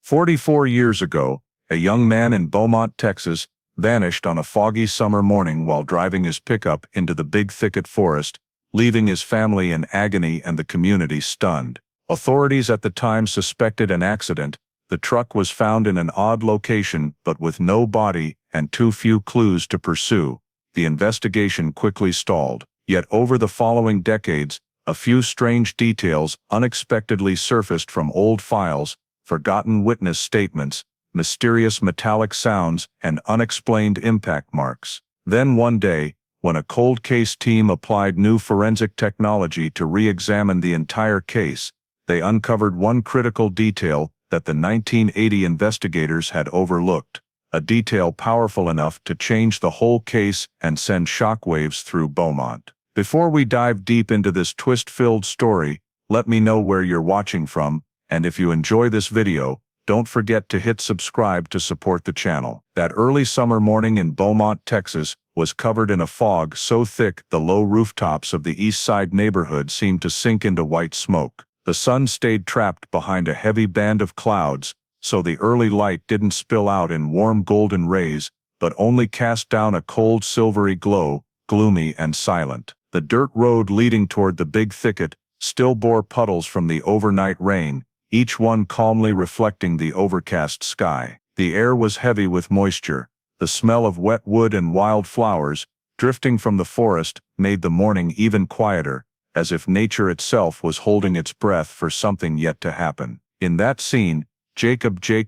44 years ago, a young man in Beaumont, Texas, vanished on a foggy summer morning while driving his pickup into the big thicket forest, leaving his family in agony and the community stunned. Authorities at the time suspected an accident. The truck was found in an odd location but with no body and too few clues to pursue. The investigation quickly stalled. Yet over the following decades, a few strange details unexpectedly surfaced from old files, forgotten witness statements, mysterious metallic sounds, and unexplained impact marks. Then one day, when a cold case team applied new forensic technology to re-examine the entire case, they uncovered one critical detail that the 1980 investigators had overlooked, a detail powerful enough to change the whole case and send shockwaves through Beaumont. Before we dive deep into this twist-filled story, let me know where you're watching from, and if you enjoy this video, don't forget to hit subscribe to support the channel. That early summer morning in Beaumont, Texas, was covered in a fog so thick the low rooftops of the East Side neighborhood seemed to sink into white smoke. The sun stayed trapped behind a heavy band of clouds, so the early light didn't spill out in warm golden rays, but only cast down a cold silvery glow, gloomy and silent. The dirt road leading toward the big thicket still bore puddles from the overnight rain, each one calmly reflecting the overcast sky. The air was heavy with moisture. The smell of wet wood and wild flowers, drifting from the forest, made the morning even quieter, as if nature itself was holding its breath for something yet to happen. In that scene, Jake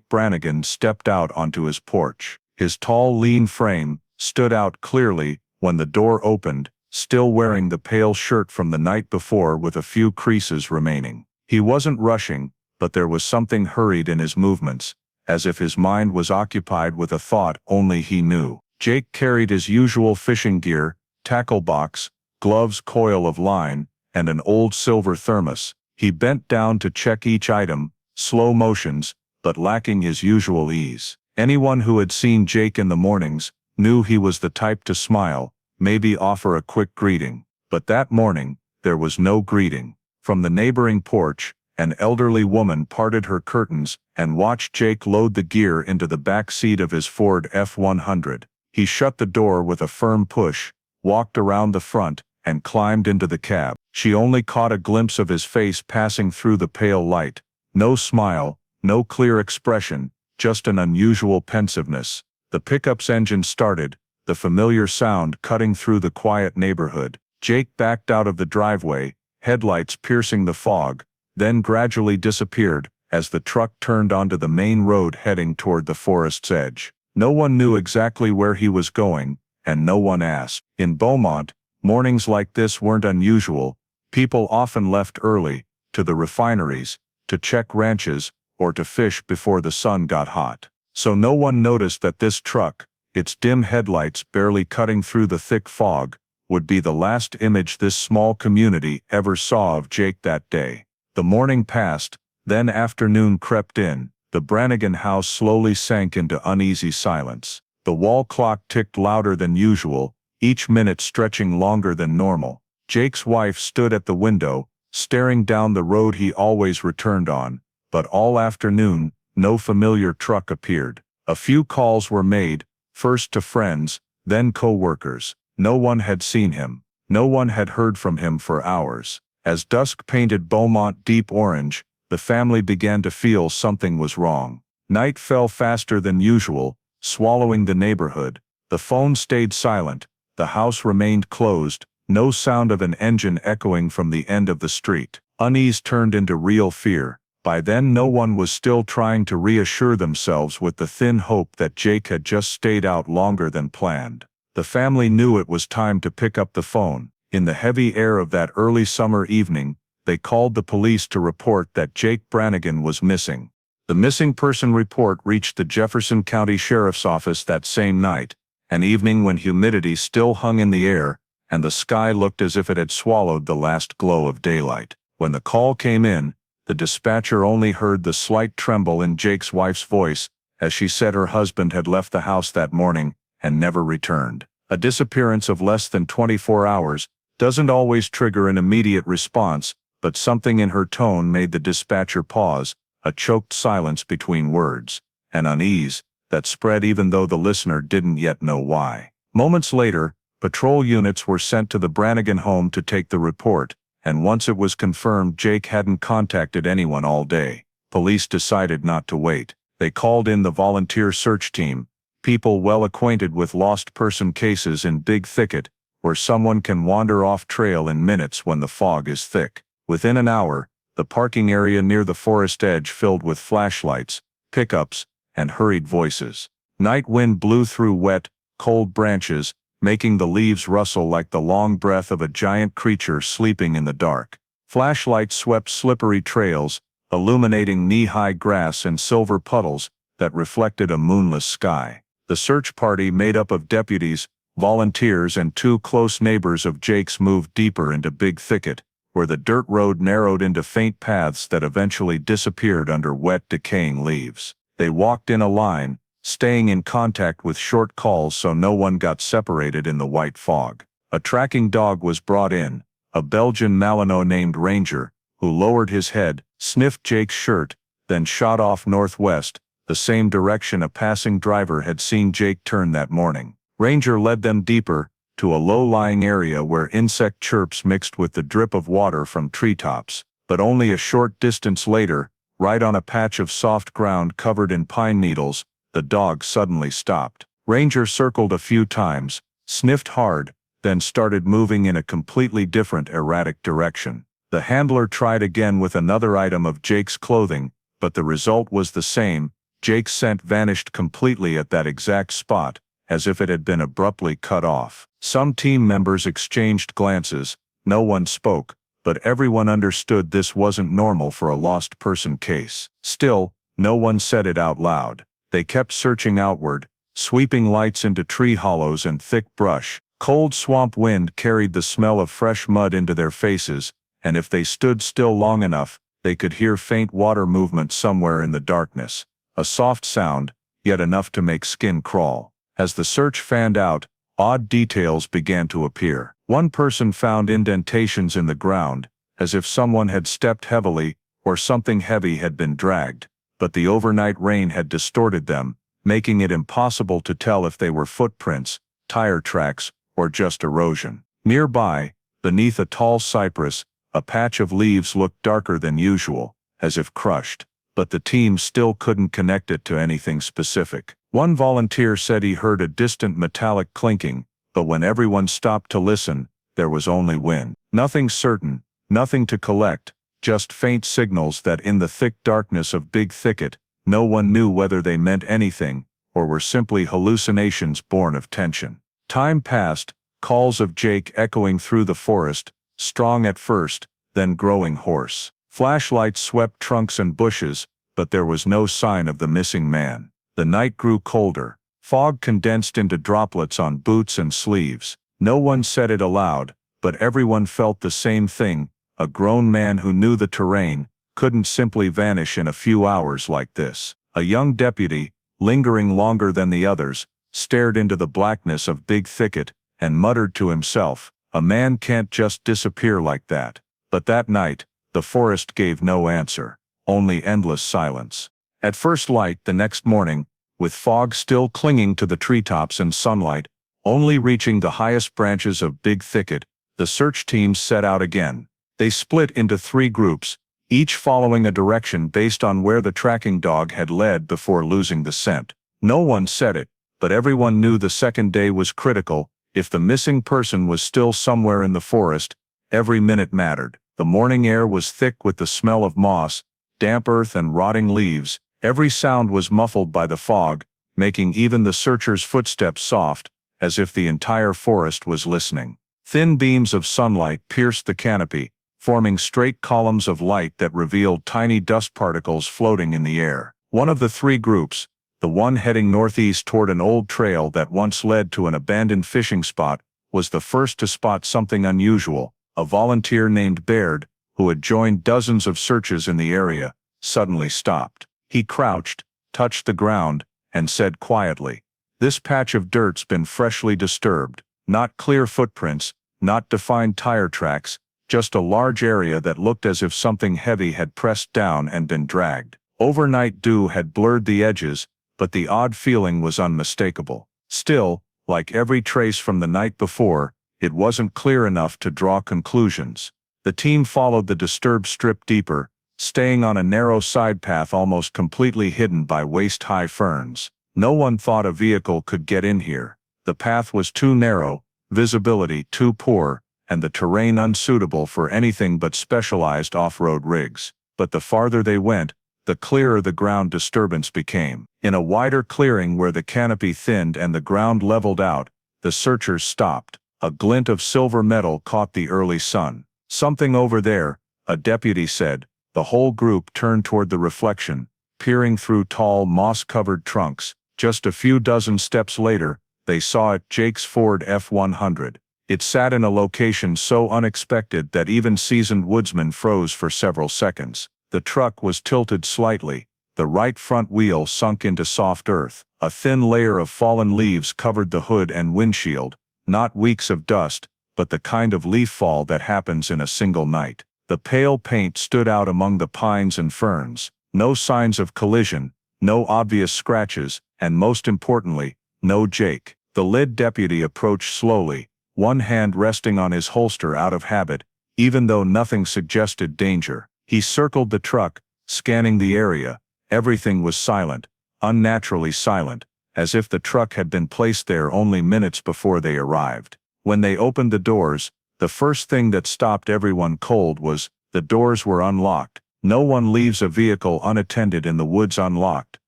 Brannigan stepped out onto his porch. His tall, lean frame stood out clearly when the door opened, still wearing the pale shirt from the night before with a few creases remaining. He wasn't rushing, but there was something hurried in his movements, as if his mind was occupied with a thought only he knew. Jake carried his usual fishing gear, tackle box, gloves, coil of line, and an old silver thermos. He bent down to check each item, slow motions, but lacking his usual ease. Anyone who had seen Jake in the mornings knew he was the type to smile, maybe offer a quick greeting. But that morning, there was no greeting. From the neighboring porch, an elderly woman parted her curtains and watched Jake load the gear into the back seat of his Ford F-100. He shut the door with a firm push, walked around the front, and climbed into the cab. She only caught a glimpse of his face passing through the pale light. No smile, no clear expression, just an unusual pensiveness. The pickup's engine started, the familiar sound cutting through the quiet neighborhood. Jake backed out of the driveway, headlights piercing the fog, then gradually disappeared as the truck turned onto the main road heading toward the forest's edge. No one knew exactly where he was going, and no one asked. In Beaumont, mornings like this weren't unusual. People often left early, to the refineries, to check ranches, or to fish before the sun got hot. So no one noticed that this truck, its dim headlights barely cutting through the thick fog, would be the last image this small community ever saw of Jake that day. The morning passed, then afternoon crept in. The Brannigan house slowly sank into uneasy silence. The wall clock ticked louder than usual, each minute stretching longer than normal. Jake's wife stood at the window, staring down the road he always returned on, but all afternoon, no familiar truck appeared. A few calls were made, first to friends, then co-workers. No one had seen him. No one had heard from him for hours. As dusk painted Beaumont deep orange, the family began to feel something was wrong. Night fell faster than usual, swallowing the neighborhood. The phone stayed silent, the house remained closed, no sound of an engine echoing from the end of the street. Unease turned into real fear. By then no one was still trying to reassure themselves with the thin hope that Jake had just stayed out longer than planned. The family knew it was time to pick up the phone. In the heavy air of that early summer evening, they called the police to report that Jake Brannigan was missing. The missing person report reached the Jefferson County Sheriff's Office that same night, an evening when humidity still hung in the air, and the sky looked as if it had swallowed the last glow of daylight. When the call came in, the dispatcher only heard the slight tremble in Jake's wife's voice, as she said her husband had left the house that morning and never returned. A disappearance of less than 24 hours doesn't always trigger an immediate response, but something in her tone made the dispatcher pause, a choked silence between words, an unease that spread even though the listener didn't yet know why. Moments later, patrol units were sent to the Brannigan home to take the report, and once it was confirmed Jake hadn't contacted anyone all day, police decided not to wait. They called in the volunteer search team, people well acquainted with lost person cases in Big Thicket, where someone can wander off trail in minutes when the fog is thick. Within an hour, the parking area near the forest edge filled with flashlights, pickups, and hurried voices. Night wind blew through wet, cold branches, making the leaves rustle like the long breath of a giant creature sleeping in the dark. Flashlights swept slippery trails, illuminating knee-high grass and silver puddles that reflected a moonless sky. The search party, made up of deputies, volunteers, and two close neighbors of Jake's, moved deeper into Big Thicket, where the dirt road narrowed into faint paths that eventually disappeared under wet, decaying leaves. They walked in a line, staying in contact with short calls so no one got separated in the white fog. A tracking dog was brought in, a Belgian Malinois named Ranger, who lowered his head, sniffed Jake's shirt, then shot off northwest, the same direction a passing driver had seen Jake turn that morning. Ranger led them deeper, to a low-lying area where insect chirps mixed with the drip of water from treetops. But only a short distance later, right on a patch of soft ground covered in pine needles, the dog suddenly stopped. Ranger circled a few times, sniffed hard, then started moving in a completely different, erratic direction. The handler tried again with another item of Jake's clothing, but the result was the same. Jake's scent vanished completely at that exact spot, as if it had been abruptly cut off. Some team members exchanged glances. No one spoke, but everyone understood this wasn't normal for a lost person case. Still, no one said it out loud. They kept searching outward, sweeping lights into tree hollows and thick brush. Cold swamp wind carried the smell of fresh mud into their faces, and if they stood still long enough, they could hear faint water movement somewhere in the darkness. A soft sound, yet enough to make skin crawl. As the search fanned out, odd details began to appear. One person found indentations in the ground, as if someone had stepped heavily, or something heavy had been dragged, but the overnight rain had distorted them, making it impossible to tell if they were footprints, tire tracks, or just erosion. Nearby, beneath a tall cypress, a patch of leaves looked darker than usual, as if crushed, but the team still couldn't connect it to anything specific. One volunteer said he heard a distant metallic clinking, but when everyone stopped to listen, there was only wind. Nothing certain, nothing to collect, just faint signals that in the thick darkness of Big Thicket, no one knew whether they meant anything, or were simply hallucinations born of tension. Time passed, calls of Jake echoing through the forest, strong at first, then growing hoarse. Flashlights swept trunks and bushes, but there was no sign of the missing man. The night grew colder. Fog condensed into droplets on boots and sleeves. No one said it aloud, but everyone felt the same thing. A grown man who knew the terrain couldn't simply vanish in a few hours like this. A young deputy, lingering longer than the others, stared into the blackness of Big Thicket and muttered to himself, "A man can't just disappear like that." But that night, the forest gave no answer, only endless silence. At first light the next morning, with fog still clinging to the treetops and sunlight only reaching the highest branches of Big Thicket, the search teams set out again. They split into 3 groups, each following a direction based on where the tracking dog had led before losing the scent. No one said it, but everyone knew the second day was critical. If the missing person was still somewhere in the forest, every minute mattered. The morning air was thick with the smell of moss, damp earth, and rotting leaves. Every sound was muffled by the fog, making even the searchers' footsteps soft, as if the entire forest was listening. Thin beams of sunlight pierced the canopy, forming straight columns of light that revealed tiny dust particles floating in the air. One of the 3 groups, the one heading northeast toward an old trail that once led to an abandoned fishing spot, was the first to spot something unusual. A volunteer named Baird, who had joined dozens of searches in the area, suddenly stopped. He crouched, touched the ground, and said quietly, "This patch of dirt's been freshly disturbed. Not clear footprints, not defined tire tracks, just a large area that looked as if something heavy had pressed down and been dragged." Overnight dew had blurred the edges, but the odd feeling was unmistakable. Still, like every trace from the night before, it wasn't clear enough to draw conclusions. The team followed the disturbed strip deeper, staying on a narrow side path almost completely hidden by waist-high ferns. No one thought a vehicle could get in here. The path was too narrow, visibility too poor, and the terrain unsuitable for anything but specialized off-road rigs. But the farther they went, the clearer the ground disturbance became. In a wider clearing where the canopy thinned and the ground leveled out, the searchers stopped. A glint of silver metal caught the early sun. "Something over there," a deputy said. The whole group turned toward the reflection, peering through tall, moss-covered trunks. Just a few dozen steps later, they saw it: Jake's Ford F-100. It sat in a location so unexpected that even seasoned woodsmen froze for several seconds. The truck was tilted slightly, the right front wheel sunk into soft earth. A thin layer of fallen leaves covered the hood and windshield, not weeks of dust, but the kind of leaf fall that happens in a single night. The pale paint stood out among the pines and ferns. No signs of collision, no obvious scratches, and most importantly, no Jake. The lead deputy approached slowly, one hand resting on his holster out of habit, even though nothing suggested danger. He circled the truck, scanning the area. Everything was silent, unnaturally silent, as if the truck had been placed there only minutes before they arrived. When they opened the doors, the first thing that stopped everyone cold was, the doors were unlocked. No one leaves a vehicle unattended in the woods unlocked,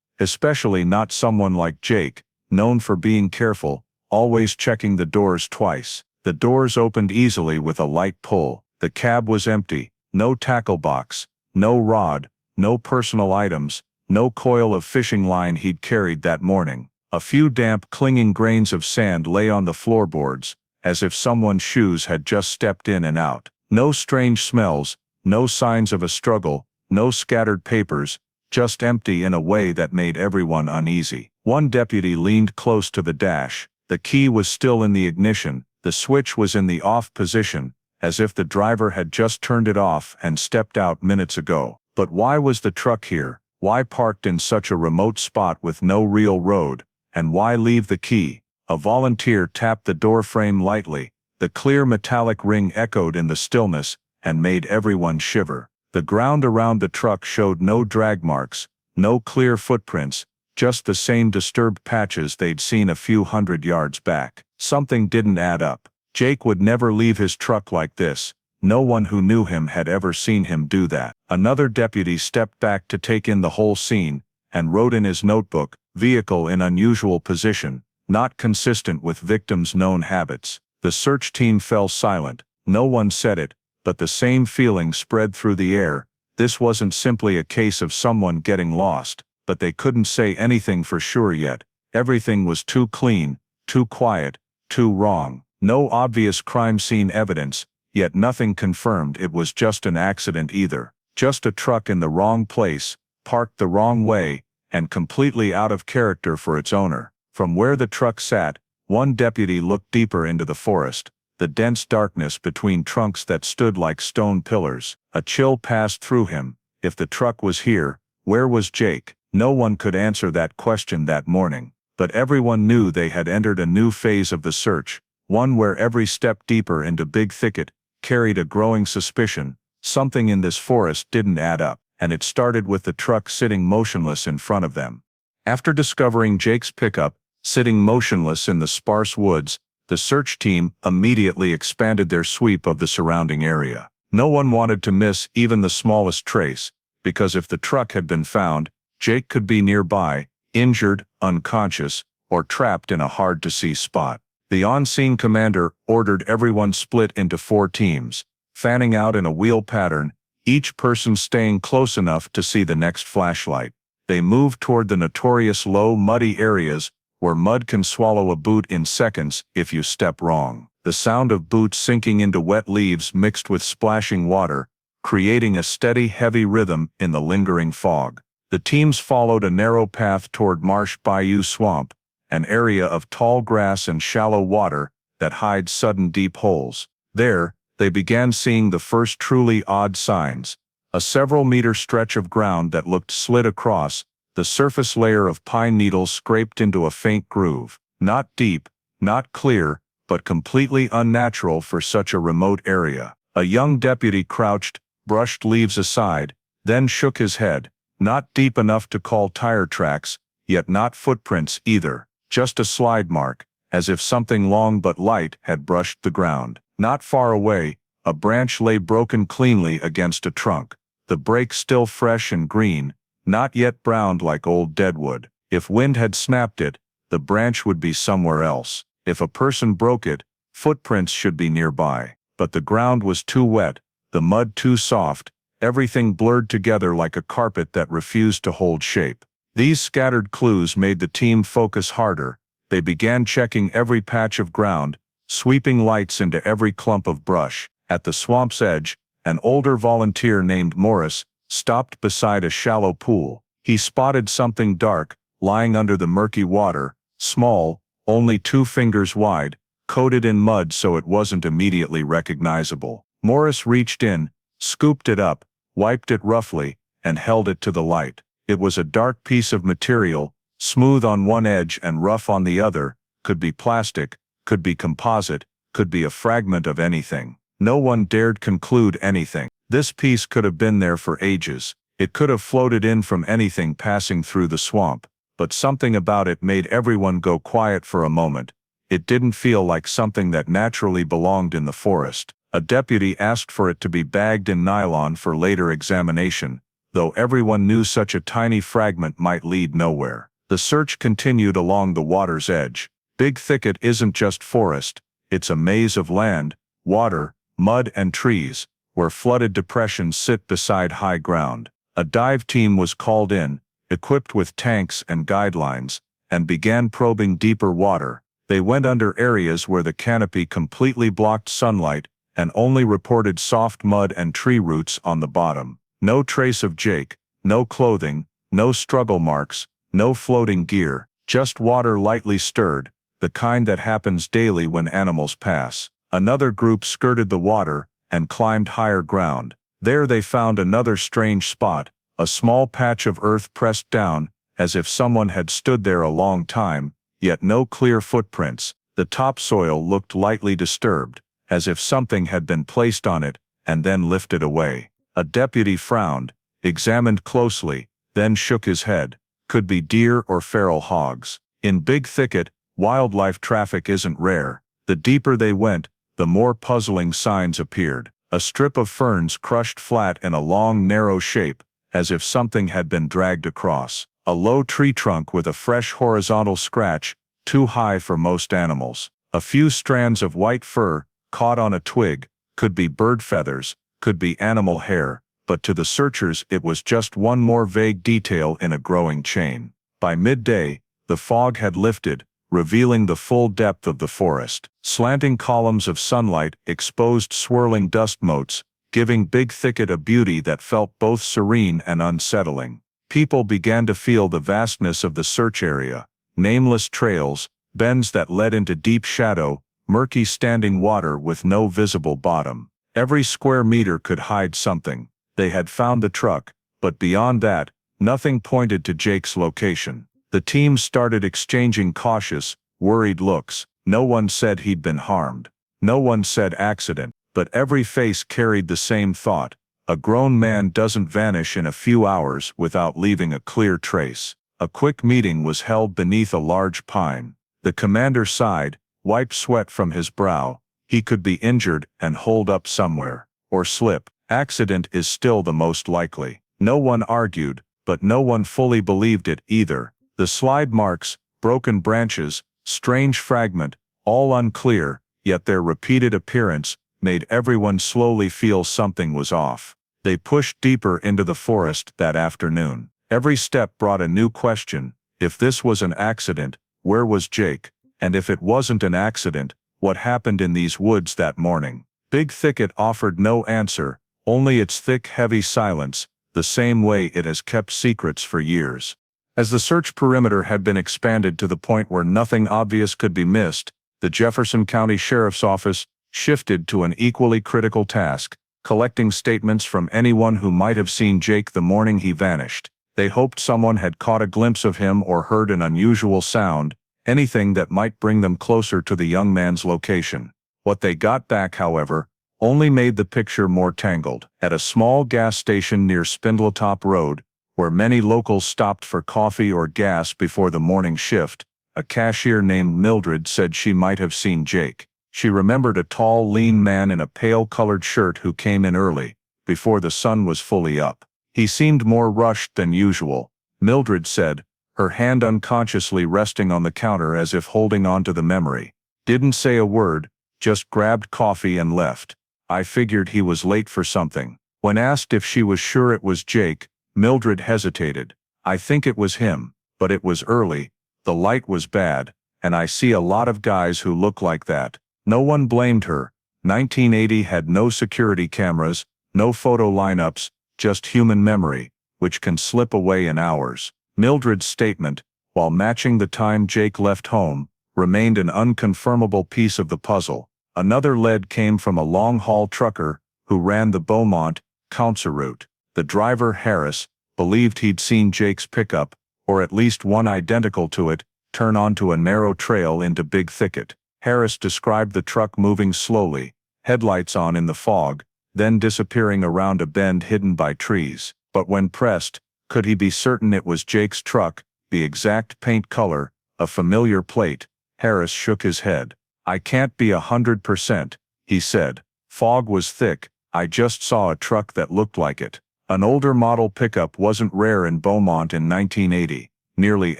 especially not someone like Jake, known for being careful, always checking the doors twice. The doors opened easily with a light pull. The cab was empty. No tackle box, no rod, no personal items, no coil of fishing line he'd carried that morning. A few damp, clinging grains of sand lay on the floorboards, as if someone's shoes had just stepped in and out. No strange smells, no signs of a struggle, no scattered papers, just empty in a way that made everyone uneasy. One deputy leaned close to the dash. The key was still in the ignition, the switch was in the off position, as if the driver had just turned it off and stepped out minutes ago. But why was the truck here? Why parked in such a remote spot with no real road? And why leave the key? A volunteer tapped the door frame lightly. The clear metallic ring echoed in the stillness and made everyone shiver. The ground around the truck showed no drag marks, no clear footprints, just the same disturbed patches they'd seen a few hundred yards back. Something didn't add up. Jake would never leave his truck like this. No one who knew him had ever seen him do that. Another deputy stepped back to take in the whole scene, and wrote in his notebook, "Vehicle in unusual position, not consistent with victim's known habits." The search team fell silent. No one said it, but the same feeling spread through the air. This wasn't simply a case of someone getting lost, but they couldn't say anything for sure yet. Everything was too clean, too quiet, too wrong. No obvious crime scene evidence, yet nothing confirmed it was just an accident either. Just a truck in the wrong place, parked the wrong way, and completely out of character for its owner. From where the truck sat, one deputy looked deeper into the forest, the dense darkness between trunks that stood like stone pillars. A chill passed through him. If the truck was here, where was Jake? No one could answer that question that morning, but everyone knew they had entered a new phase of the search. One where every step deeper into Big Thicket carried a growing suspicion. Something in this forest didn't add up, and it started with the truck sitting motionless in front of them. After discovering Jake's pickup, sitting motionless in the sparse woods, the search team immediately expanded their sweep of the surrounding area. No one wanted to miss even the smallest trace, because if the truck had been found, Jake could be nearby, injured, unconscious, or trapped in a hard-to-see spot. The on-scene commander ordered everyone split into 4 teams, fanning out in a wheel pattern, each person staying close enough to see the next flashlight. They moved toward the notorious low, muddy areas where mud can swallow a boot in seconds if you step wrong. The sound of boots sinking into wet leaves mixed with splashing water, creating a steady, heavy rhythm in the lingering fog. The teams followed a narrow path toward Marsh Bayou Swamp, an area of tall grass and shallow water that hides sudden deep holes. There, they began seeing the first truly odd signs. A several-meter stretch of ground that looked slid across, the surface layer of pine needles scraped into a faint groove. Not deep, not clear, but completely unnatural for such a remote area. A young deputy crouched, brushed leaves aside, then shook his head. Not deep enough to call tire tracks, yet not footprints either. Just a slide mark, as if something long but light had brushed the ground. Not far away, a branch lay broken cleanly against a trunk, the break still fresh and green, not yet browned like old deadwood. If wind had snapped it, the branch would be somewhere else. If a person broke it, footprints should be nearby. But the ground was too wet, the mud too soft, everything blurred together like a carpet that refused to hold shape. These scattered clues made the team focus harder. They began checking every patch of ground, sweeping lights into every clump of brush. At the swamp's edge, an older volunteer named Morris stopped beside a shallow pool. He spotted something dark, lying under the murky water, small, only 2 fingers wide, coated in mud so it wasn't immediately recognizable. Morris reached in, scooped it up, wiped it roughly, and held it to the light. It was a dark piece of material, smooth on one edge and rough on the other, could be plastic, could be composite, could be a fragment of anything. No one dared conclude anything. This piece could have been there for ages. It could have floated in from anything passing through the swamp. But something about it made everyone go quiet for a moment. It didn't feel like something that naturally belonged in the forest. A deputy asked for it to be bagged in nylon for later examination, though everyone knew such a tiny fragment might lead nowhere. The search continued along the water's edge. Big Thicket isn't just forest, it's a maze of land, water, mud and trees, where flooded depressions sit beside high ground. A dive team was called in, equipped with tanks and guidelines, and began probing deeper water. They went under areas where the canopy completely blocked sunlight and only reported soft mud and tree roots on the bottom. No trace of Jake, no clothing, no struggle marks, no floating gear, just water lightly stirred, the kind that happens daily when animals pass. Another group skirted the water and climbed higher ground. There they found another strange spot, a small patch of earth pressed down, as if someone had stood there a long time, yet no clear footprints. The topsoil looked lightly disturbed, as if something had been placed on it and then lifted away. A deputy frowned, examined closely, then shook his head. Could be deer or feral hogs. In Big Thicket, wildlife traffic isn't rare. The deeper they went, the more puzzling signs appeared. A strip of ferns crushed flat in a long, narrow shape, as if something had been dragged across. A low tree trunk with a fresh horizontal scratch, too high for most animals. A few strands of white fur, caught on a twig, could be bird feathers, could be animal hair, but to the searchers it was just one more vague detail in a growing chain. By midday, the fog had lifted, revealing the full depth of the forest. Slanting columns of sunlight exposed swirling dust motes, giving Big Thicket a beauty that felt both serene and unsettling. People began to feel the vastness of the search area. Nameless trails, bends that led into deep shadow, murky standing water with no visible bottom. Every square meter could hide something. They had found the truck, but beyond that, nothing pointed to Jake's location. The team started exchanging cautious, worried looks. No one said he'd been harmed. No one said accident, but every face carried the same thought. A grown man doesn't vanish in a few hours without leaving a clear trace. A quick meeting was held beneath a large pine. The commander sighed, wiped sweat from his brow. He could be injured and holed up somewhere, or slip. Accident is still the most likely. No one argued, but no one fully believed it either. The slide marks, broken branches, strange fragment, all unclear, yet their repeated appearance made everyone slowly feel something was off. They pushed deeper into the forest that afternoon. Every step brought a new question. If this was an accident, where was Jake? And if it wasn't an accident, what happened in these woods that morning? Big Thicket offered no answer, only its thick, heavy silence, the same way it has kept secrets for years. As the search perimeter had been expanded to the point where nothing obvious could be missed, the Jefferson County Sheriff's Office shifted to an equally critical task: collecting statements from anyone who might have seen Jake the morning he vanished. They hoped someone had caught a glimpse of him or heard an unusual sound, anything that might bring them closer to the young man's location. What they got back, however, only made the picture more tangled. At a small gas station near Spindletop Road, where many locals stopped for coffee or gas before the morning shift, a cashier named Mildred said she might have seen Jake. She remembered a tall, lean man in a pale-colored shirt who came in early, before the sun was fully up. He seemed more rushed than usual, Mildred said, her hand unconsciously resting on the counter as if holding on to the memory. Didn't say a word, just grabbed coffee and left. I figured he was late for something. When asked if she was sure it was Jake, Mildred hesitated. I think it was him, but it was early, the light was bad, and I see a lot of guys who look like that. No one blamed her. 1980 had no security cameras, no photo lineups, just human memory, which can slip away in hours. Mildred's statement, while matching the time Jake left home, remained an unconfirmable piece of the puzzle. Another lead came from a long-haul trucker who ran the Beaumont, Council route. The driver, Harris, believed he'd seen Jake's pickup, or at least one identical to it, turn onto a narrow trail into Big Thicket. Harris described the truck moving slowly, headlights on in the fog, then disappearing around a bend hidden by trees. But when pressed, could he be certain it was Jake's truck, the exact paint color, a familiar plate? Harris shook his head. I can't be 100%, he said. Fog was thick, I just saw a truck that looked like it. An older model pickup wasn't rare in Beaumont in 1980. Nearly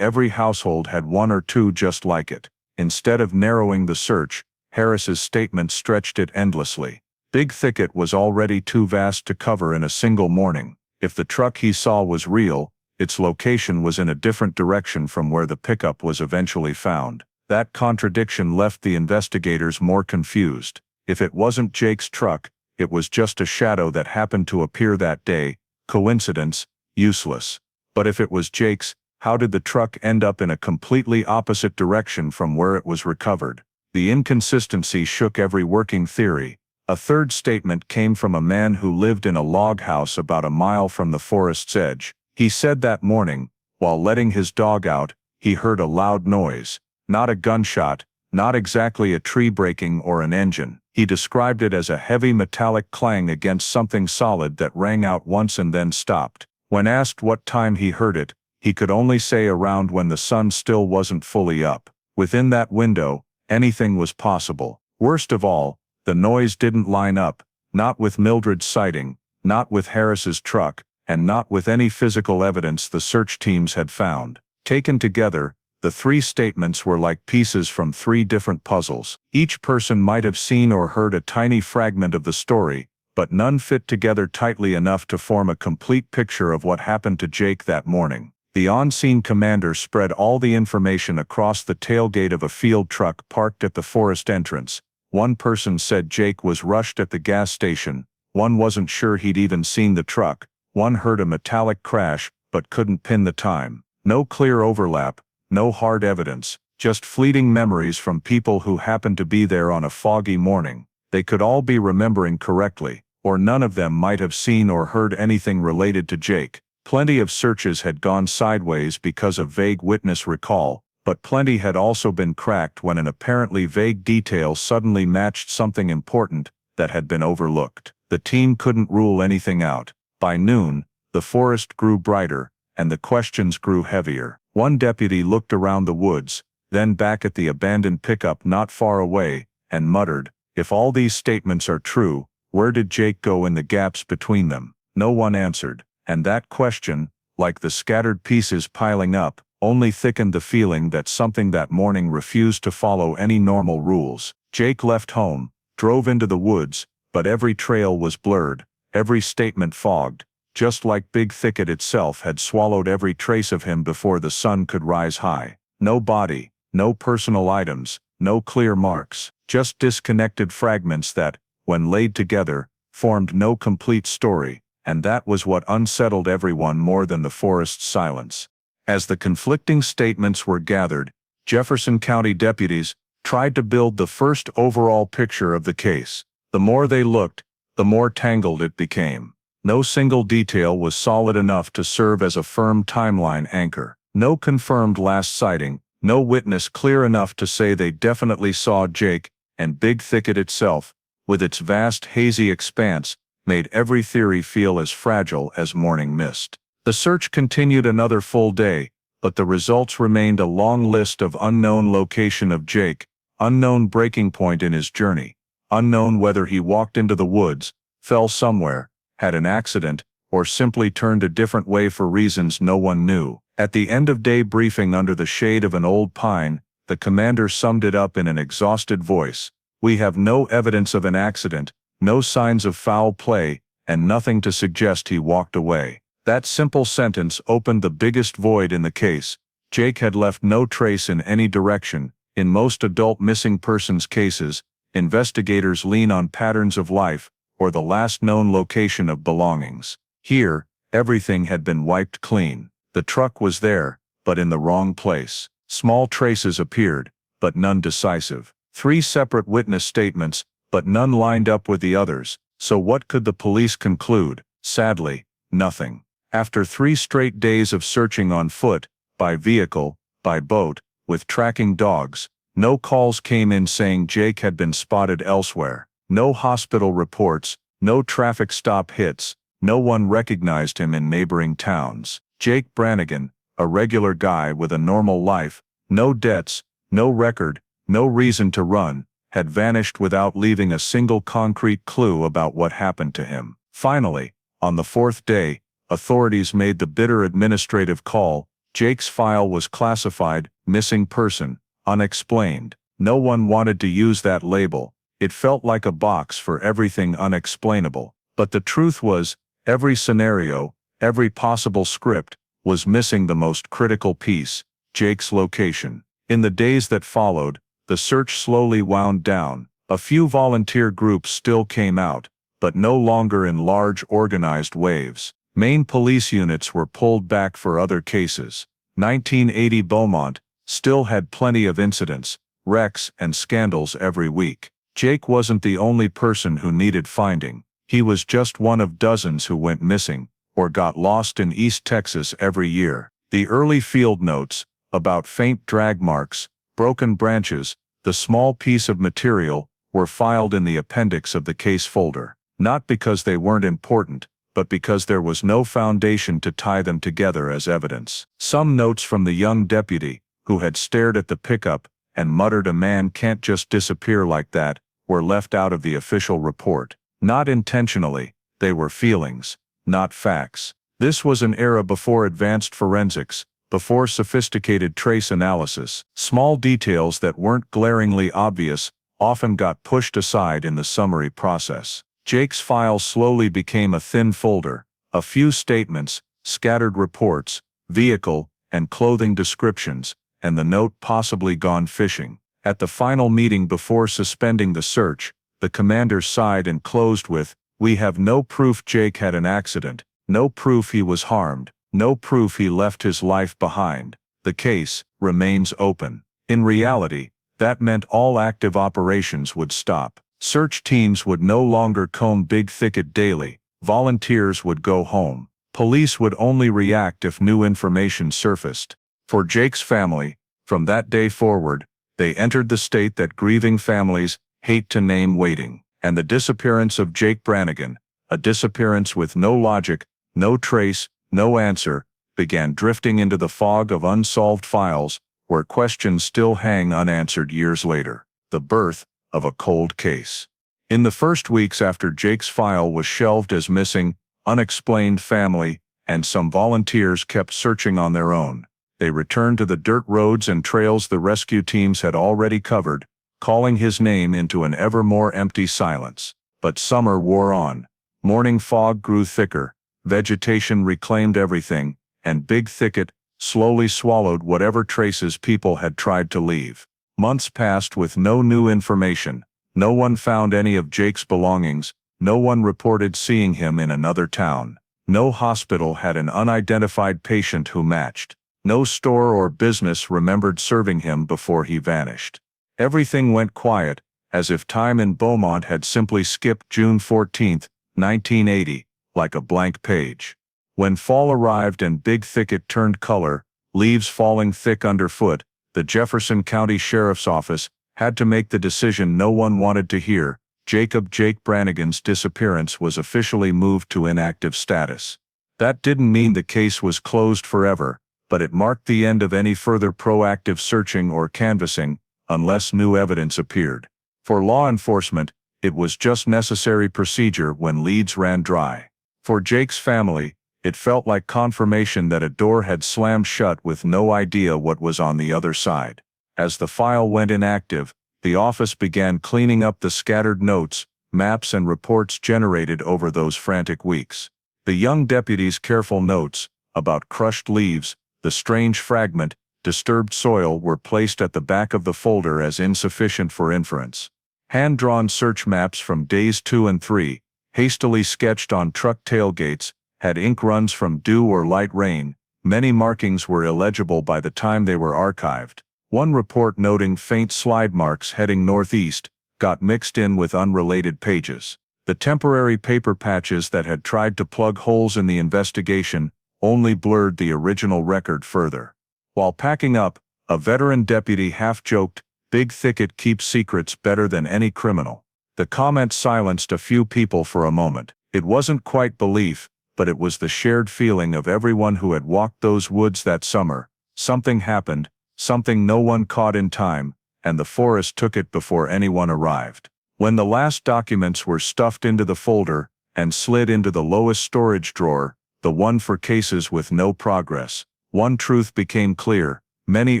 every household had one or two just like it. Instead of narrowing the search, Harris's statement stretched it endlessly. Big Thicket was already too vast to cover in a single morning. If the truck he saw was real, its location was in a different direction from where the pickup was eventually found. That contradiction left the investigators more confused. If it wasn't Jake's truck, it was just a shadow that happened to appear that day. Coincidence? Useless. But if it was Jake's, how did the truck end up in a completely opposite direction from where it was recovered? The inconsistency shook every working theory. A third statement came from a man who lived in a log house about a mile from the forest's edge. He said that morning, while letting his dog out, he heard a loud noise. Not a gunshot, not exactly a tree breaking or an engine. He described it as a heavy metallic clang against something solid that rang out once and then stopped. When asked what time he heard it, he could only say around when the sun still wasn't fully up. Within that window, anything was possible. Worst of all, the noise didn't line up, not with Mildred's sighting, not with Harris's truck, and not with any physical evidence the search teams had found. Taken together, the three statements were like pieces from three different puzzles. Each person might have seen or heard a tiny fragment of the story, but none fit together tightly enough to form a complete picture of what happened to Jake that morning. The on-scene commander spread all the information across the tailgate of a field truck parked at the forest entrance. One person said Jake was rushed at the gas station, one wasn't sure he'd even seen the truck, one heard a metallic crash, but couldn't pin the time. No clear overlap, no hard evidence, just fleeting memories from people who happened to be there on a foggy morning. They could all be remembering correctly, or none of them might have seen or heard anything related to Jake. Plenty of searches had gone sideways because of vague witness recall, but plenty had also been cracked when an apparently vague detail suddenly matched something important that had been overlooked. The team couldn't rule anything out. By noon, the forest grew brighter, and the questions grew heavier. One deputy looked around the woods, then back at the abandoned pickup not far away, and muttered, "If all these statements are true, where did Jake go in the gaps between them?" No one answered, and that question, like the scattered pieces piling up, only thickened the feeling that something that morning refused to follow any normal rules. Jake left home, drove into the woods, but every trail was blurred, every statement fogged, just like Big Thicket itself had swallowed every trace of him before the sun could rise high. No body, no personal items, no clear marks, just disconnected fragments that, when laid together, formed no complete story, and that was what unsettled everyone more than the forest's silence. As the conflicting statements were gathered, Jefferson County deputies tried to build the first overall picture of the case. The more they looked, the more tangled it became. No single detail was solid enough to serve as a firm timeline anchor. No confirmed last sighting, no witness clear enough to say they definitely saw Jake, and Big Thicket itself, with its vast hazy expanse, made every theory feel as fragile as morning mist. The search continued another full day, but the results remained a long list of unknown location of Jake, unknown breaking point in his journey, unknown whether he walked into the woods, fell somewhere, had an accident, or simply turned a different way for reasons no one knew. At the end of day briefing under the shade of an old pine, the commander summed it up in an exhausted voice. "We have no evidence of an accident, no signs of foul play, and nothing to suggest he walked away." That simple sentence opened the biggest void in the case. Jake had left no trace in any direction. In most adult missing persons cases, investigators lean on patterns of life, or the last known location of belongings. Here, everything had been wiped clean. The truck was there, but in the wrong place. Small traces appeared, but none decisive. 3 separate witness statements, but none lined up with the others. So what could the police conclude? Sadly, nothing. After 3 straight days of searching on foot, by vehicle, by boat, with tracking dogs, no calls came in saying Jake had been spotted elsewhere. No hospital reports, no traffic stop hits, no one recognized him in neighboring towns. Jake Brannigan, a regular guy with a normal life, no debts, no record, no reason to run, had vanished without leaving a single concrete clue about what happened to him. Finally, on the 4th day, authorities made the bitter administrative call. Jake's file was classified, missing person, unexplained. No one wanted to use that label. It felt like a box for everything unexplainable. But the truth was, every scenario, every possible script, was missing the most critical piece, Jake's location. In the days that followed, the search slowly wound down. A few volunteer groups still came out, but no longer in large organized waves. Main police units were pulled back for other cases. 1980 Beaumont still had plenty of incidents, wrecks, and scandals every week. Jake wasn't the only person who needed finding. He was just one of dozens who went missing, or got lost in East Texas every year. The early field notes, about faint drag marks, broken branches, the small piece of material, were filed in the appendix of the case folder. Not because they weren't important, but because there was no foundation to tie them together as evidence. Some notes from the young deputy, who had stared at the pickup and muttered "a man can't just disappear like that," were left out of the official report. Not intentionally, they were feelings, not facts. This was an era before advanced forensics, before sophisticated trace analysis. Small details that weren't glaringly obvious often got pushed aside in the summary process. Jake's file slowly became a thin folder, a few statements, scattered reports, vehicle and clothing descriptions, and the note "possibly gone fishing." At the final meeting before suspending the search, the commander sighed and closed with, "We have no proof Jake had an accident, no proof he was harmed, no proof he left his life behind. The case remains open." In reality, that meant all active operations would stop. Search teams would no longer comb Big Thicket daily. Volunteers would go home. Police would only react if new information surfaced. For Jake's family, from that day forward, they entered the state that grieving families hate to name waiting. And the disappearance of Jake Brannigan, a disappearance with no logic, no trace, no answer, began drifting into the fog of unsolved files, where questions still hang unanswered years later. The birth of a cold case. In the first weeks after Jake's file was shelved as missing, unexplained, family and some volunteers kept searching on their own. They returned to the dirt roads and trails the rescue teams had already covered, calling his name into an ever more empty silence. But summer wore on. Morning fog grew thicker, vegetation reclaimed everything, and Big Thicket slowly swallowed whatever traces people had tried to leave. Months passed with no new information. No one found any of Jake's belongings. No one reported seeing him in another town. No hospital had an unidentified patient who matched. No store or business remembered serving him before he vanished. Everything went quiet, as if time in Beaumont had simply skipped June 14, 1980, like a blank page. When fall arrived and Big Thicket turned color, leaves falling thick underfoot, the Jefferson County Sheriff's Office had to make the decision no one wanted to hear. Jake Brannigan's disappearance was officially moved to inactive status. That didn't mean the case was closed forever, but it marked the end of any further proactive searching or canvassing, unless new evidence appeared. For law enforcement, it was just necessary procedure when leads ran dry. For Jake's family, it felt like confirmation that a door had slammed shut with no idea what was on the other side. As the file went inactive, the office began cleaning up the scattered notes, maps and reports generated over those frantic weeks. The young deputy's careful notes about crushed leaves, the strange fragment, disturbed soil were placed at the back of the folder as insufficient for inference. Hand-drawn search maps from days 2 and 3, hastily sketched on truck tailgates, had ink runs from dew or light rain. Many markings were illegible by the time they were archived. One report noting faint slide marks heading northeast got mixed in with unrelated pages. The temporary paper patches that had tried to plug holes in the investigation only blurred the original record further. While packing up, a veteran deputy half-joked, "Big Thicket keeps secrets better than any criminal." The comment silenced a few people for a moment. It wasn't quite belief, but it was the shared feeling of everyone who had walked those woods that summer. Something happened, something no one caught in time, and the forest took it before anyone arrived. When the last documents were stuffed into the folder and slid into the lowest storage drawer, the one for cases with no progress, one truth became clear: many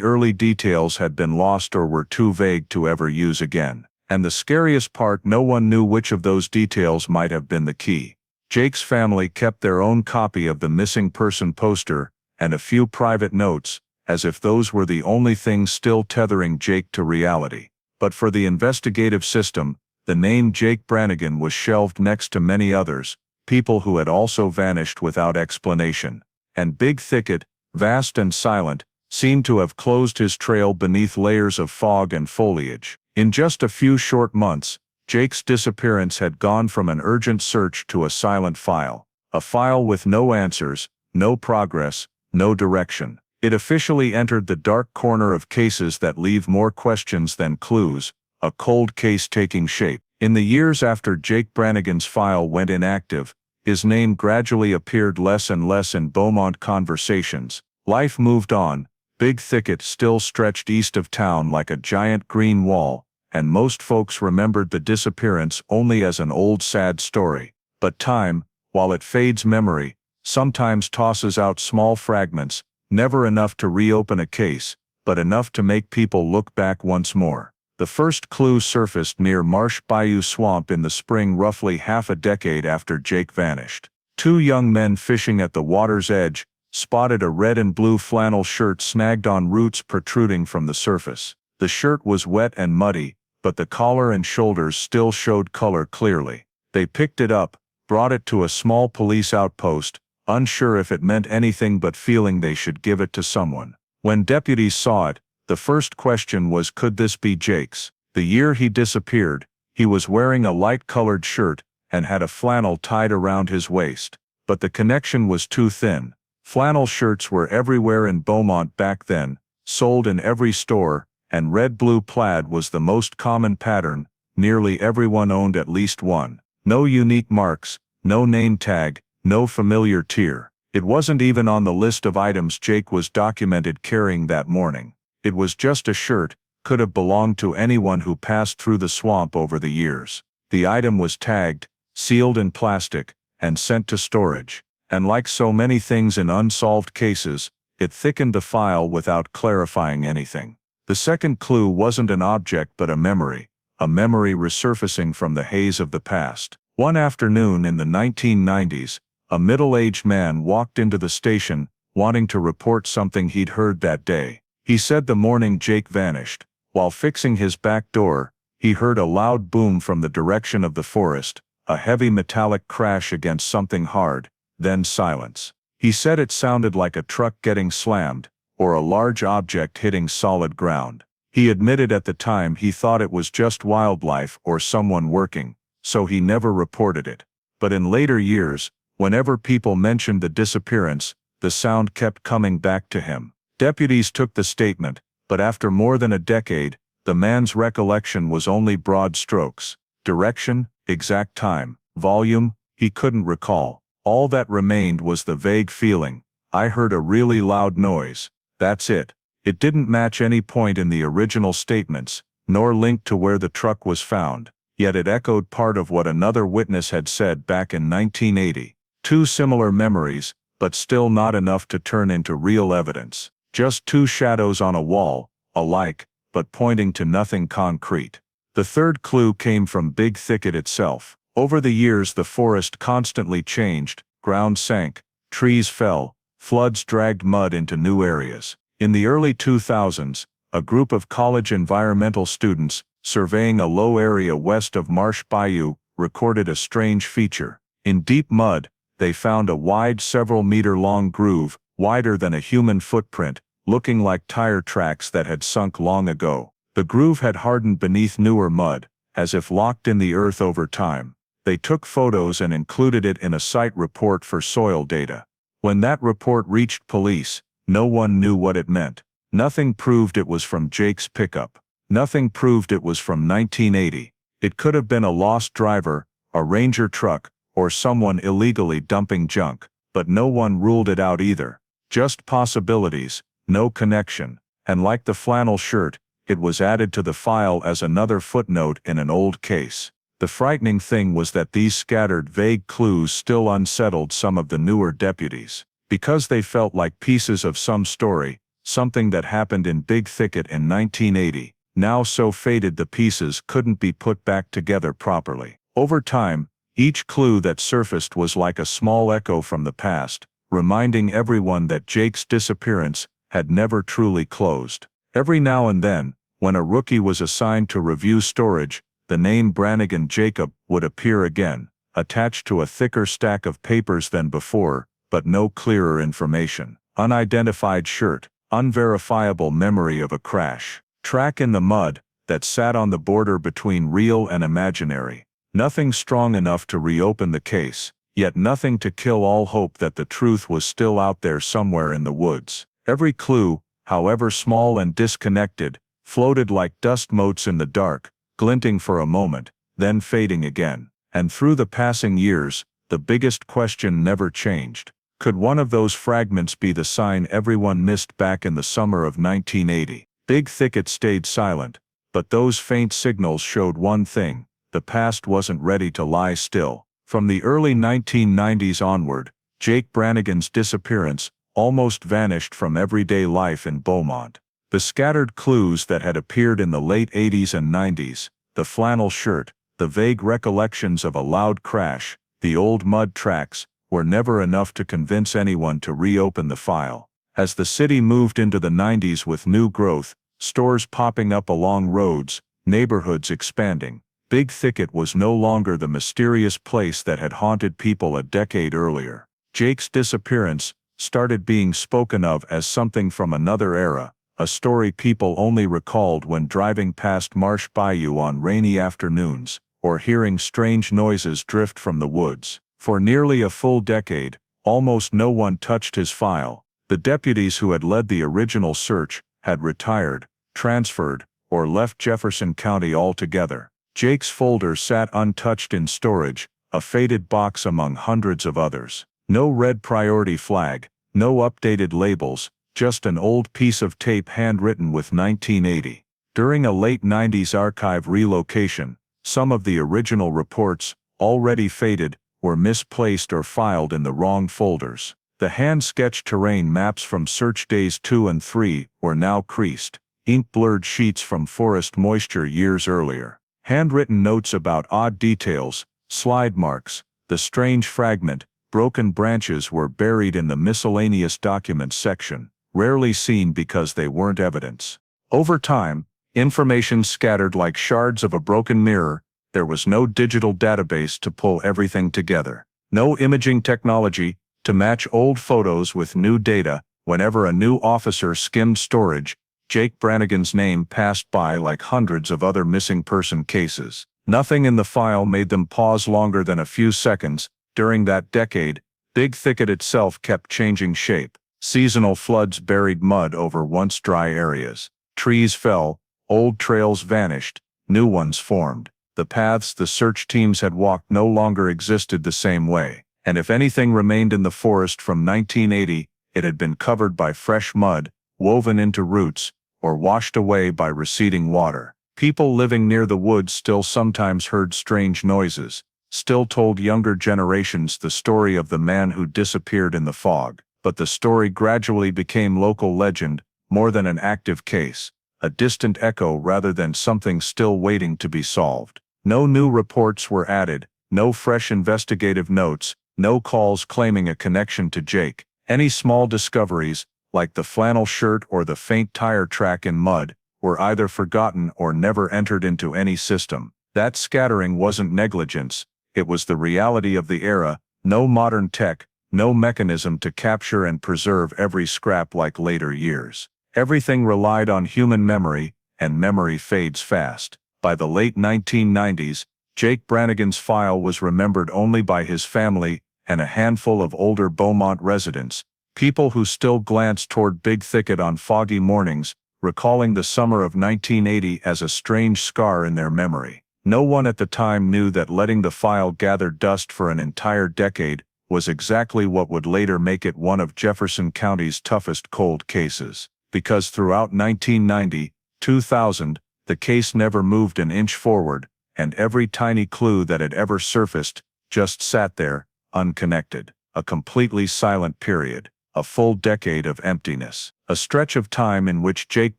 early details had been lost or were too vague to ever use again. And the scariest part, no one knew which of those details might have been the key. Jake's family kept their own copy of the missing person poster and a few private notes, as if those were the only things still tethering Jake to reality. But for the investigative system, the name Jake Brannigan was shelved next to many others, people who had also vanished without explanation. And Big Thicket, vast and silent, seemed to have closed his trail beneath layers of fog and foliage. In just a few short months, Jake's disappearance had gone from an urgent search to a silent file. A file with no answers, no progress, no direction. It officially entered the dark corner of cases that leave more questions than clues, a cold case taking shape. In the years after Jake Brannigan's file went inactive, his name gradually appeared less and less in Beaumont conversations. Life moved on. Big Thicket still stretched east of town like a giant green wall, and most folks remembered the disappearance only as an old sad story. But time, while it fades memory, sometimes tosses out small fragments, never enough to reopen a case, but enough to make people look back once more. The first clue surfaced near Marsh Bayou Swamp in the spring, roughly half a decade after Jake vanished. Two young men fishing at the water's edge spotted a red and blue flannel shirt snagged on roots protruding from the surface. The shirt was wet and muddy, but the collar and shoulders still showed color clearly. They picked it up, brought it to a small police outpost, unsure if it meant anything but feeling they should give it to someone. When deputies saw it, the first question was, could this be Jake's? The year he disappeared, he was wearing a light-colored shirt and had a flannel tied around his waist. But the connection was too thin. Flannel shirts were everywhere in Beaumont back then, sold in every store, and red-blue plaid was the most common pattern. Nearly everyone owned at least one. No unique marks, no name tag, no familiar tier. It wasn't even on the list of items Jake was documented carrying that morning. It was just a shirt, could have belonged to anyone who passed through the swamp over the years. The item was tagged, sealed in plastic, and sent to storage. And like so many things in unsolved cases, it thickened the file without clarifying anything. The second clue wasn't an object but a memory resurfacing from the haze of the past. One afternoon in the 1990s, a middle-aged man walked into the station, wanting to report something he'd heard that day. He said the morning Jake vanished, while fixing his back door, he heard a loud boom from the direction of the forest, a heavy metallic crash against something hard, then silence. He said it sounded like a truck getting slammed, or a large object hitting solid ground. He admitted at the time he thought it was just wildlife or someone working, so he never reported it. But in later years, whenever people mentioned the disappearance, the sound kept coming back to him. Deputies took the statement, but after more than a decade, the man's recollection was only broad strokes. Direction, exact time, volume, he couldn't recall. All that remained was the vague feeling, I heard a really loud noise. That's it. It didn't match any point in the original statements, nor link to where the truck was found, yet it echoed part of what another witness had said back in 1980. Two similar memories, but still not enough to turn into real evidence. Just two shadows on a wall, alike, but pointing to nothing concrete. The third clue came from Big Thicket itself. Over the years the forest constantly changed, ground sank, trees fell, floods dragged mud into new areas. In the early 2000s, a group of college environmental students, surveying a low area west of Marsh Bayou, recorded a strange feature. In deep mud, they found a wide several-meter-long groove, wider than a human footprint, looking like tire tracks that had sunk long ago. The groove had hardened beneath newer mud, as if locked in the earth over time. They took photos and included it in a site report for soil data. When that report reached police, no one knew what it meant. Nothing proved it was from Jake's pickup. Nothing proved it was from 1980. It could have been a lost driver, a ranger truck, or someone illegally dumping junk, but no one ruled it out either. Just possibilities, no connection, and like the flannel shirt, it was added to the file as another footnote in an old case. The frightening thing was that these scattered vague clues still unsettled some of the newer deputies. Because they felt like pieces of some story, something that happened in Big Thicket in 1980, now so faded the pieces couldn't be put back together properly. Over time, each clue that surfaced was like a small echo from the past, reminding everyone that Jake's disappearance had never truly closed. Every now and then, when a rookie was assigned to review storage, the name Brannigan Jacob would appear again, attached to a thicker stack of papers than before, but no clearer information. Unidentified shirt, unverifiable memory of a crash. Track in the mud, that sat on the border between real and imaginary. Nothing strong enough to reopen the case, yet nothing to kill all hope that the truth was still out there somewhere in the woods. Every clue, however small and disconnected, floated like dust motes in the dark, glinting for a moment, then fading again. And through the passing years, the biggest question never changed. Could one of those fragments be the sign everyone missed back in the summer of 1980? Big Thicket stayed silent, but those faint signals showed one thing: the past wasn't ready to lie still. From the early 1990s onward, Jake Brannigan's disappearance almost vanished from everyday life in Beaumont. The scattered clues that had appeared in the late 80s and 90s, the flannel shirt, the vague recollections of a loud crash, the old mud tracks, were never enough to convince anyone to reopen the file. As the city moved into the 90s with new growth, stores popping up along roads, neighborhoods expanding, Big Thicket was no longer the mysterious place that had haunted people a decade earlier. Jake's disappearance started being spoken of as something from another era, a story people only recalled when driving past Marsh Bayou on rainy afternoons, or hearing strange noises drift from the woods. For nearly a full decade, almost no one touched his file. The deputies who had led the original search had retired, transferred, or left Jefferson County altogether. Jake's folder sat untouched in storage, a faded box among hundreds of others. No red priority flag, no updated labels, just an old piece of tape handwritten with 1980. During a late 90s archive relocation, some of the original reports, already faded, were misplaced or filed in the wrong folders. The hand-sketched terrain maps from search days 2 and 3 were now creased, ink-blurred sheets from forest moisture years earlier. Handwritten notes about odd details, slide marks, the strange fragment, broken branches were buried in the miscellaneous documents section, rarely seen because they weren't evidence. Over time, information scattered like shards of a broken mirror. There was no digital database to pull everything together. No imaging technology to match old photos with new data. Whenever a new officer skimmed storage, Jake Brannigan's name passed by like hundreds of other missing person cases. Nothing in the file made them pause longer than a few seconds. During that decade, Big Thicket itself kept changing shape. Seasonal floods buried mud over once dry areas. Trees fell, old trails vanished, new ones formed. The paths the search teams had walked no longer existed the same way, and if anything remained in the forest from 1980, it had been covered by fresh mud, woven into roots, or washed away by receding water. People living near the woods still sometimes heard strange noises, still told younger generations the story of the man who disappeared in the fog, but the story gradually became local legend, more than an active case, a distant echo rather than something still waiting to be solved. No new reports were added, no fresh investigative notes, no calls claiming a connection to Jake. Any small discoveries, like the flannel shirt or the faint tire track in mud, were either forgotten or never entered into any system. That scattering wasn't negligence, it was the reality of the era. No modern tech, no mechanism to capture and preserve every scrap like later years. Everything relied on human memory, and memory fades fast. By the late 1990s, Jake Brannigan's file was remembered only by his family and a handful of older Beaumont residents, people who still glanced toward Big Thicket on foggy mornings, recalling the summer of 1980 as a strange scar in their memory. No one at the time knew that letting the file gather dust for an entire decade was exactly what would later make it one of Jefferson County's toughest cold cases. Because throughout 1990, 2000, the case never moved an inch forward, and every tiny clue that had ever surfaced just sat there, unconnected. A completely silent period, a full decade of emptiness. A stretch of time in which Jake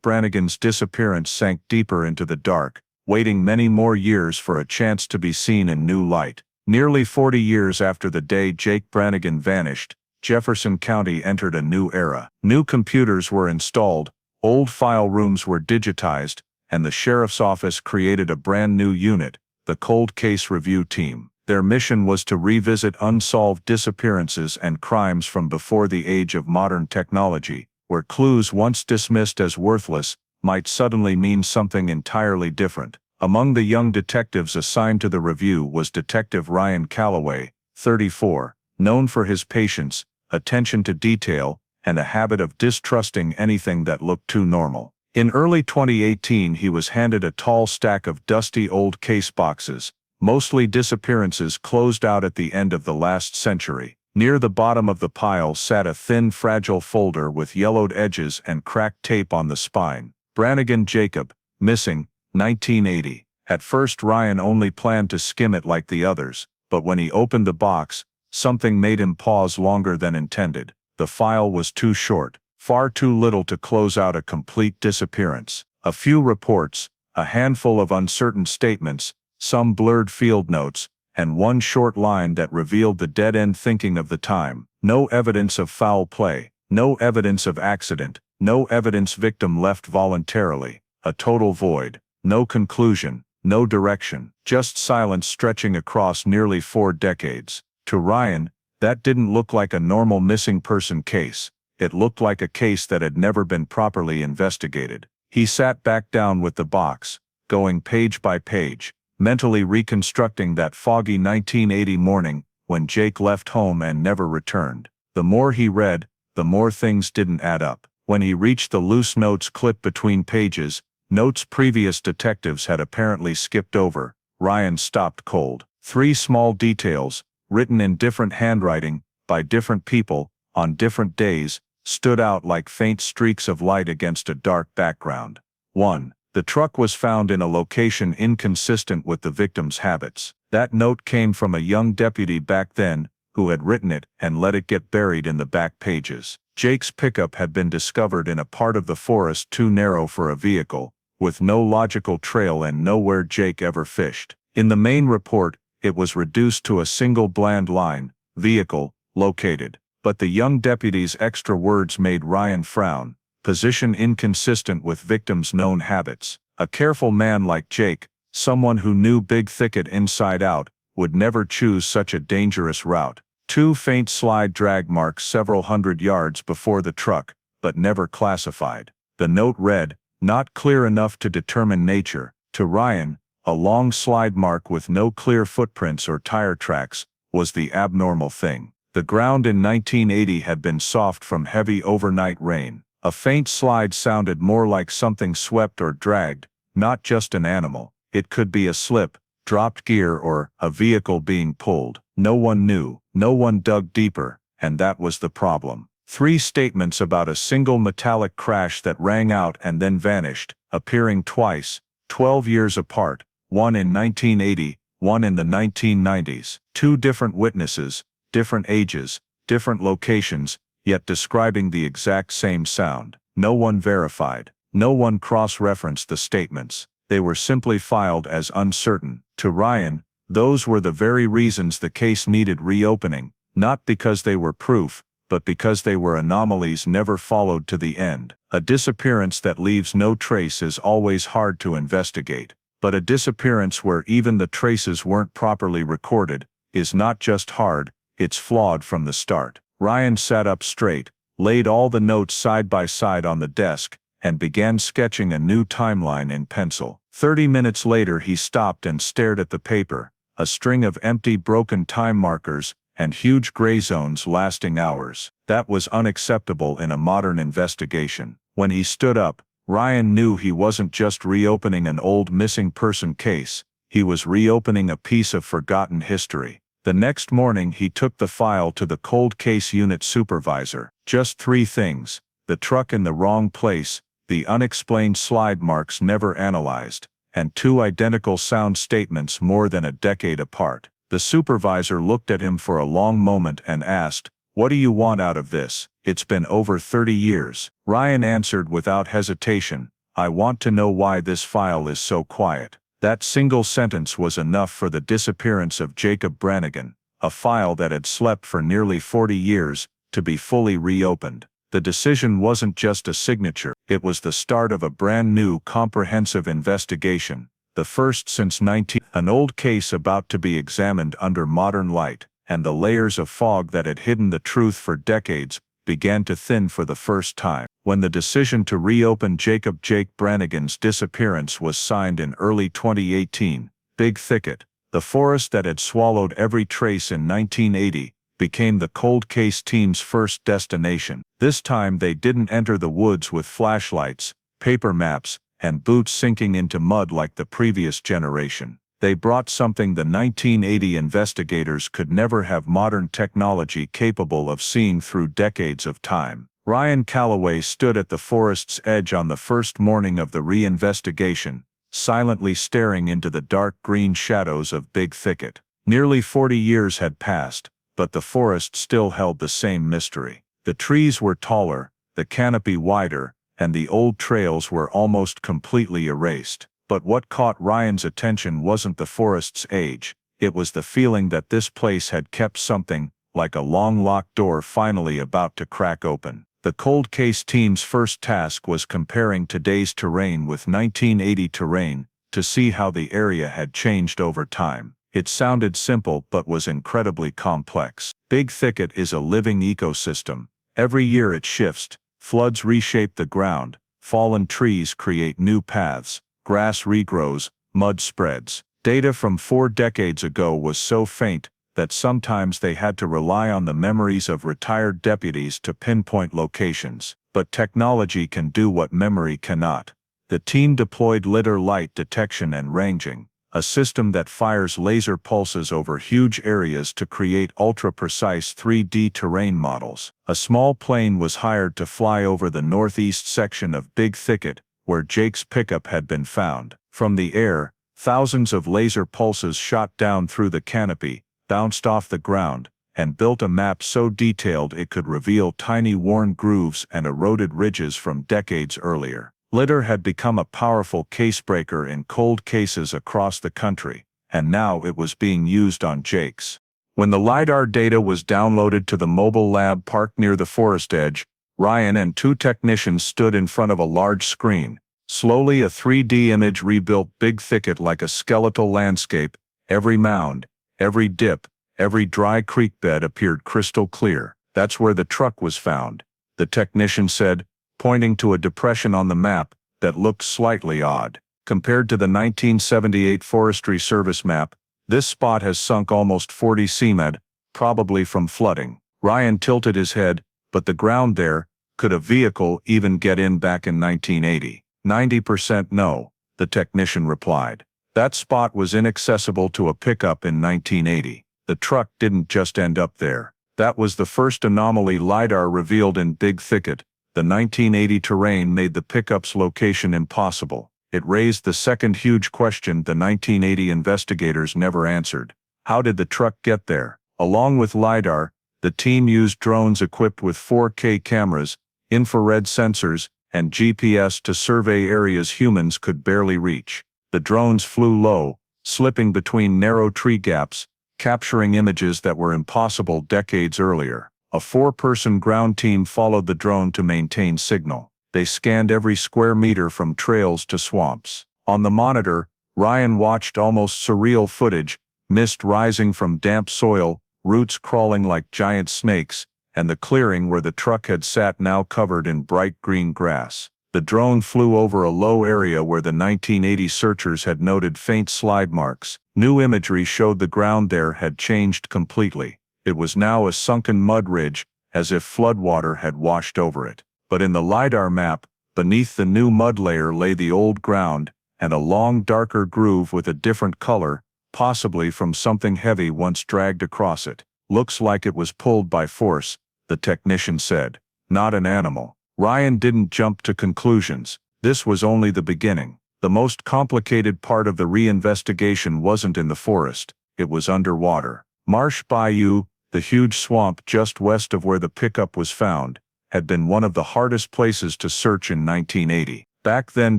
Brannigan's disappearance sank deeper into the dark, waiting many more years for a chance to be seen in new light. Nearly 40 years after the day Jake Brannigan vanished, Jefferson County entered a new era. New computers were installed, old file rooms were digitized, and the sheriff's office created a brand new unit, the Cold Case Review Team. Their mission was to revisit unsolved disappearances and crimes from before the age of modern technology, where clues once dismissed as worthless might suddenly mean something entirely different. Among the young detectives assigned to the review was Detective Ryan Calloway, 34, known for his patience, attention to detail, and a habit of distrusting anything that looked too normal. In early 2018 he was handed a tall stack of dusty old case boxes, mostly disappearances closed out at the end of the last century. Near the bottom of the pile sat a thin, fragile folder with yellowed edges and cracked tape on the spine. Brannigan Jacob, missing, 1980. At first Ryan only planned to skim it like the others, but when he opened the box, something made him pause longer than intended. The file was too short, far too little to close out a complete disappearance. A few reports, a handful of uncertain statements, some blurred field notes, and one short line that revealed the dead-end thinking of the time. No evidence of foul play, no evidence of accident, no evidence victim left voluntarily. A total void, no conclusion, no direction, just silence stretching across nearly 4 decades. To Ryan, that didn't look like a normal missing person case. It looked like a case that had never been properly investigated. He sat back down with the box, going page by page, mentally reconstructing that foggy 1980 morning when Jake left home and never returned. The more he read, the more things didn't add up. When he reached the loose notes clipped between pages, notes previous detectives had apparently skipped over, Ryan stopped cold. 3 small details, written in different handwriting, by different people, on different days, stood out like faint streaks of light against a dark background. 1. The truck was found in a location inconsistent with the victim's habits. That note came from a young deputy back then, who had written it and let it get buried in the back pages. Jake's pickup had been discovered in a part of the forest too narrow for a vehicle, with no logical trail and nowhere Jake ever fished. In the main report, it was reduced to a single bland line, vehicle, located. But the young deputy's extra words made Ryan frown, position inconsistent with victim's known habits. A careful man like Jake, someone who knew Big Thicket inside out, would never choose such a dangerous route. 2 faint slide drag marks several hundred yards before the truck, but never classified. The note read, not clear enough to determine nature. To Ryan, a long slide mark with no clear footprints or tire tracks was the abnormal thing. The ground in 1980 had been soft from heavy overnight rain. A faint slide sounded more like something swept or dragged, not just an animal. It could be a slip, dropped gear, or a vehicle being pulled. No one knew, no one dug deeper, and that was the problem. 3 statements about a single metallic crash that rang out and then vanished, appearing twice, 12 years apart, one in 1980, one in the 1990s. 2 different witnesses, different ages, different locations, yet describing the exact same sound. No one verified. No one cross-referenced the statements. They were simply filed as uncertain. To Ryan, those were the very reasons the case needed reopening, not because they were proof, but because they were anomalies never followed to the end. A disappearance that leaves no trace is always hard to investigate, but a disappearance where even the traces weren't properly recorded is not just hard, it's flawed from the start. Ryan sat up straight, laid all the notes side by side on the desk, and began sketching a new timeline in pencil. 30 minutes later he stopped and stared at the paper, a string of empty broken time markers, and huge gray zones lasting hours. That was unacceptable in a modern investigation. When he stood up, Ryan knew he wasn't just reopening an old missing person case, he was reopening a piece of forgotten history. The next morning he took the file to the cold case unit supervisor. Just 3 things: the truck in the wrong place, the unexplained slide marks never analyzed, and 2 identical sound statements more than a decade apart. The supervisor looked at him for a long moment and asked, "What do you want out of this? It's been over 30 years. Ryan answered without hesitation, "I want to know why this file is so quiet." That single sentence was enough for the disappearance of Jacob Brannigan, a file that had slept for nearly 40 years, to be fully reopened. The decision wasn't just a signature, it was the start of a brand new comprehensive investigation, the first since an old case about to be examined under modern light, and the layers of fog that had hidden the truth for decades began to thin for the first time. When the decision to reopen Jake Brannigan's disappearance was signed in early 2018, Big Thicket, the forest that had swallowed every trace in 1980, became the cold case team's first destination. This time they didn't enter the woods with flashlights, paper maps, and boots sinking into mud like the previous generation. They brought something the 1980 investigators could never have: modern technology capable of seeing through decades of time. Ryan Calloway stood at the forest's edge on the first morning of the reinvestigation, silently staring into the dark green shadows of Big Thicket. Nearly 40 years had passed, but the forest still held the same mystery. The trees were taller, the canopy wider, and the old trails were almost completely erased. But what caught Ryan's attention wasn't the forest's age, it was the feeling that this place had kept something, like a long locked door finally about to crack open. The cold case team's first task was comparing today's terrain with 1980 terrain, to see how the area had changed over time. It sounded simple but was incredibly complex. Big Thicket is a living ecosystem. Every year it shifts, floods reshape the ground, fallen trees create new paths, grass regrows, mud spreads. Data from 4 decades ago was so faint that sometimes they had to rely on the memories of retired deputies to pinpoint locations. But technology can do what memory cannot. The team deployed lidar light detection and ranging, a system that fires laser pulses over huge areas to create ultra-precise 3D terrain models. A small plane was hired to fly over the northeast section of Big Thicket, where Jake's pickup had been found. From the air, thousands of laser pulses shot down through the canopy, bounced off the ground, and built a map so detailed it could reveal tiny worn grooves and eroded ridges from decades earlier. Lidar had become a powerful casebreaker in cold cases across the country, and now it was being used on Jake's. When the LiDAR data was downloaded to the mobile lab parked near the forest edge, Ryan and 2 technicians stood in front of a large screen. Slowly a 3D image rebuilt Big Thicket like a skeletal landscape. Every mound, every dip, every dry creek bed appeared crystal clear. "That's where the truck was found," the technician said, pointing to a depression on the map, that looked slightly odd. Compared to the 1978 Forestry Service map, this spot has sunk almost 40 cm, probably from flooding. Ryan tilted his head, but the ground there, could a vehicle even get in back in 1980? 90% no, the technician replied. That spot was inaccessible to a pickup in 1980. The truck didn't just end up there. That was the first anomaly LiDAR revealed in Big Thicket. The 1980 terrain made the pickup's location impossible. It raised the second huge question the 1980 investigators never answered. How did the truck get there? Along with LiDAR, the team used drones equipped with 4K cameras, infrared sensors, and GPS to survey areas humans could barely reach. The drones flew low, slipping between narrow tree gaps, capturing images that were impossible decades earlier. A 4-person ground team followed the drone to maintain signal. They scanned every square meter from trails to swamps. On the monitor, Ryan watched almost surreal footage, mist rising from damp soil, roots crawling like giant snakes, and the clearing where the truck had sat now covered in bright green grass. The drone flew over a low area where the 1980 searchers had noted faint slide marks. New imagery showed the ground there had changed completely. It was now a sunken mud ridge, as if floodwater had washed over it. But in the LiDAR map, beneath the new mud layer lay the old ground, and a long darker groove with a different color, possibly from something heavy once dragged across it. Looks like it was pulled by force, the technician said. Not an animal. Ryan didn't jump to conclusions. This was only the beginning. The most complicated part of the reinvestigation wasn't in the forest, it was underwater. Marsh Bayou, the huge swamp just west of where the pickup was found, had been one of the hardest places to search in 1980. Back then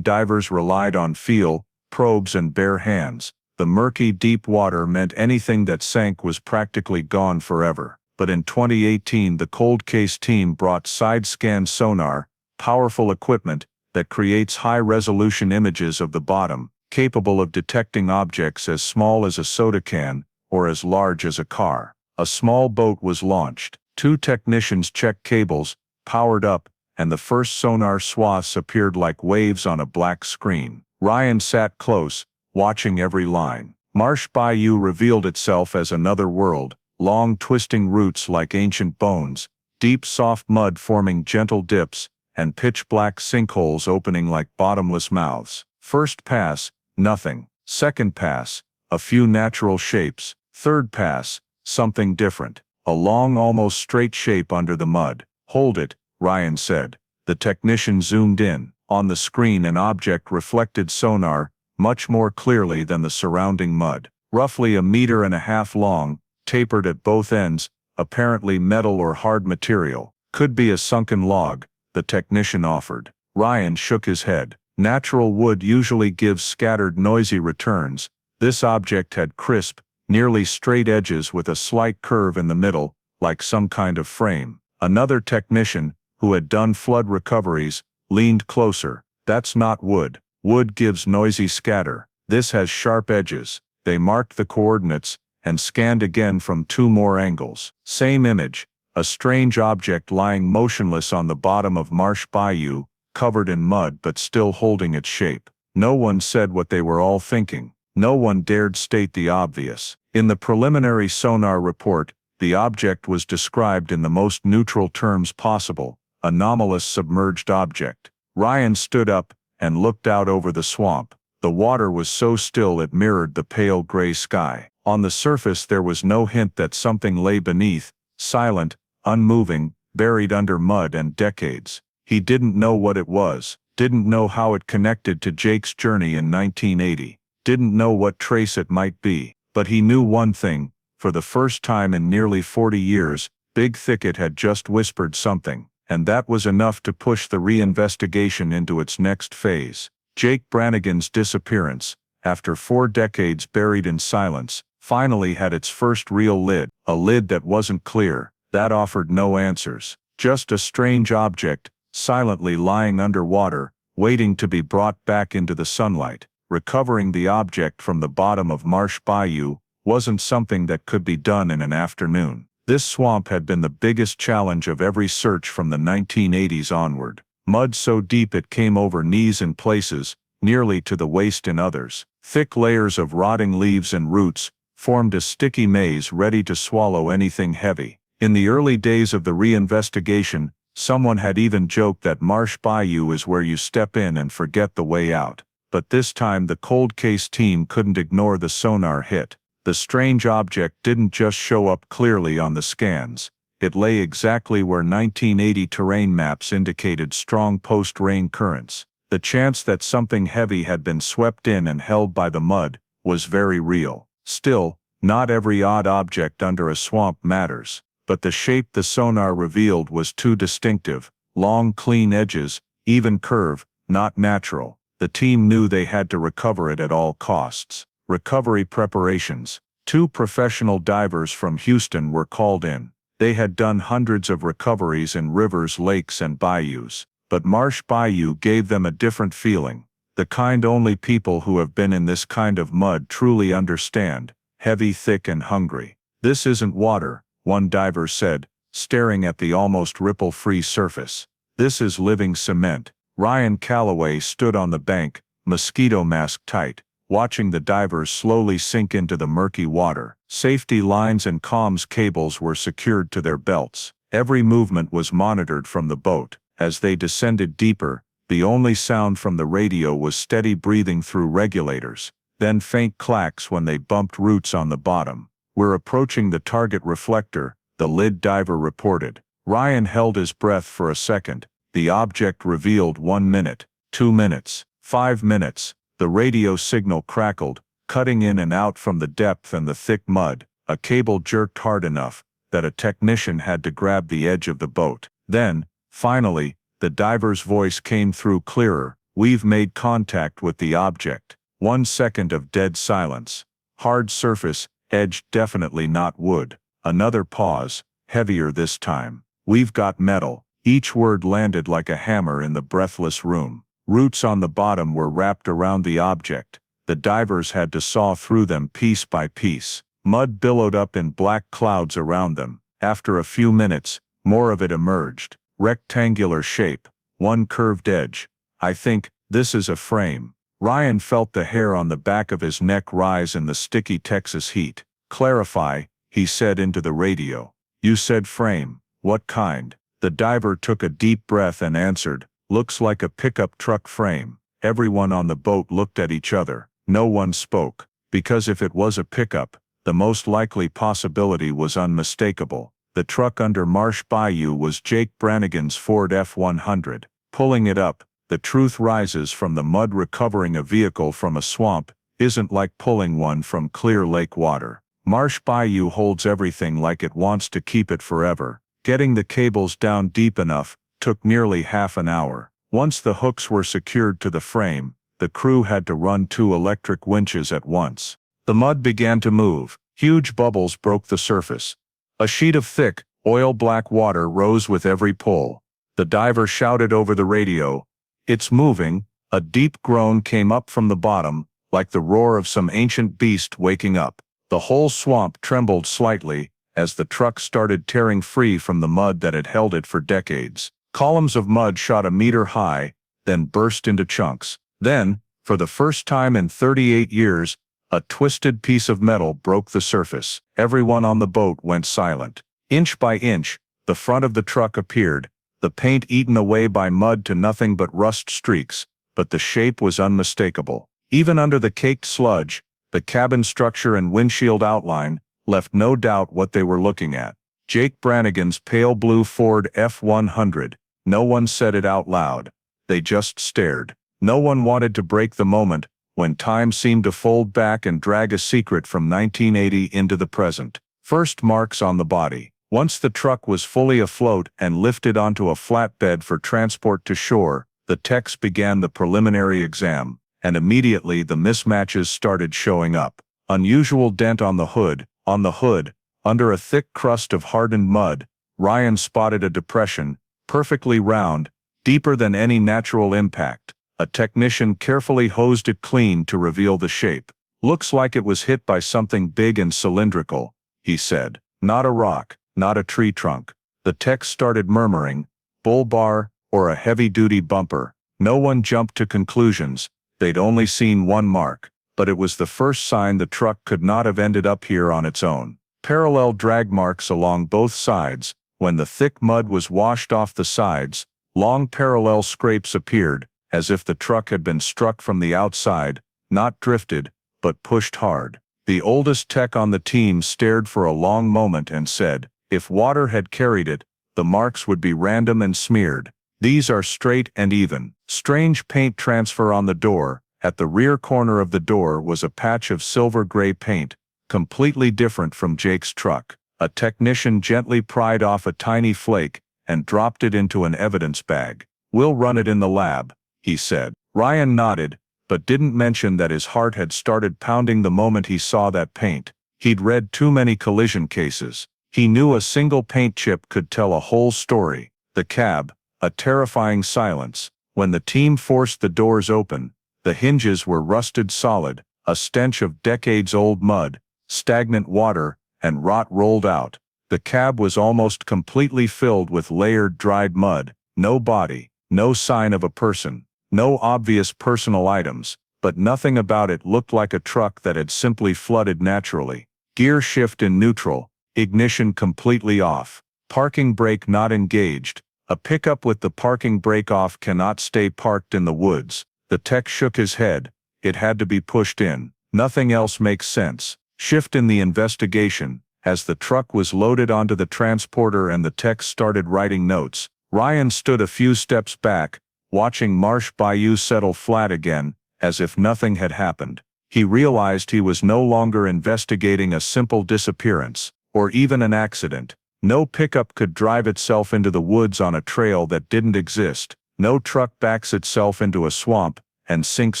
divers relied on feel, probes and bare hands. The murky deep water meant anything that sank was practically gone forever. But in 2018 the cold case team brought side-scan sonar, powerful equipment that creates high-resolution images of the bottom, capable of detecting objects as small as a soda can or as large as a car. A small boat was launched. 2 technicians checked cables, powered up, and the first sonar swaths appeared like waves on a black screen. Ryan sat close, watching every line. Marsh Bayou revealed itself as another world, long twisting roots like ancient bones, deep soft mud forming gentle dips, and pitch-black sinkholes opening like bottomless mouths. First pass, nothing. Second pass, a few natural shapes. Third pass, something different. A long, almost straight shape under the mud. Hold it, Ryan said. The technician zoomed in. On the screen an object reflected sonar, much more clearly than the surrounding mud. Roughly 1.5 meters long, tapered at both ends, apparently metal or hard material. Could be a sunken log, the technician offered. Ryan shook his head. Natural wood usually gives scattered noisy returns. This object had crisp, nearly straight edges with a slight curve in the middle, like some kind of frame. Another technician, who had done flood recoveries, leaned closer. That's not wood. Wood gives noisy scatter. This has sharp edges. They marked the coordinates, and scanned again from 2 more angles. Same image. A strange object lying motionless on the bottom of Marsh Bayou, covered in mud but still holding its shape. No one said what they were all thinking. No one dared state the obvious. In the preliminary sonar report, the object was described in the most neutral terms possible: anomalous submerged object. Ryan stood up and looked out over the swamp. The water was so still it mirrored the pale gray sky. On the surface there was no hint that something lay beneath, silent, unmoving, buried under mud and decades. He didn't know what it was, didn't know how it connected to Jake's journey in 1980, didn't know what trace it might be. But he knew one thing: for the first time in nearly 40 years, Big Thicket had just whispered something, and that was enough to push the reinvestigation into its next phase. Jake Brannigan's disappearance, after 4 decades buried in silence, finally had its first real lid. A lid that wasn't clear, that offered no answers. Just a strange object, silently lying underwater, waiting to be brought back into the sunlight. Recovering the object from the bottom of Marsh Bayou wasn't something that could be done in an afternoon. This swamp had been the biggest challenge of every search from the 1980s onward. mud so deep it came over knees in places, nearly to the waist in others. Thick layers of rotting leaves and roots formed a sticky maze ready to swallow anything heavy. In the early days of the reinvestigation, someone had even joked that Marsh Bayou is where you step in and forget the way out. But this time the cold case team couldn't ignore the sonar hit. The strange object didn't just show up clearly on the scans. It lay exactly where 1980 terrain maps indicated strong post-rain currents. The chance that something heavy had been swept in and held by the mud was very real. Still, not every odd object under a swamp matters. But the shape the sonar revealed was too distinctive: long, clean edges, even curve, not natural. The team knew they had to recover it at all costs. Recovery preparations. 2 professional divers from Houston were called in. They had done hundreds of recoveries in rivers, lakes, and bayous. But Marsh Bayou gave them a different feeling, the kind only people who have been in this kind of mud truly understand: heavy, thick, and hungry. "This isn't water," one diver said, staring at the almost ripple-free surface. "This is living cement." Ryan Calloway stood on the bank, mosquito mask tight, watching the divers slowly sink into the murky water. Safety lines and comms cables were secured to their belts. Every movement was monitored from the boat. As they descended deeper, the only sound from the radio was steady breathing through regulators, then faint clacks when they bumped roots on the bottom. "We're approaching the target reflector," the lead diver reported. Ryan held his breath for a second. The object revealed 1 minute, 2 minutes, 5 minutes. The radio signal crackled, cutting in and out from the depth and the thick mud. A cable jerked hard enough that a technician had to grab the edge of the boat. Then, finally, the diver's voice came through clearer. "We've made contact with the object." 1 second of dead silence. Hard surface, edge definitely not wood. Another pause, heavier this time. "We've got metal." Each word landed like a hammer in the breathless room. Roots on the bottom were wrapped around the object. The divers had to saw through them piece by piece. Mud billowed up in black clouds around them. After a few minutes, more of it emerged. Rectangular shape, one curved edge. "I think this is a frame." Ryan felt the hair on the back of his neck rise in the sticky Texas heat. "Clarify," he said into the radio. "You said frame. What kind?" The diver took a deep breath and answered, "Looks like a pickup truck frame." Everyone on the boat looked at each other. No one spoke, because if it was a pickup, the most likely possibility was unmistakable. The truck under Marsh Bayou was Jake Brannigan's Ford F-100. Pulling it up, the truth rises from the mud. Recovering a vehicle from a swamp isn't like pulling one from clear lake water. Marsh Bayou holds everything like it wants to keep it forever. Getting the cables down deep enough took nearly half an hour. Once the hooks were secured to the frame, the crew had to run 2 electric winches at once. The mud began to move. Huge bubbles broke the surface. A sheet of thick, oil-black water rose with every pull. The diver shouted over the radio, "It's moving." A deep groan came up from the bottom, like the roar of some ancient beast waking up. The whole swamp trembled slightly as the truck started tearing free from the mud that had held it for decades. Columns of mud shot a meter high, then burst into chunks. Then, for the first time in 38 years, a twisted piece of metal broke the surface. Everyone on the boat went silent. Inch by inch, the front of the truck appeared, the paint eaten away by mud to nothing but rust streaks, but the shape was unmistakable. Even under the caked sludge, the cabin structure and windshield outline left no doubt what they were looking at. Jake Brannigan's pale blue Ford F-100. No one said it out loud. They just stared. No one wanted to break the moment, when time seemed to fold back and drag a secret from 1980 into the present. First, marks on the body. Once the truck was fully afloat and lifted onto a flatbed for transport to shore, the techs began the preliminary exam, and immediately the mismatches started showing up. Unusual dent on the hood. Under a thick crust of hardened mud, Ryan spotted a depression, perfectly round, deeper than any natural impact. A technician carefully hosed it clean to reveal the shape. "Looks like it was hit by something big and cylindrical," he said. "Not a rock, not a tree trunk." The tech started murmuring, "Bull bar, or a heavy-duty bumper. No one jumped to conclusions. They'd only seen one mark, but it was the first sign the truck could not have ended up here on its own. Parallel drag marks along both sides. When the thick mud was washed off the sides, long parallel scrapes appeared, as if the truck had been struck from the outside, not drifted, but pushed hard. The oldest tech on the team stared for a long moment and said, "If water had carried it, the marks would be random and smeared. These are straight and even." Strange paint transfer on the door. At the rear corner of the door was a patch of silver-gray paint, completely different from Jake's truck. A technician gently pried off a tiny flake and dropped it into an evidence bag. "We'll run it in the lab," he said. Ryan nodded, but didn't mention that his heart had started pounding the moment he saw that paint. He'd read too many collision cases. He knew a single paint chip could tell a whole story. The cab, a terrifying silence. When the team forced the doors open, the hinges were rusted solid, a stench of decades-old mud, stagnant water, and rot rolled out. The cab was almost completely filled with layered dried mud. No body, no sign of a person, no obvious personal items, but nothing about it looked like a truck that had simply flooded naturally. Gear shift in neutral, ignition completely off, parking brake not engaged. A pickup with the parking brake off cannot stay parked in the woods. The tech shook his head. It had to be pushed in. Nothing else makes sense. Shift in the investigation. As the truck was loaded onto the transporter and the techs started writing notes, Ryan stood a few steps back, watching Marsh Bayou settle flat again, as if nothing had happened. He realized he was no longer investigating a simple disappearance, or even an accident. No pickup could drive itself into the woods on a trail that didn't exist. No truck backs itself into a swamp and sinks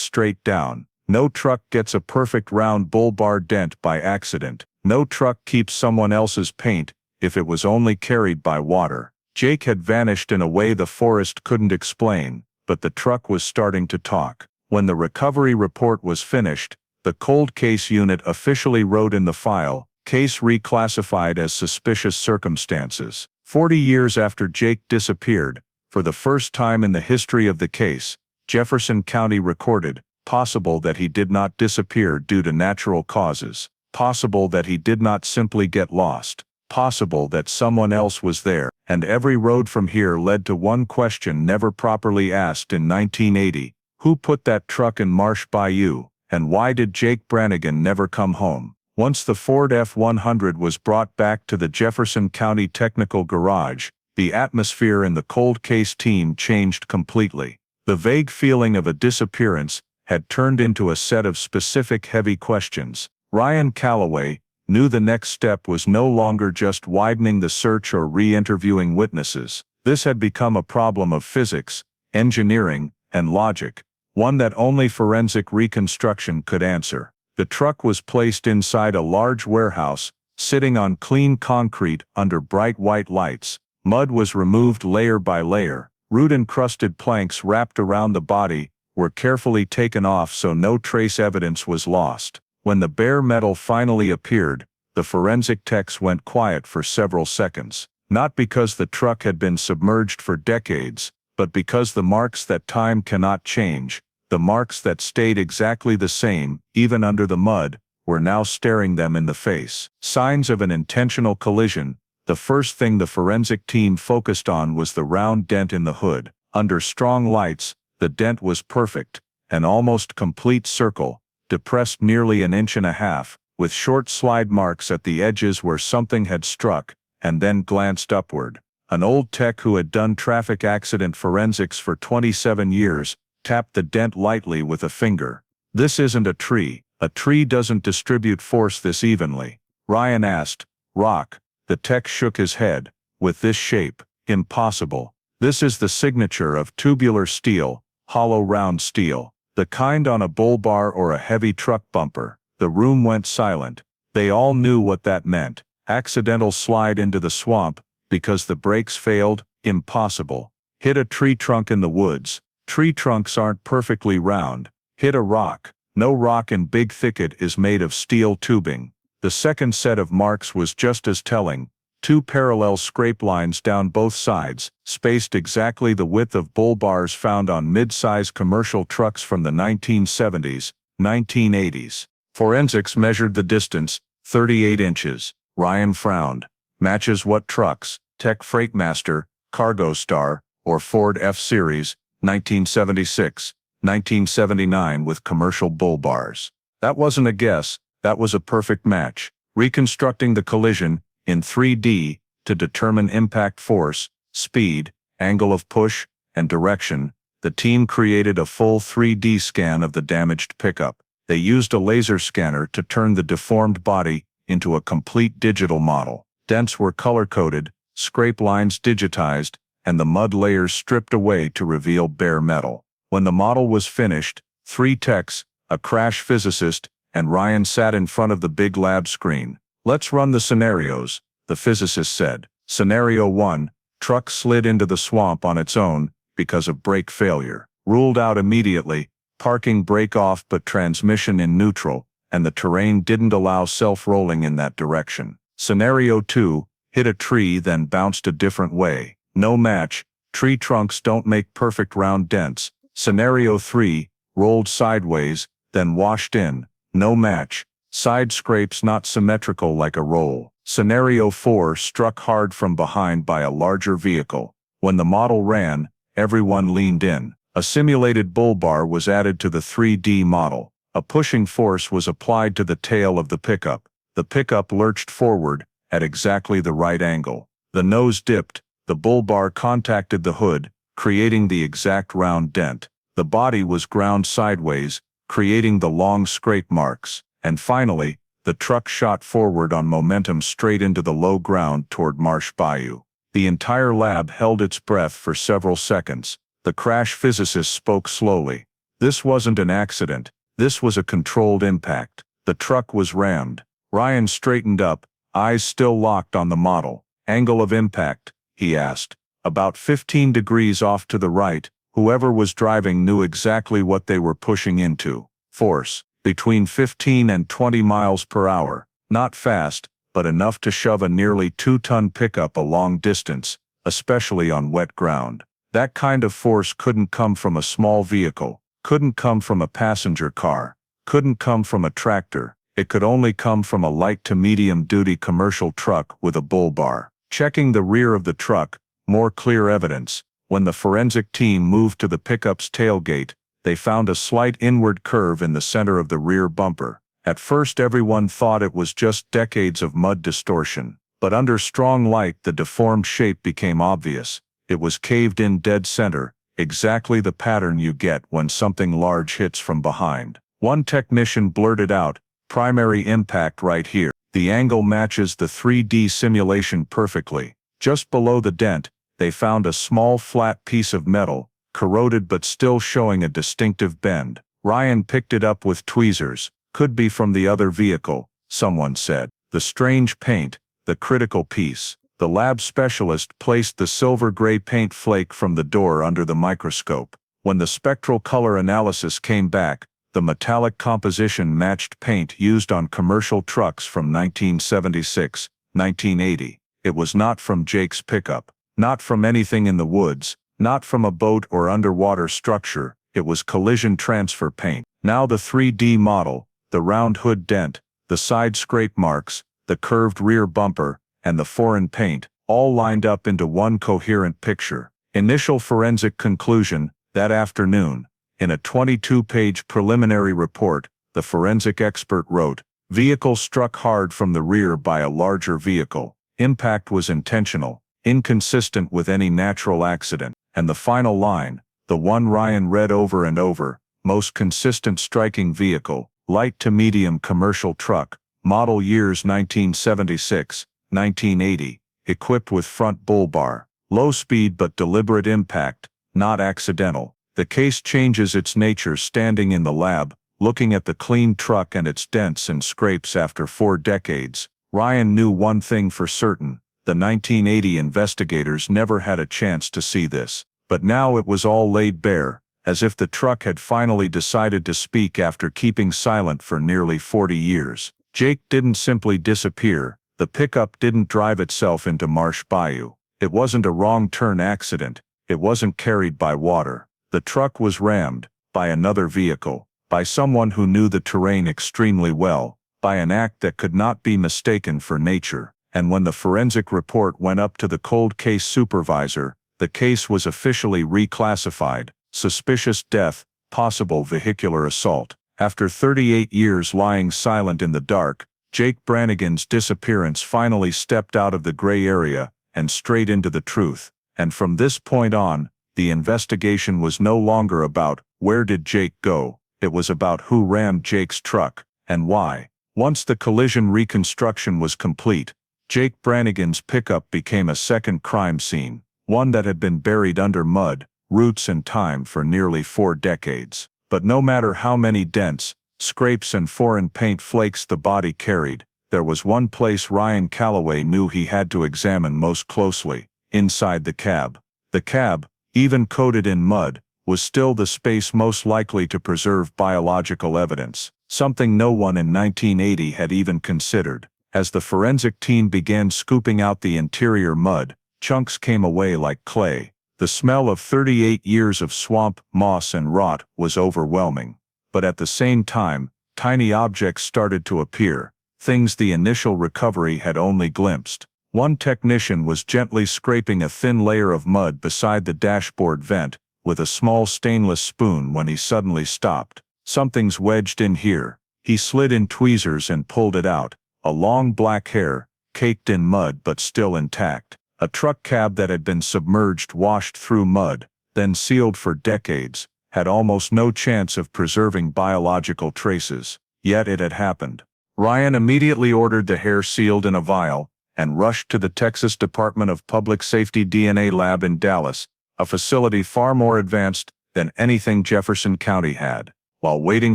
straight down. No truck gets a perfect round bull bar dent by accident. No truck keeps someone else's paint if it was only carried by water. Jake had vanished in a way the forest couldn't explain, but the truck was starting to talk. When the recovery report was finished, the cold case unit officially wrote in the file, "Case reclassified as suspicious circumstances." 40 years after Jake disappeared, for the first time in the history of the case, Jefferson County recorded, possible that he did not disappear due to natural causes, possible that he did not simply get lost, possible that someone else was there, and every road from here led to one question never properly asked in 1980. Who put that truck in Marsh Bayou, and why did Jake Brannigan never come home? Once the Ford F-100 was brought back to the Jefferson County Technical Garage, the atmosphere in the cold case team changed completely. The vague feeling of a disappearance had turned into a set of specific heavy questions. Ryan Calloway knew the next step was no longer just widening the search or re-interviewing witnesses. This had become a problem of physics, engineering, and logic, one that only forensic reconstruction could answer. The truck was placed inside a large warehouse, sitting on clean concrete under bright white lights. Mud was removed layer by layer. Root-encrusted planks wrapped around the body were carefully taken off so no trace evidence was lost. When the bare metal finally appeared, the forensic techs went quiet for several seconds. Not because the truck had been submerged for decades, but because the marks that time cannot change, the marks that stayed exactly the same, even under the mud, were now staring them in the face. Signs of an intentional collision. The first thing the forensic team focused on was the round dent in the hood. Under strong lights, the dent was perfect, an almost complete circle, depressed nearly 1.5 inches, with short slide marks at the edges where something had struck, and then glanced upward. An old tech who had done traffic accident forensics for 27 years, tapped the dent lightly with a finger. "This isn't a tree. A tree doesn't distribute force this evenly." Ryan asked. "Rock." The tech shook his head. "With this shape, impossible. This is the signature of tubular steel, hollow round steel. The kind on a bull bar or a heavy truck bumper." The room went silent. They all knew what that meant. Accidental slide into the swamp, because the brakes failed, impossible. Hit a tree trunk in the woods. Tree trunks aren't perfectly round. Hit a rock. No rock in big thicket is made of steel tubing. The second set of marks was just as telling. two parallel scrape lines down both sides, spaced exactly the width of bull bars found on mid-size commercial trucks from the 1970s, 1980s. Forensics measured the distance, 38 inches. Ryan frowned. Matches what trucks? Tech Freightmaster, Cargo Star, or Ford F-Series, 1976, 1979 with commercial bull bars. That wasn't a guess, that was a perfect match. Reconstructing the collision in 3D to determine impact force, speed, angle of push, and direction, the team created a full 3D scan of the damaged pickup. They used a laser scanner to turn the deformed body into a complete digital model. Dents were color-coded, scrape lines digitized, and the mud layers stripped away to reveal bare metal. When the model was finished, 3 techs, a crash physicist, and Ryan sat in front of the big lab screen. "Let's run the scenarios," the physicist said. Scenario 1, truck slid into the swamp on its own because of brake failure. Ruled out immediately, parking brake off but transmission in neutral, and the terrain didn't allow self-rolling in that direction. Scenario 2, hit a tree then bounced a different way. No match, tree trunks don't make perfect round dents. Scenario 3, rolled sideways, then washed in. No match, side scrapes not symmetrical like a roll. Scenario 4, struck hard from behind by a larger vehicle. When the model ran, everyone leaned in. A simulated bull bar was added to the 3D model. A pushing force was applied to the tail of the pickup. The pickup lurched forward, at exactly the right angle. The nose dipped, the bull bar contacted the hood, creating the exact round dent. The body was ground sideways, creating the long scrape marks. And finally, the truck shot forward on momentum straight into the low ground toward Marsh Bayou. The entire lab held its breath for several seconds. The crash physicist spoke slowly. This wasn't an accident. This was a controlled impact. The truck was rammed. Ryan straightened up, eyes still locked on the model. "Angle of impact?" he asked. "About 15 degrees off to the right. Whoever was driving knew exactly what they were pushing into. Force, between 15 and 20 miles per hour. Not fast, but enough to shove a nearly 2-ton pickup a long distance, especially on wet ground. That kind of force couldn't come from a small vehicle, couldn't come from a passenger car, couldn't come from a tractor. It could only come from a light to medium-duty commercial truck with a bull bar." Checking the rear of the truck, more clear evidence. When the forensic team moved to the pickup's tailgate, they found a slight inward curve in the center of the rear bumper. At first everyone thought it was just decades of mud distortion, but under strong light the deformed shape became obvious. It was caved in dead center, exactly the pattern you get when something large hits from behind. One technician blurted out, "Primary impact right here. The angle matches the 3D simulation perfectly." Just below the dent, they found a small flat piece of metal, corroded but still showing a distinctive bend. Ryan picked it up with tweezers. "Could be from the other vehicle," someone said. "The strange paint, the critical piece." The lab specialist placed the silver-gray paint flake from the door under the microscope. When the spectral color analysis came back, the metallic composition matched paint used on commercial trucks from 1976, 1980. It was not from Jake's pickup, not from anything in the woods, not from a boat or underwater structure. It was collision transfer paint. Now the 3D model, the round hood dent, the side scrape marks, the curved rear bumper, and the foreign paint, all lined up into one coherent picture. Initial forensic conclusion, that afternoon. In a 22-page preliminary report, the forensic expert wrote, "Vehicle struck hard from the rear by a larger vehicle. Impact was intentional, inconsistent with any natural accident." And the final line, the one Ryan read over and over, "Most consistent striking vehicle, light to medium commercial truck, model years 1976, 1980, equipped with front bull bar, low speed but deliberate impact, not accidental." The case changes its nature standing in the lab, looking at the clean truck and its dents and scrapes after 4 decades. Ryan knew one thing for certain: the 1980 investigators never had a chance to see this. But now it was all laid bare, as if the truck had finally decided to speak after keeping silent for nearly 40 years. Jake didn't simply disappear, The pickup didn't drive itself into Marsh Bayou. It wasn't a wrong-turn accident. It wasn't carried by water. The truck was rammed by another vehicle, by someone who knew the terrain extremely well, by an act that could not be mistaken for nature. And when the forensic report went up to the cold case supervisor, the case was officially reclassified: suspicious death, possible vehicular assault. After 38 years lying silent in the dark, Jake Brannigan's disappearance finally stepped out of the gray area and straight into the truth. And from this point on, the investigation was no longer about where did Jake go. It was about who rammed Jake's truck, and why. Once the collision reconstruction was complete, Jake Brannigan's pickup became a second crime scene, one that had been buried under mud, roots and time for nearly 4 decades. But no matter how many dents, scrapes and foreign paint flakes the body carried, there was one place Ryan Calloway knew he had to examine most closely: inside the cab. The cab, even coated in mud, was still the space most likely to preserve biological evidence, something no one in 1980 had even considered. As the forensic team began scooping out the interior mud, chunks came away like clay. The smell of 38 years of swamp, moss and rot was overwhelming. But at the same time, tiny objects started to appear, things the initial recovery had only glimpsed. One technician was gently scraping a thin layer of mud beside the dashboard vent with a small stainless spoon when he suddenly stopped. "Something's wedged in here." He slid in tweezers and pulled it out: a long black hair, caked in mud but still intact. A truck cab that had been submerged, washed through mud, then sealed for decades, had almost no chance of preserving biological traces. Yet it had happened. Ryan immediately ordered the hair sealed in a vial and rushed to the Texas Department of Public Safety DNA lab in Dallas, a facility far more advanced than anything Jefferson County had. While waiting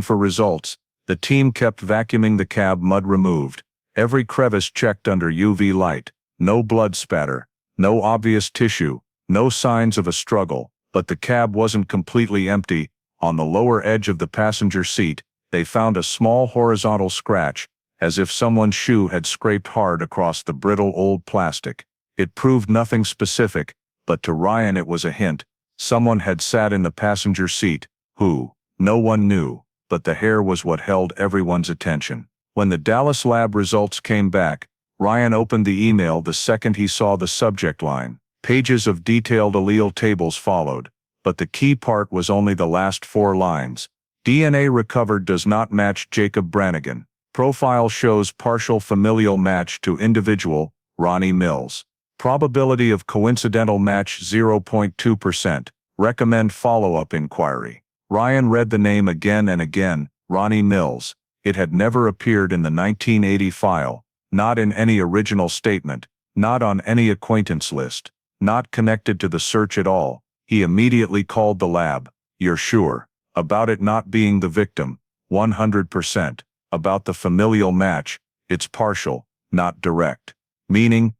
for results, the team kept vacuuming the cab, mud removed, every crevice checked under UV light. No blood spatter, no obvious tissue, no signs of a struggle. But the cab wasn't completely empty. On the lower edge of the passenger seat, they found a small horizontal scratch, as if someone's shoe had scraped hard across the brittle old plastic. It proved nothing specific, but to Ryan it was a hint. Someone had sat in the passenger seat. Who? No one knew, but the hair was what held everyone's attention. When the Dallas lab results came back, Ryan opened the email the second he saw the subject line. Pages of detailed allele tables followed, but the key part was only the last 4 lines. DNA recovered does not match Jacob Brannigan. Profile shows partial familial match to individual, Ronnie Mills. Probability of coincidental match 0.2%. Recommend follow-up inquiry. Ryan read the name again and again: Ronnie Mills. It had never appeared in the 1980 file, not in any original statement, not on any acquaintance list, not connected to the search at all. He immediately called the lab. "You're sure about it not being the victim?" 100%. "About the familial match?" "It's partial, not direct." Meaning,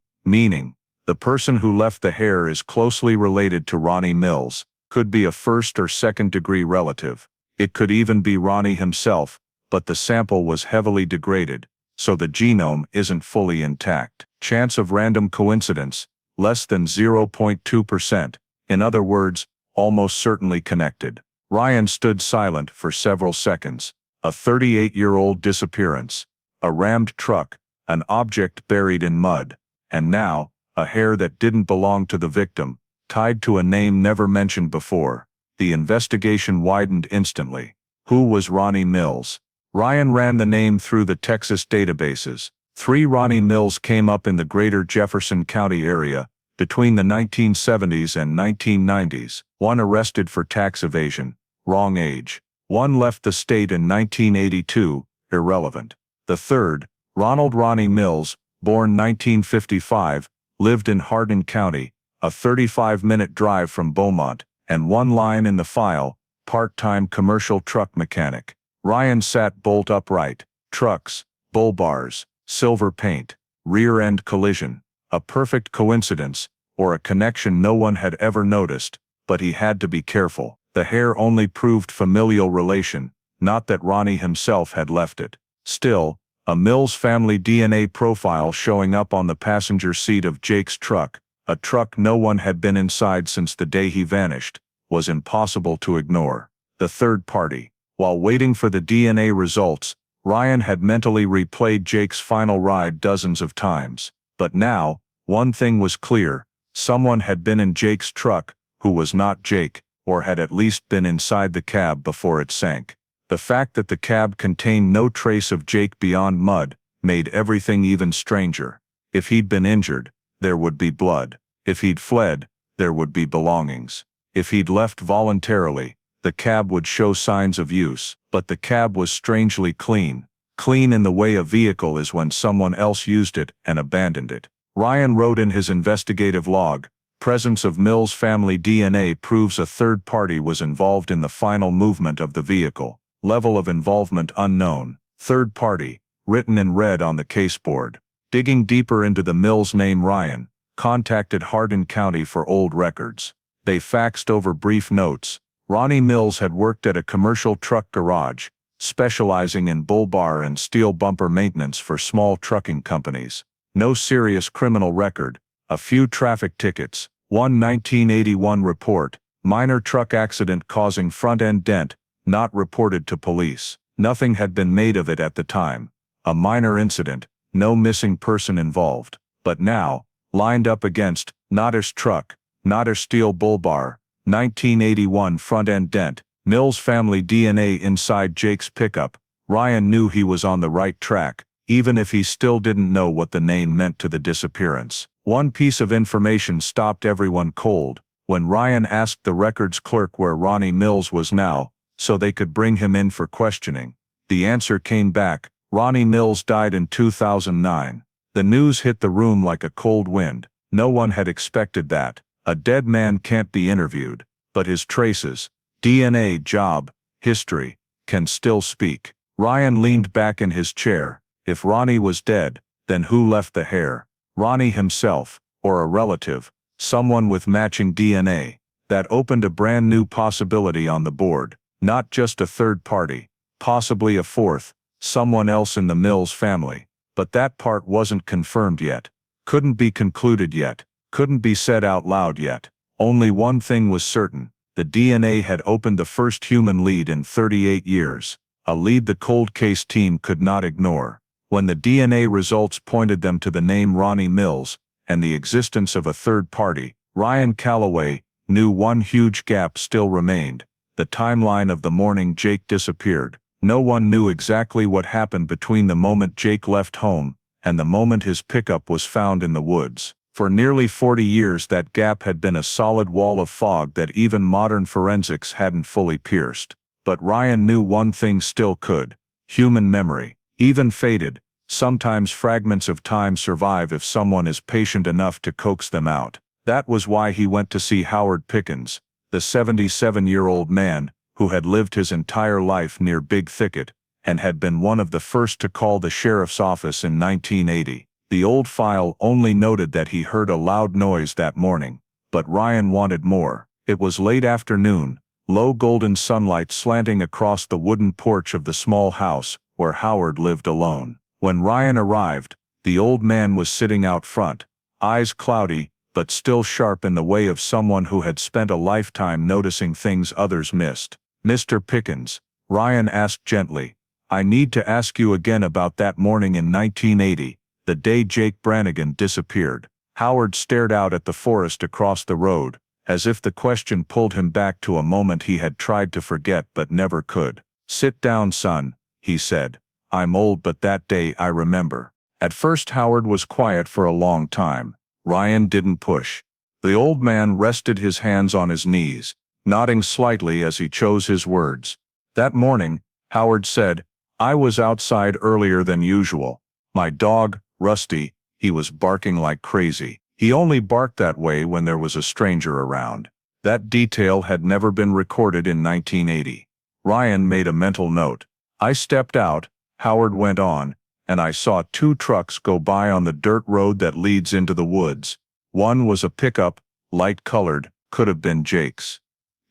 the person who left the hair is closely related to Ronnie Mills. Could be a first or second degree relative. It could even be Ronnie himself, but the sample was heavily degraded, so the genome isn't fully intact. Chance of random coincidence, less than 0.2%. In other words, almost certainly connected. Ryan stood silent for several seconds. A 38-year-old disappearance, a rammed truck, an object buried in mud, and now, a hair that didn't belong to the victim, tied to a name never mentioned before. The investigation widened instantly. Who was Ronnie Mills? Ryan ran the name through the Texas databases. 3 Ronnie Mills came up in the greater Jefferson County area between the 1970s and 1990s. 1 arrested for tax evasion, wrong age. 1 left the state in 1982, irrelevant. The third, Ronald Ronnie Mills, born 1955, lived in Hardin County, a 35-minute drive from Beaumont, and 1 line in the file: part-time commercial truck mechanic. Ryan sat bolt upright. Trucks, bull bars, silver paint, rear-end collision. A perfect coincidence, or a connection no one had ever noticed, but he had to be careful. The hair only proved familial relation, not that Ronnie himself had left it. Still, A Mills family DNA profile showing up on the passenger seat of Jake's truck, a truck no one had been inside since the day he vanished, was impossible to ignore. The third party. While waiting for the DNA results, Ryan had mentally replayed Jake's final ride dozens of times. But now, one thing was clear: someone had been in Jake's truck, who was not Jake, or had at least been inside the cab before it sank. The fact that the cab contained no trace of Jake beyond mud made everything even stranger. If he'd been injured, there would be blood. If he'd fled, there would be belongings. If he'd left voluntarily, the cab would show signs of use. But the cab was strangely clean. Clean in the way a vehicle is when someone else used it and abandoned it. Ryan wrote in his investigative log, "Presence of Mills family DNA proves a third party was involved in the final movement of the vehicle. Level of involvement unknown. Third party," written in red on the caseboard. Digging deeper into the Mills name, Ryan contacted Hardin County for old records. They faxed over brief notes. Ronnie Mills had worked at a commercial truck garage, specializing in bull bar and steel bumper maintenance for small trucking companies. No serious criminal record, a few traffic tickets, one 1981 report, minor truck accident causing front-end dent, not reported to police. Nothing had been made of it at the time. A minor incident, no missing person involved. But now, lined up against, Notter's truck, Notter steel bull bar, 1981 front-end dent, Mills family DNA inside Jake's pickup, Ryan knew he was on the right track, even if he still didn't know what the name meant to the disappearance. One piece of information stopped everyone cold. When Ryan asked the records clerk where Ronnie Mills was now, so they could bring him in for questioning, the answer came back: Ronnie Mills died in 2009. The news hit the room like a cold wind. No one had expected that. A dead man can't be interviewed, but his traces, DNA, job, history, can still speak. Ryan leaned back in his chair. If Ronnie was dead, then who left the hair? Ronnie himself, or a relative, someone with matching DNA. That opened a brand new possibility on the board. Not just a third party, possibly a fourth, someone else in the Mills family. But that part wasn't confirmed yet. Couldn't be concluded yet. Couldn't be said out loud yet. Only one thing was certain: the DNA had opened the first human lead in 38 years. A lead the cold case team could not ignore. When the DNA results pointed them to the name Ronnie Mills and the existence of a third party, Ryan Calloway knew one huge gap still remained: the timeline of the morning Jake disappeared. No one knew exactly what happened between the moment Jake left home and the moment his pickup was found in the woods. For nearly 40 years that gap had been a solid wall of fog that even modern forensics hadn't fully pierced. But Ryan knew one thing still could: human memory. Even faded, sometimes fragments of time survive if someone is patient enough to coax them out. That was why he went to see Howard Pickens, the 77-year-old man who had lived his entire life near Big Thicket and had been one of the first to call the sheriff's office in 1980. The old file only noted that he heard a loud noise that morning, but Ryan wanted more. It was late afternoon, low golden sunlight slanting across the wooden porch of the small house where Howard lived alone. When Ryan arrived, the old man was sitting out front, eyes cloudy, but still sharp in the way of someone who had spent a lifetime noticing things others missed. "Mr. Pickens," Ryan asked gently, "I need to ask you again about that morning in 1980, the day Jake Brannigan disappeared." Howard stared out at the forest across the road, as if the question pulled him back to a moment he had tried to forget but never could. "Sit down, son," he said. "I'm old, but that day I remember." At first Howard was quiet for a long time. Ryan didn't push. The old man rested his hands on his knees, nodding slightly as he chose his words. "That morning," Howard said, "I was outside earlier than usual. My dog, Rusty, he was barking like crazy. He only barked that way when there was a stranger around." That detail had never been recorded in 1980. Ryan made a mental note. "I stepped out," Howard went on, "and I saw two trucks go by on the dirt road that leads into the woods. One was a pickup, light-colored, could have been Jake's.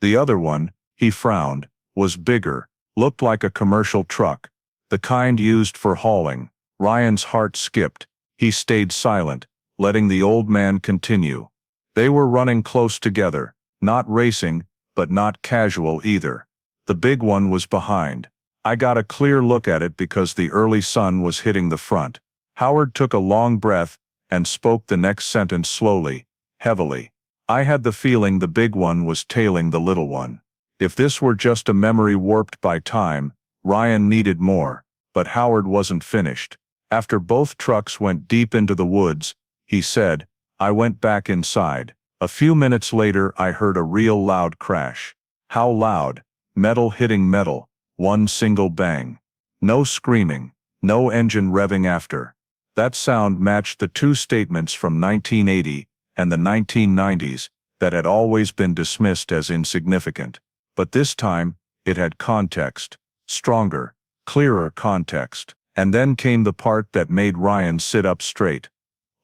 The other one," he frowned, "was bigger, looked like a commercial truck, the kind used for hauling, Ryan's heart skipped. He stayed silent, letting the old man continue. They were running close together, not racing, but not casual either. The big one was behind. I got a clear look at it because the early sun was hitting the front. Howard took a long breath and spoke the next sentence slowly, heavily. I had the feeling the big one was tailing the little one. If this were just a memory warped by time, Ryan needed more, but Howard wasn't finished. After both trucks went deep into the woods, he said, I went back inside. A few minutes later I heard a real loud crash. How loud? Metal hitting metal, one single bang. No screaming, no engine revving after. That sound matched the two statements from 1980 and the 1990s that had always been dismissed as insignificant. But this time, it had context. Stronger, clearer context. And then came the part that made Ryan sit up straight.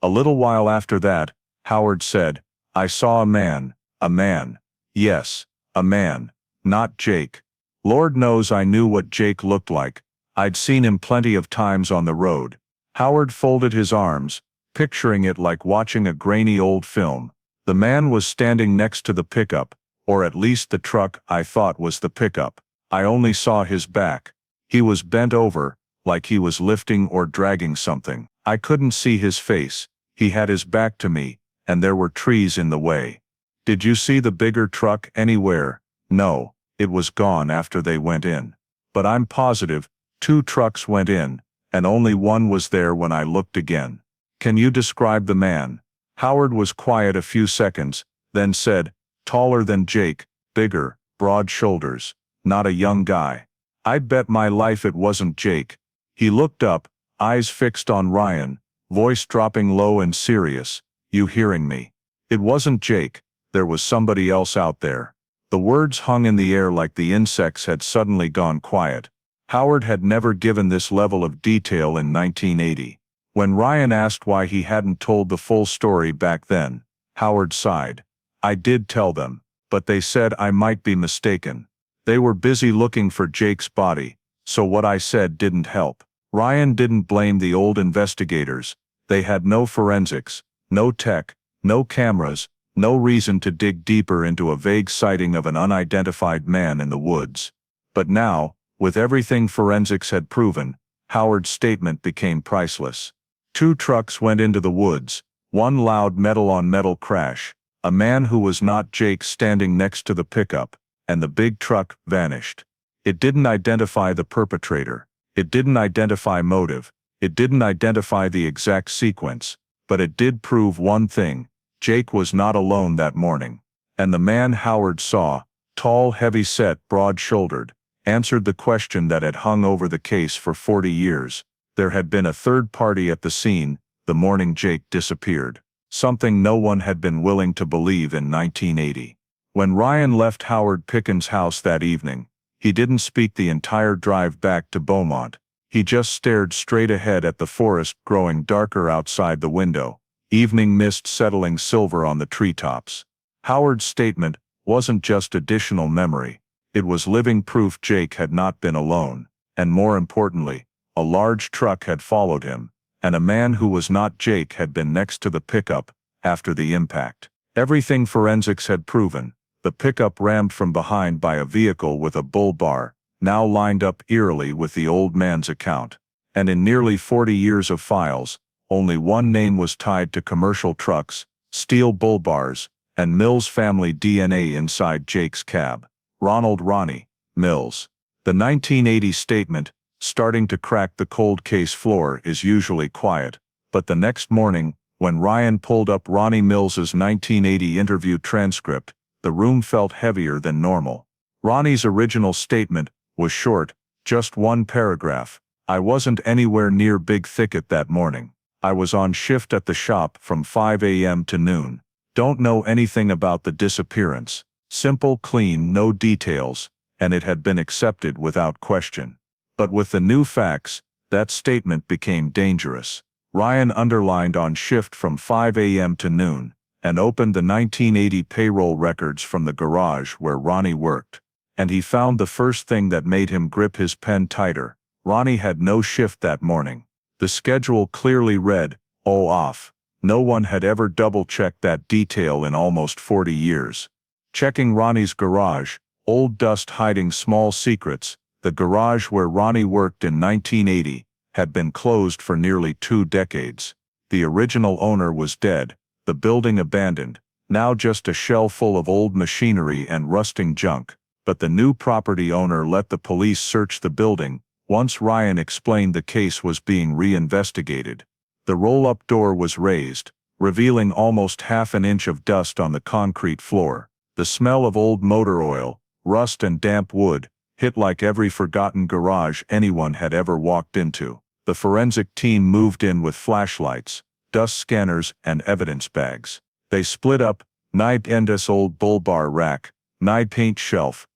A little while after that, Howard said, I saw a man. A man. Yes, a man. Not Jake. Lord knows I knew what Jake looked like. I'd seen him plenty of times on the road. Howard folded his arms, picturing it like watching a grainy old film. The man was standing next to the pickup, or at least the truck I thought was the pickup. I only saw his back. He was bent over, like he was lifting or dragging something. I couldn't see his face. He had his back to me, and there were trees in the way. Did you see the bigger truck anywhere? No, it was gone after they went in. But I'm positive, 2 trucks went in, and only one was there when I looked again. Can you describe the man? Howard was quiet a few seconds, then said, taller than Jake, bigger, broad shoulders, not a young guy. I'd bet my life it wasn't Jake. He looked up, eyes fixed on Ryan, voice dropping low and serious. You hearing me? It wasn't Jake, there was somebody else out there. The words hung in the air like the insects had suddenly gone quiet. Howard had never given this level of detail in 1980. When Ryan asked why he hadn't told the full story back then, Howard sighed. I did tell them, but they said I might be mistaken. They were busy looking for Jake's body, so what I said didn't help. Ryan didn't blame the old investigators. They had no forensics, no tech, no cameras, no reason to dig deeper into a vague sighting of an unidentified man in the woods. But now, with everything forensics had proven, Howard's statement became priceless. 2 trucks went into the woods, one loud metal-on-metal crash, a man who was not Jake standing next to the pickup, and the big truck vanished. It didn't identify the perpetrator. It didn't identify motive. It didn't identify the exact sequence. But it did prove one thing. Jake was not alone that morning. And the man Howard saw, tall, heavy-set, broad-shouldered, answered the question that had hung over the case for 40 years. There had been a third party at the scene the morning Jake disappeared. Something no one had been willing to believe in 1980. When Ryan left Howard Pickens' house that evening, he didn't speak the entire drive back to Beaumont. He just stared straight ahead at the forest growing darker outside the window, evening mist settling silver on the treetops. Howard's statement wasn't just additional memory. It was living proof Jake had not been alone, and more importantly, a large truck had followed him, and a man who was not Jake had been next to the pickup after the impact. Everything forensics had proven. The pickup rammed from behind by a vehicle with a bull bar, now lined up eerily with the old man's account. And in nearly 40 years of files, only one name was tied to commercial trucks, steel bull bars, and Mills family DNA inside Jake's cab. Ronald "Ronnie" Mills. The 1980 statement, starting to crack the cold case floor, is usually quiet, but the next morning, when Ryan pulled up Ronnie Mills's 1980 interview transcript, the room felt heavier than normal. Ronnie's original statement was short, just one paragraph. I wasn't anywhere near Big Thicket that morning. I was on shift at the shop from 5 a.m. to noon. Don't know anything about the disappearance. Simple, clean, no details, and it had been accepted without question. But with the new facts, that statement became dangerous. Ryan underlined on shift from 5 a.m. to noon, and opened the 1980 payroll records from the garage where Ronnie worked. And he found the first thing that made him grip his pen tighter. Ronnie had no shift that morning. The schedule clearly read, "O off." No one had ever double-checked that detail in almost 40 years. Checking Ronnie's garage, old dust hiding small secrets, the garage where Ronnie worked in 1980 had been closed for nearly 2 decades. The original owner was dead, the building abandoned, now just a shell full of old machinery and rusting junk. But the new property owner let the police search the building. Once Ryan explained the case was being reinvestigated. The roll-up door was raised, revealing almost half an inch of dust on the concrete floor. The smell of old motor oil, rust and damp wood hit like every forgotten garage anyone had ever walked into. The forensic team moved in with flashlights, dust scanners and evidence bags. They split up, nide endless old bull bar rack, nide paint shelf,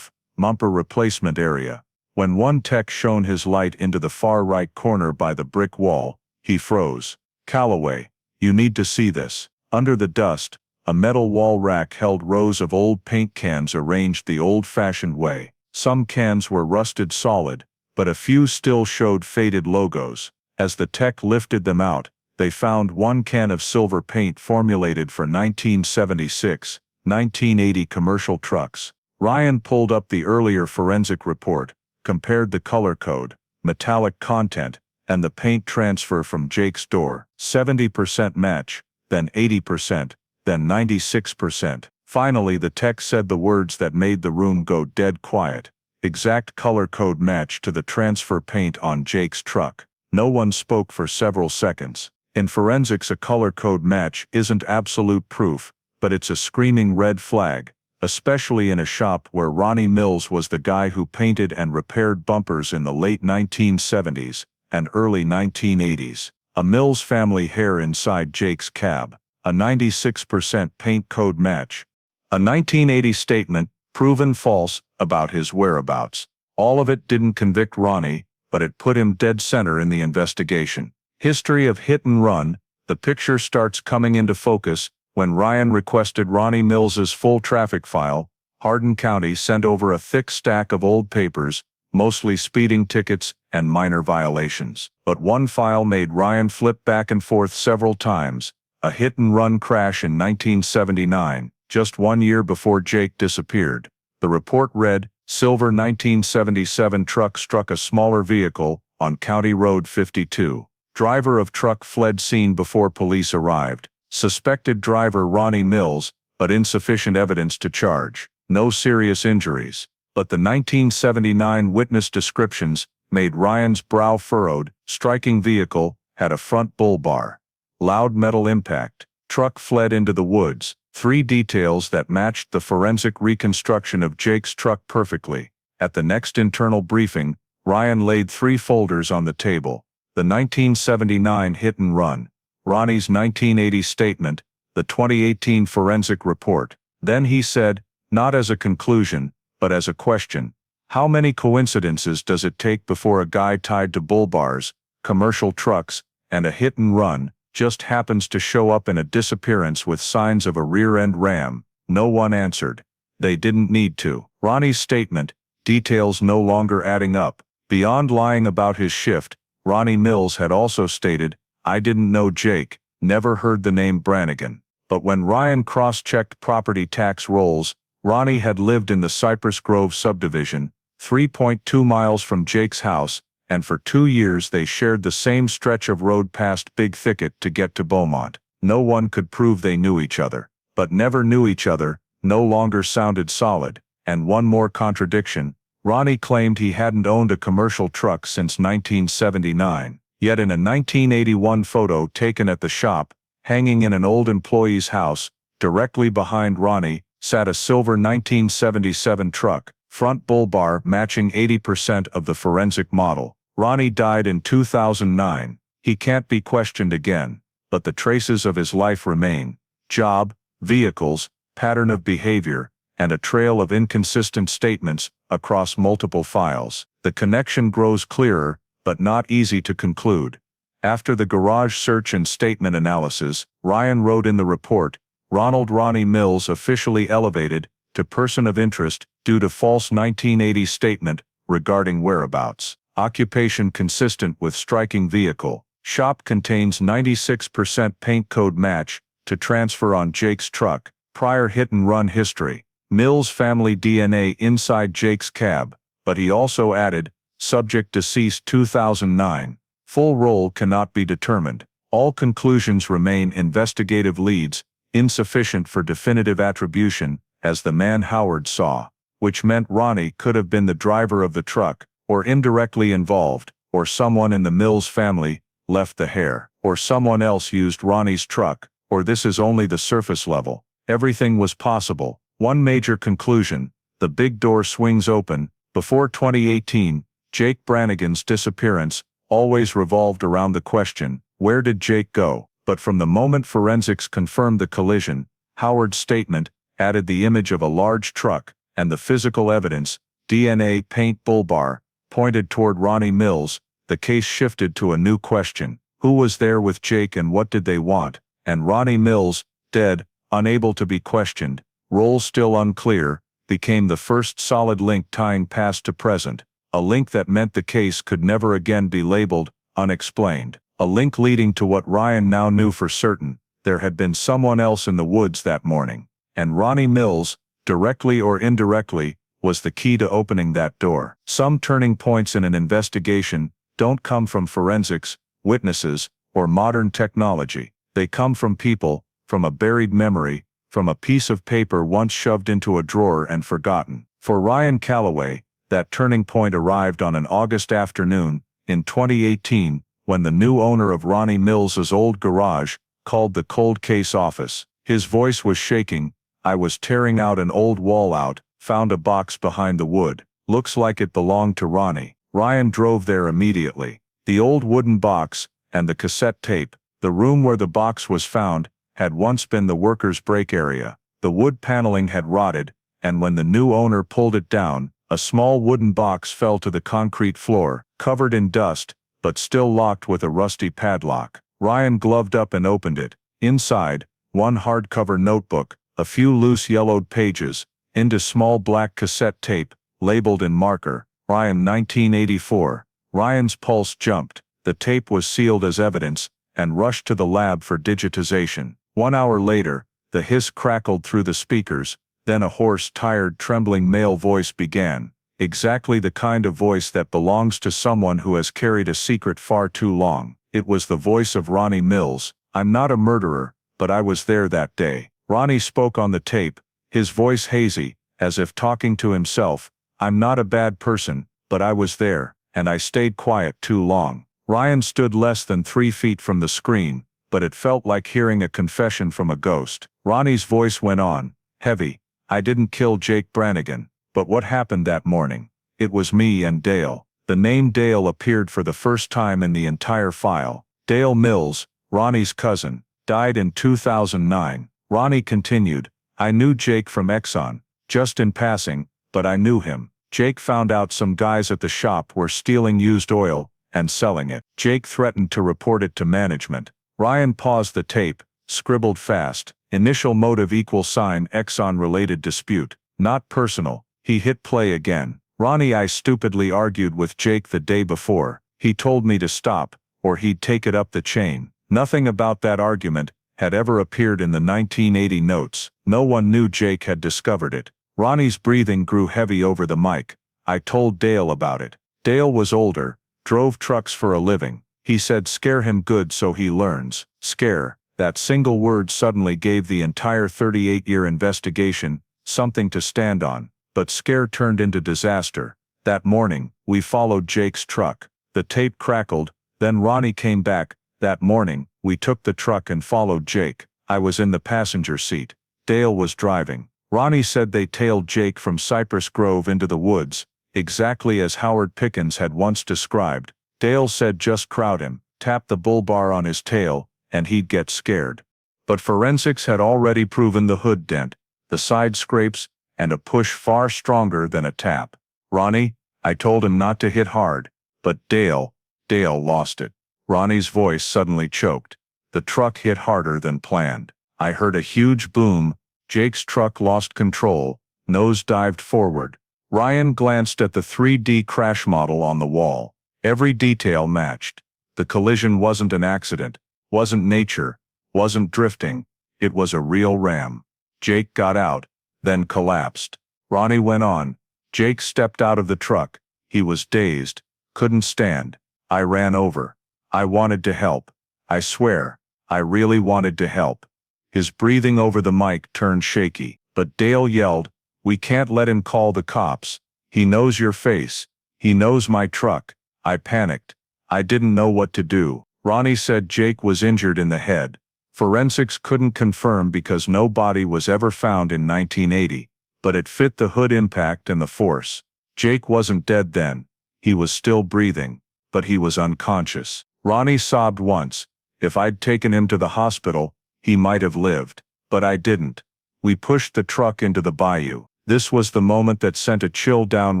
bumper replacement area. When one tech shone his light into the far right corner by the brick wall, he froze. "Calloway, you need to see this." Under the dust, a metal wall rack held rows of old paint cans arranged the old-fashioned way. Some cans were rusted solid, but a few still showed faded logos. As the tech lifted them out, they found one can of silver paint formulated for 1976, 1980 commercial trucks. Ryan pulled up the earlier forensic report, compared the color code, metallic content, and the paint transfer from Jake's door. 70% match, then 80%, then 96%. Finally the tech said the words that made the room go dead quiet. Exact color code match to the transfer paint on Jake's truck. No one spoke for several seconds. In forensics, a color code match isn't absolute proof, but it's a screaming red flag, especially in a shop where Ronnie Mills was the guy who painted and repaired bumpers in the late 1970s and early 1980s. A Mills family hair inside Jake's cab. A 96% paint code match. A 1980 statement, proven false, about his whereabouts. All of it didn't convict Ronnie, but it put him dead center in the investigation. History of hit and run. The picture starts coming into focus when Ryan requested Ronnie Mills's full traffic file. Hardin County sent over a thick stack of old papers, mostly speeding tickets and minor violations. But one file made Ryan flip back and forth several times. A hit-and-run crash in 1979, just 1 year before Jake disappeared. The report read, "Silver 1977 truck struck a smaller vehicle on County Road 52. Driver of truck fled scene before police arrived. Suspected driver Ronnie Mills, but insufficient evidence to charge. No serious injuries." But the 1979 witness descriptions made Ryan's brow furrowed. Striking vehicle had a front bull bar. Loud metal impact. Truck fled into the woods. 3 details that matched the forensic reconstruction of Jake's truck perfectly. At the next internal briefing, Ryan laid 3 folders on the table. The 1979 hit and run, Ronnie's 1980 statement, the 2018 forensic report. Then he said, not as a conclusion, but as a question, how many coincidences does it take before a guy tied to bull bars, commercial trucks, and a hit and run just happens to show up in a disappearance with signs of a rear-end ram? No one answered. They didn't need to. Ronnie's statement, details no longer adding up. Beyond lying about his shift, Ronnie Mills had also stated, "I didn't know Jake, never heard the name Brannigan." But when Ryan cross-checked property tax rolls, Ronnie had lived in the Cypress Grove subdivision, 3.2 miles from Jake's house, and for 2 years they shared the same stretch of road past Big Thicket to get to Beaumont. No one could prove they knew each other. But never knew each other no longer sounded solid. And one more contradiction, Ronnie claimed he hadn't owned a commercial truck since 1979. Yet in a 1981 photo taken at the shop, hanging in an old employee's house, directly behind Ronnie, sat a silver 1977 truck, front bull bar matching 80% of the forensic model. Ronnie died in 2009. He can't be questioned again, but the traces of his life remain. Job, vehicles, pattern of behavior, and a trail of inconsistent statements across multiple files. The connection grows clearer, but not easy to conclude. After the garage search and statement analysis, Ryan wrote in the report, Ronald Ronnie Mills officially elevated to person of interest due to false 1980 statement regarding whereabouts. Occupation consistent with striking vehicle. Shop contains 96% paint code match to transfer on Jake's truck. Prior hit-and-run history. Mills family DNA inside Jake's cab, but he also added, subject deceased 2009. Full role cannot be determined. All conclusions remain investigative leads, insufficient for definitive attribution, as the man Howard saw, which meant Ronnie could have been the driver of the truck, or indirectly involved, or someone in the Mills family left the hair, or someone else used Ronnie's truck, or this is only the surface level. Everything was possible. One major conclusion: the big door swings open. Before 2018, Jake Brannigan's disappearance always revolved around the question, where did Jake go? But from the moment forensics confirmed the collision, Howard's statement added the image of a large truck, and the physical evidence, DNA paint bull bar, pointed toward Ronnie Mills. The case shifted to a new question: who was there with Jake and what did they want? And Ronnie Mills, dead, unable to be questioned, role still unclear, became the first solid link tying past to present, a link that meant the case could never again be labeled unexplained, a link leading to what Ryan now knew for certain: there had been someone else in the woods that morning, and Ronnie Mills, directly or indirectly, was the key to opening that door. Some turning points in an investigation don't come from forensics, witnesses, or modern technology. They come from people, from a buried memory, from a piece of paper once shoved into a drawer and forgotten. For Ryan Calloway, that turning point arrived on an August afternoon, in 2018, when the new owner of Ronnie Mills's old garage called the cold case office. His voice was shaking. "I was tearing out an old wall out, found a box behind the wood. Looks like it belonged to Ronnie." Ryan drove there immediately. The old wooden box, and the cassette tape, the room where the box was found, had once been the workers' break area. The wood paneling had rotted, and when the new owner pulled it down, a small wooden box fell to the concrete floor, covered in dust, but still locked with a rusty padlock. Ryan gloved up and opened it. Inside, one hardcover notebook, a few loose yellowed pages, into small black cassette tape, labeled in marker, Ryan 1984. Ryan's pulse jumped. The tape was sealed as evidence, and rushed to the lab for digitization. 1 hour later, the hiss crackled through the speakers, then a hoarse, tired, trembling male voice began. Exactly the kind of voice that belongs to someone who has carried a secret far too long. It was the voice of Ronnie Mills. "I'm not a murderer, but I was there that day." Ronnie spoke on the tape, his voice hazy, as if talking to himself. "I'm not a bad person, but I was there, and I stayed quiet too long." Ryan stood less than 3 feet from the screen, but it felt like hearing a confession from a ghost. Ronnie's voice went on, heavy. "I didn't kill Jake Brannigan, but what happened that morning? It was me and Dale." The name Dale appeared for the first time in the entire file. Dale Mills, Ronnie's cousin, died in 2009. Ronnie continued, "I knew Jake from Exxon, just in passing, but I knew him. Jake found out some guys at the shop were stealing used oil and selling it. Jake threatened to report it to management." Ryan paused the tape, scribbled fast. "Initial motive equals Exxon-related dispute, not personal." He hit play again. "Ronnie, I stupidly argued with Jake the day before. He told me to stop, or he'd take it up the chain." Nothing about that argument had ever appeared in the 1980 notes. No one knew Jake had discovered it. Ronnie's breathing grew heavy over the mic. "I told Dale about it. Dale was older, drove trucks for a living. He said scare him good so he learns." Scare. That single word suddenly gave the entire 38-year investigation something to stand on. But scare turned into disaster. "That morning, we followed Jake's truck." The tape crackled, then Ronnie came back. "That morning, we took the truck and followed Jake. I was in the passenger seat. Dale was driving." Ronnie said they tailed Jake from Cypress Grove into the woods, exactly as Howard Pickens had once described. Dale said just crowd him, tap the bull bar on his tail, and he'd get scared. But forensics had already proven the hood dent, the side scrapes, and a push far stronger than a tap. "Ronnie, I told him not to hit hard, but Dale lost it." Ronnie's voice suddenly choked. "The truck hit harder than planned. I heard a huge boom. Jake's truck lost control, nose dived forward." Ryan glanced at the 3D crash model on the wall. Every detail matched. The collision wasn't an accident, wasn't nature, wasn't drifting. It was a real ram. Jake got out, then collapsed. Ronnie went on. Jake stepped out of the truck. He was dazed, couldn't stand. I ran over. I wanted to help. I swear, I really wanted to help. His breathing over the mic turned shaky, but Dale yelled, "We can't let him call the cops. He knows your face. He knows my truck." I panicked. I didn't know what to do. Ronnie said Jake was injured in the head. Forensics couldn't confirm because no body was ever found in 1980, but it fit the hood impact and the force. Jake wasn't dead then. He was still breathing, but he was unconscious. Ronnie sobbed once. If I'd taken him to the hospital, he might have lived. But I didn't. We pushed the truck into the bayou. This was the moment that sent a chill down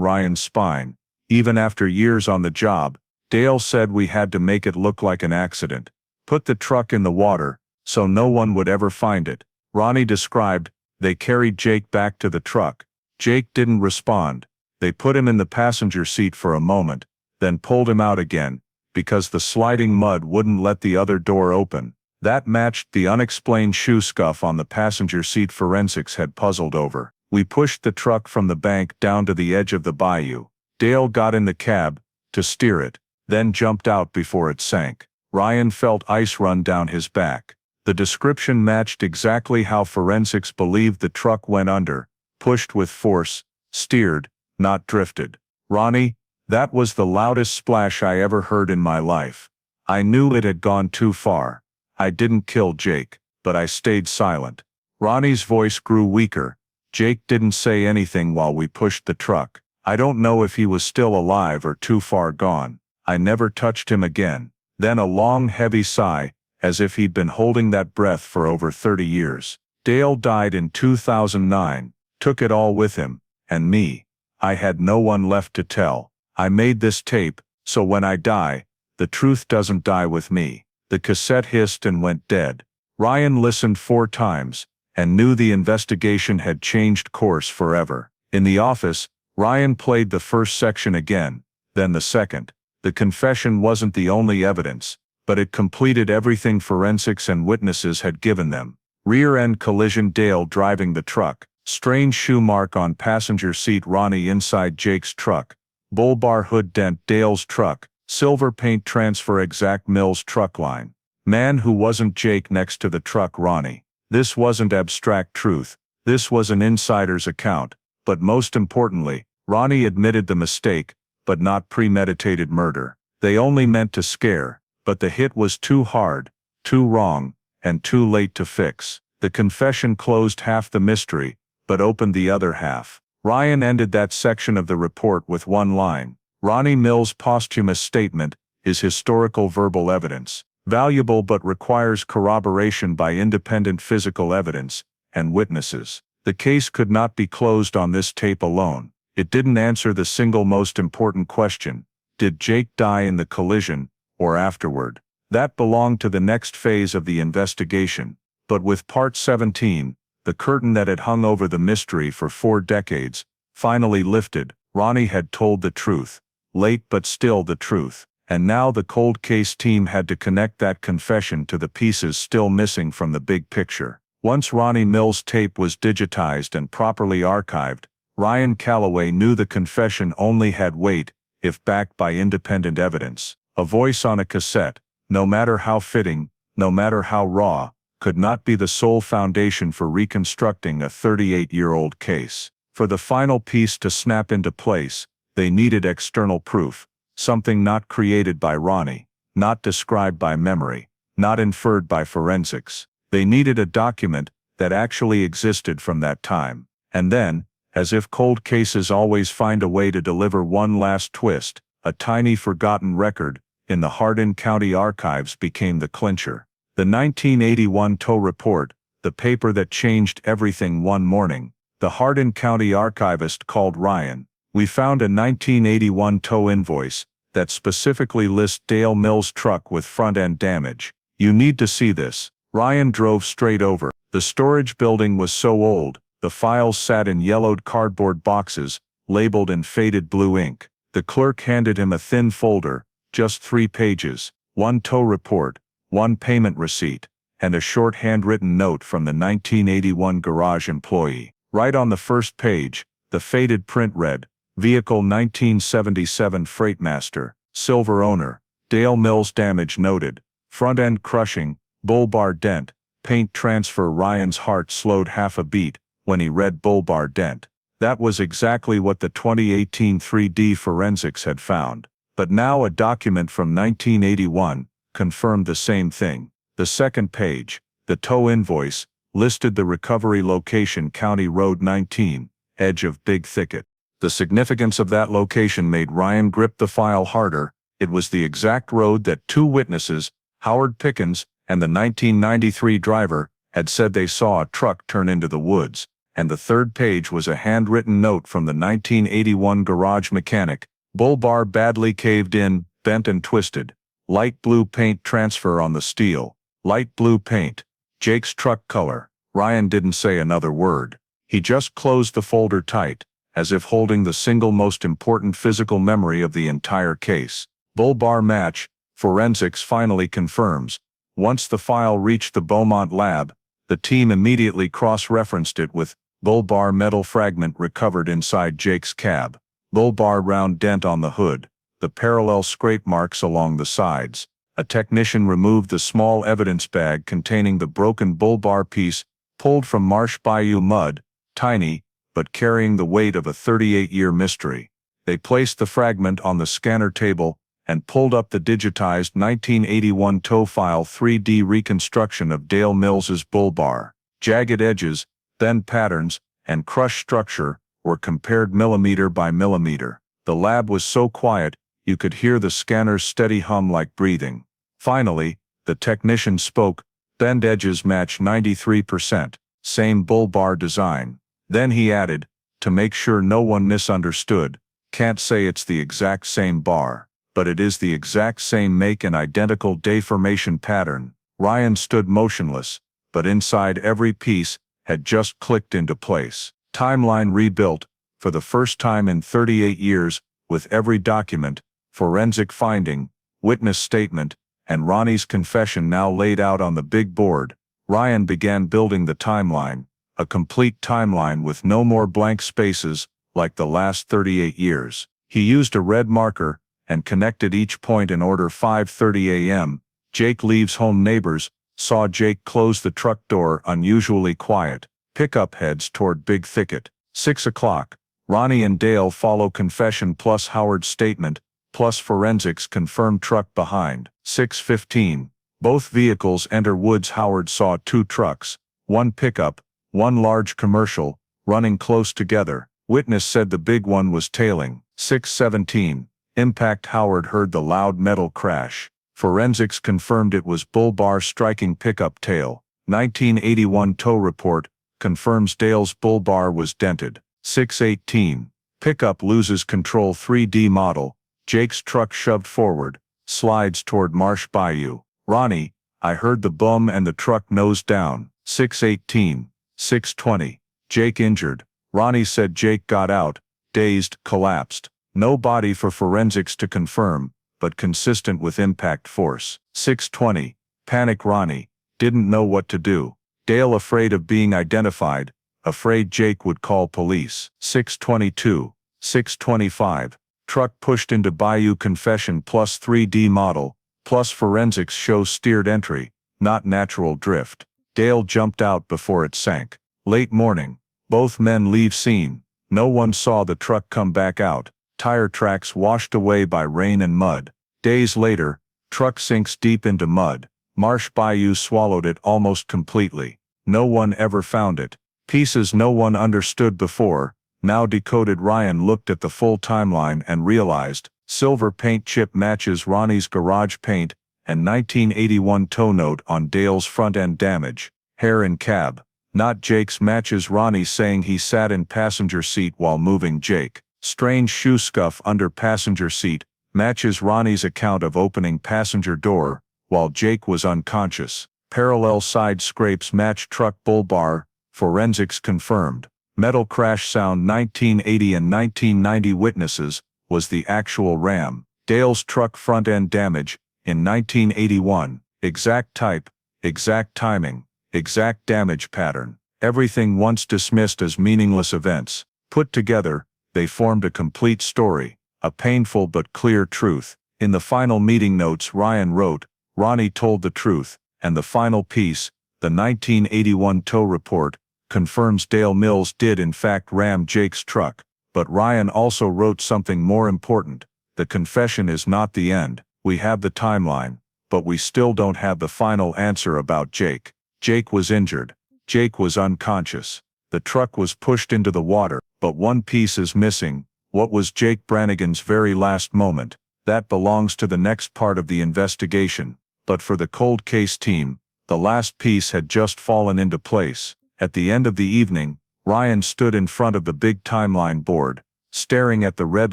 Ryan's spine. Even after years on the job, Dale said we had to make it look like an accident. Put the truck in the water, so no one would ever find it. Ronnie described, they carried Jake back to the truck. Jake didn't respond. They put him in the passenger seat for a moment, then pulled him out again, because the sliding mud wouldn't let the other door open. That matched the unexplained shoe scuff on the passenger seat forensics had puzzled over. We pushed the truck from the bank down to the edge of the bayou. Dale got in the cab, to steer it, then jumped out before it sank. Ryan felt ice run down his back. The description matched exactly how forensics believed the truck went under, pushed with force, steered, not drifted. Ronnie, that was the loudest splash I ever heard in my life. I knew it had gone too far. I didn't kill Jake, but I stayed silent. Ronnie's voice grew weaker. Jake didn't say anything while we pushed the truck. I don't know if he was still alive or too far gone. I never touched him again. Then a long, heavy sigh, as if he'd been holding that breath for over 30 years. Dale died in 2009, took it all with him, and me. I had no one left to tell. I made this tape, so when I die, the truth doesn't die with me. The cassette hissed and went dead. Ryan listened 4 times, and knew the investigation had changed course forever. In the office, Ryan played the first section again, then the second. The confession wasn't the only evidence, but it completed everything forensics and witnesses had given them. Rear-end collision, Dale driving the truck. Strange shoe mark on passenger seat, Ronnie inside Jake's truck. Bull bar hood dent, Dale's truck. Silver paint transfer, exact Mills truck line. Man who wasn't Jake next to the truck, Ronnie. This wasn't abstract truth. This was an insider's account. But most importantly, Ronnie admitted the mistake, but not premeditated murder. They only meant to scare, but the hit was too hard, too wrong, and too late to fix. The confession closed half the mystery, but opened the other half. Ryan ended that section of the report with one line. Ronnie Mills' posthumous statement is historical verbal evidence, valuable but requires corroboration by independent physical evidence and witnesses. The case could not be closed on this tape alone. It didn't answer the single most important question: did Jake die in the collision, or afterward? That belonged to the next phase of the investigation. But with Part 17, the curtain that had hung over the mystery for 4 decades, finally lifted. Ronnie had told the truth. Late but still the truth. And now the cold case team had to connect that confession to the pieces still missing from the big picture. Once Ronnie Mills' tape was digitized and properly archived, Ryan Calloway knew the confession only had weight if backed by independent evidence. A voice on a cassette, no matter how fitting, no matter how raw, could not be the sole foundation for reconstructing a 38-year-old case. For the final piece to snap into place, they needed external proof, something not created by Ronnie, not described by memory, not inferred by forensics. They needed a document that actually existed from that time. And then, as if cold cases always find a way to deliver one last twist, a tiny forgotten record in the Hardin County archives became the clincher. The 1981 tow report, the paper that changed everything one morning. The Hardin County archivist called Ryan. We found a 1981 tow invoice that specifically lists Dale Mills' truck with front-end damage. You need to see this. Ryan drove straight over. The storage building was so old, the files sat in yellowed cardboard boxes, labeled in faded blue ink. The clerk handed him a thin folder, just 3 pages, 1 tow report, 1 payment receipt, and a short handwritten note from the 1981 garage employee. Right on the first page, the faded print read, Vehicle 1977 Freightmaster, silver owner, Dale Mills damage noted, front end crushing, bull bar dent, paint transfer. Ryan's heart slowed half a beat when he read bull bar dent. That was exactly what the 2018 3D forensics had found. But now a document from 1981 confirmed the same thing. The second page, the tow invoice, listed the recovery location County Road 19, edge of Big Thicket. The significance of that location made Ryan grip the file harder. It was the exact road that 2 witnesses, Howard Pickens and the 1993 driver, had said they saw a truck turn into the woods. And the third page was a handwritten note from the 1981 garage mechanic, bull bar badly caved in, bent and twisted. Light blue paint transfer on the steel. Light blue paint. Jake's truck color. Ryan didn't say another word. He just closed the folder tight, as if holding the single most important physical memory of the entire case. Bull bar match, forensics finally confirms. Once the file reached the Beaumont lab, the team immediately cross-referenced it with bull bar metal fragment recovered inside Jake's cab, bull bar round dent on the hood, the parallel scrape marks along the sides. A technician removed the small evidence bag containing the broken bull bar piece, pulled from Marsh Bayou mud, tiny, but carrying the weight of a 38-year mystery. They placed the fragment on the scanner table and pulled up the digitized 1981 tow file 3D reconstruction of Dale Mills's bull bar. Jagged edges, bend patterns, and crushed structure were compared millimeter by millimeter. The lab was so quiet, you could hear the scanner's steady hum like breathing. Finally, the technician spoke, bend edges match 93%, same bull bar design. Then he added, to make sure no one misunderstood, can't say it's the exact same bar, but it is the exact same make and identical deformation pattern. Ryan stood motionless, but inside every piece had just clicked into place. Timeline rebuilt, for the first time in 38 years, with every document, forensic finding, witness statement, and Ronnie's confession now laid out on the big board. Ryan began building the timeline, a complete timeline with no more blank spaces, like the last 38 years. He used a red marker, and connected each point in order. 5:30 a.m., Jake leaves home. Neighbors saw Jake close the truck door unusually quiet. Pickup heads toward Big Thicket. 6 o'clock, Ronnie and Dale follow confession plus Howard's statement, plus forensics confirm truck behind. 6:15, both vehicles enter woods. Howard saw 2 trucks, 1 pickup, 1 large commercial, running close together. Witness said the big one was tailing. 6:17, impact. Howard heard the loud metal crash. Forensics confirmed it was bull bar striking pickup tail. 1981 tow report confirms Dale's bull bar was dented. 6:18, pickup loses control. 3D model, Jake's truck shoved forward, slides toward Marsh Bayou. Ronnie, I heard the boom and the truck nose down. 6:18, 6:20, Jake injured. Ronnie said Jake got out, dazed, collapsed. No body for forensics to confirm, but consistent with impact force. 6:20, panic. Ronnie didn't know what to do. Dale afraid of being identified, afraid Jake would call police. 6:22, 6:25, truck pushed into Bayou. Confession plus 3D model, plus forensics shows steered entry, not natural drift. Dale jumped out before it sank. Late morning, both men leave scene. No one saw the truck come back out. Tire tracks washed away by rain and mud. Days later, truck sinks deep into mud. Marsh Bayou swallowed it almost completely. No one ever found it. Pieces no one understood before, now decoded. Ryan looked at the full timeline and realized, silver paint chip matches Ronnie's garage paint, and 1981 tow note on Dale's front end damage. Hair in cab, not Jake's, matches Ronnie saying he sat in passenger seat while moving Jake. Strange shoe scuff under passenger seat, matches Ronnie's account of opening passenger door, while Jake was unconscious. Parallel side scrapes match truck bull bar, forensics confirmed. Metal crash sound. 1980 and 1990 witnesses, was the actual ram. Dale's truck front-end damage, in 1981, exact type, exact timing, exact damage pattern. Everything once dismissed as meaningless events. Put together, they formed a complete story, a painful but clear truth. In the final meeting notes Ryan wrote, Ronnie told the truth, and the final piece, the 1981 tow report, confirms Dale Mills did in fact ram Jake's truck. But Ryan also wrote something more important. The confession is not the end. We have the timeline, but we still don't have the final answer about Jake. Jake was injured. Jake was unconscious. The truck was pushed into the water, but one piece is missing. What was Jake Brannigan's very last moment? That belongs to the next part of the investigation. But for the cold case team, the last piece had just fallen into place. At the end of the evening, Ryan stood in front of the big timeline board, staring at the red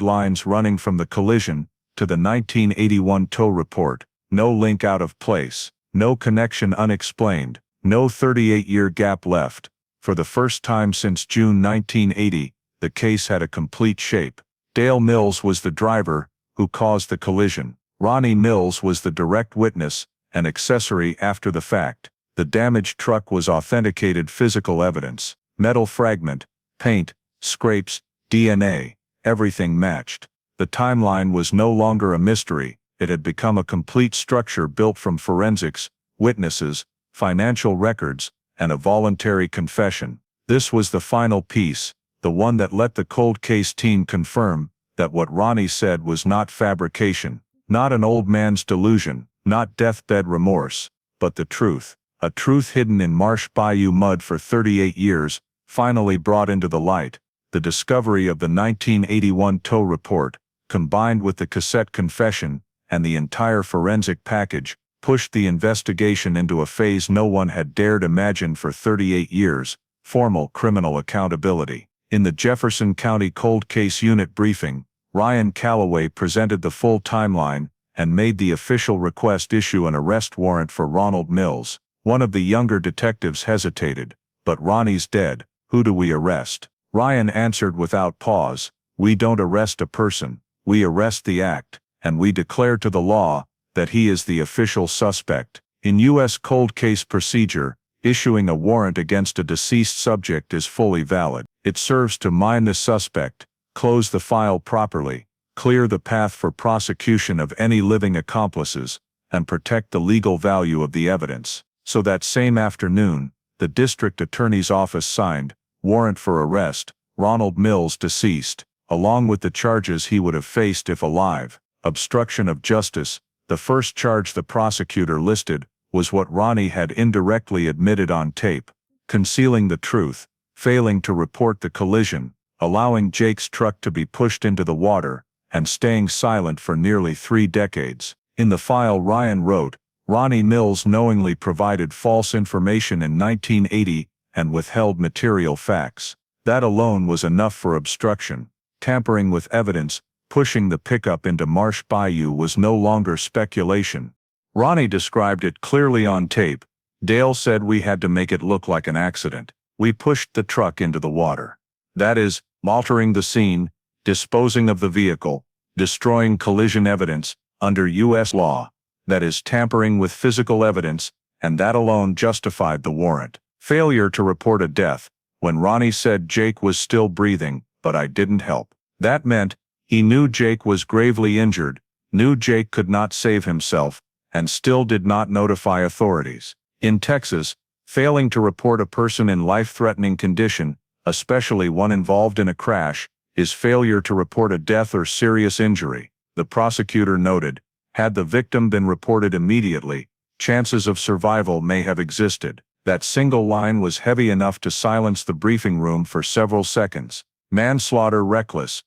lines running from the collision to the 1981 tow report. No link out of place, no connection unexplained, no 38-year gap left. For the first time since June 1980, the case had a complete shape. Dale Mills was the driver who caused the collision. Ronnie Mills was the direct witness, an accessory after the fact. The damaged truck was authenticated physical evidence. Metal fragment, paint, scrapes, DNA, everything matched. The timeline was no longer a mystery. It had become a complete structure built from forensics, witnesses, financial records, and a voluntary confession. This was the final piece, the one that let the cold case team confirm that what Ronnie said was not fabrication, not an old man's delusion, not deathbed remorse, but the truth. A truth hidden in Marsh Bayou mud for 38 years, finally brought into the light. The discovery of the 1981 tow report, combined with the cassette confession, and the entire forensic package, pushed the investigation into a phase no one had dared imagine for 38 years, formal criminal accountability. In the Jefferson County Cold Case Unit briefing, Ryan Calloway presented the full timeline and made the official request issue an arrest warrant for Ronald Mills. One of the younger detectives hesitated. But Ronnie's dead. Who do we arrest? Ryan answered without pause, we don't arrest a person, we arrest the act, and we declare to the law that he is the official suspect. In U.S. cold case procedure, issuing a warrant against a deceased subject is fully valid. It serves to mine the suspect, close the file properly, clear the path for prosecution of any living accomplices, and protect the legal value of the evidence. So that same afternoon, the district attorney's office signed, warrant for arrest, Ronald Mills deceased, along with the charges he would have faced if alive. Obstruction of justice, the first charge the prosecutor listed, was what Ronnie had indirectly admitted on tape: concealing the truth, failing to report the collision, allowing Jake's truck to be pushed into the water, and staying silent for nearly 3 decades. In the file Ryan wrote, Ronnie Mills knowingly provided false information in 1980 and withheld material facts. That alone was enough for obstruction. Tampering with evidence, pushing the pickup into Marsh Bayou was no longer speculation. Ronnie described it clearly on tape. Dale said we had to make it look like an accident. We pushed the truck into the water. That is, altering the scene, disposing of the vehicle, destroying collision evidence, under U.S. law. That is, tampering with physical evidence, and that alone justified the warrant. Failure to report a death, when Ronnie said Jake was still breathing, but I didn't help. That meant, he knew Jake was gravely injured, knew Jake could not save himself, and still did not notify authorities. In Texas, failing to report a person in life-threatening condition, especially one involved in a crash, is failure to report a death or serious injury. The prosecutor noted, had the victim been reported immediately, chances of survival may have existed. That single line was heavy enough to silence the briefing room for several seconds. Manslaughter reckless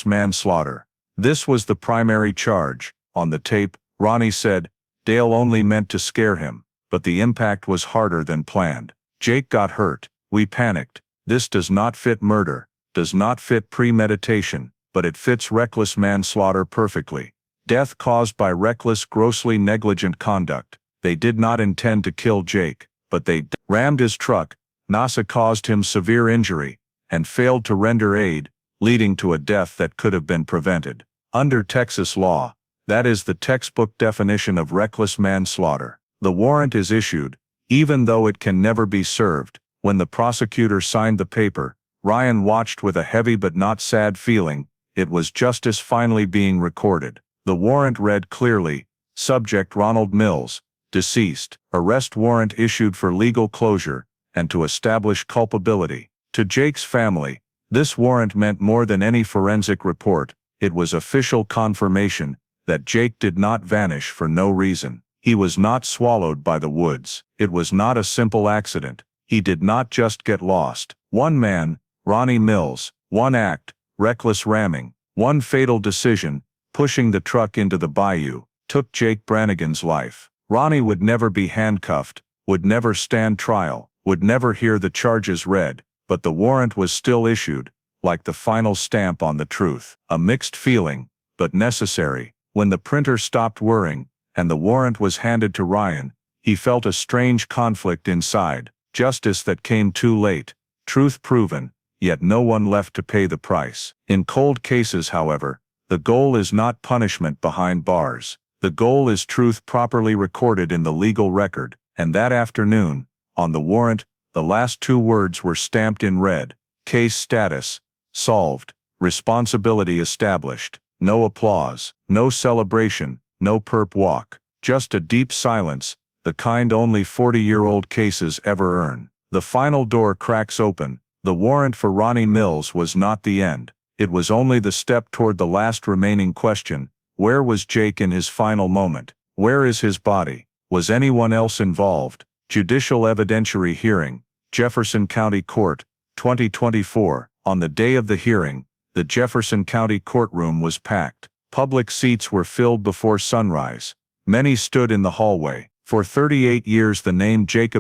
manslaughter. This was the primary charge. On the tape, Ronnie said, Dale only meant to scare him, but the impact was harder than planned. Jake got hurt. We panicked. This does not fit murder, does not fit premeditation, but it fits reckless manslaughter perfectly. Death caused by reckless, grossly negligent conduct. They did not intend to kill Jake, but they rammed his truck. NASA caused him severe injury, and failed to render aid, leading to a death that could have been prevented. Under Texas law, that is the textbook definition of reckless manslaughter. The warrant is issued, even though it can never be served. When the prosecutor signed the paper, Ryan watched with a heavy but not sad feeling. It was justice finally being recorded. The warrant read clearly, Subject Ronald Mills, deceased. Arrest warrant issued for legal closure, and to establish culpability. To Jake's family, this warrant meant more than any forensic report. It was official confirmation that Jake did not vanish for no reason. He was not swallowed by the woods. It was not a simple accident. He did not just get lost. One man, Ronnie Mills, one act, reckless ramming, one fatal decision, pushing the truck into the bayou, took Jake Brannigan's life. Ronnie would never be handcuffed, would never stand trial, would never hear the charges read, but the warrant was still issued, like the final stamp on the truth. A mixed feeling, but necessary. When the printer stopped whirring, and the warrant was handed to Ryan, he felt a strange conflict inside. Justice that came too late, truth proven, yet no one left to pay the price. In cold cases, however, the goal is not punishment behind bars. The goal is truth properly recorded in the legal record, and that afternoon, on the warrant, the last two words were stamped in red. Case status, solved. Responsibility established. No applause, no celebration, no perp walk. Just a deep silence, the kind only 40-year-old cases ever earn. The final door cracks open. The warrant for Ronnie Mills was not the end. It was only the step toward the last remaining question. Where was Jake in his final moment? Where is his body? Was anyone else involved? Judicial Evidentiary Hearing, Jefferson County Court, 2024. On the day of the hearing, the Jefferson County courtroom was packed. Public seats were filled before sunrise. Many stood in the hallway. For 38 years the name Jake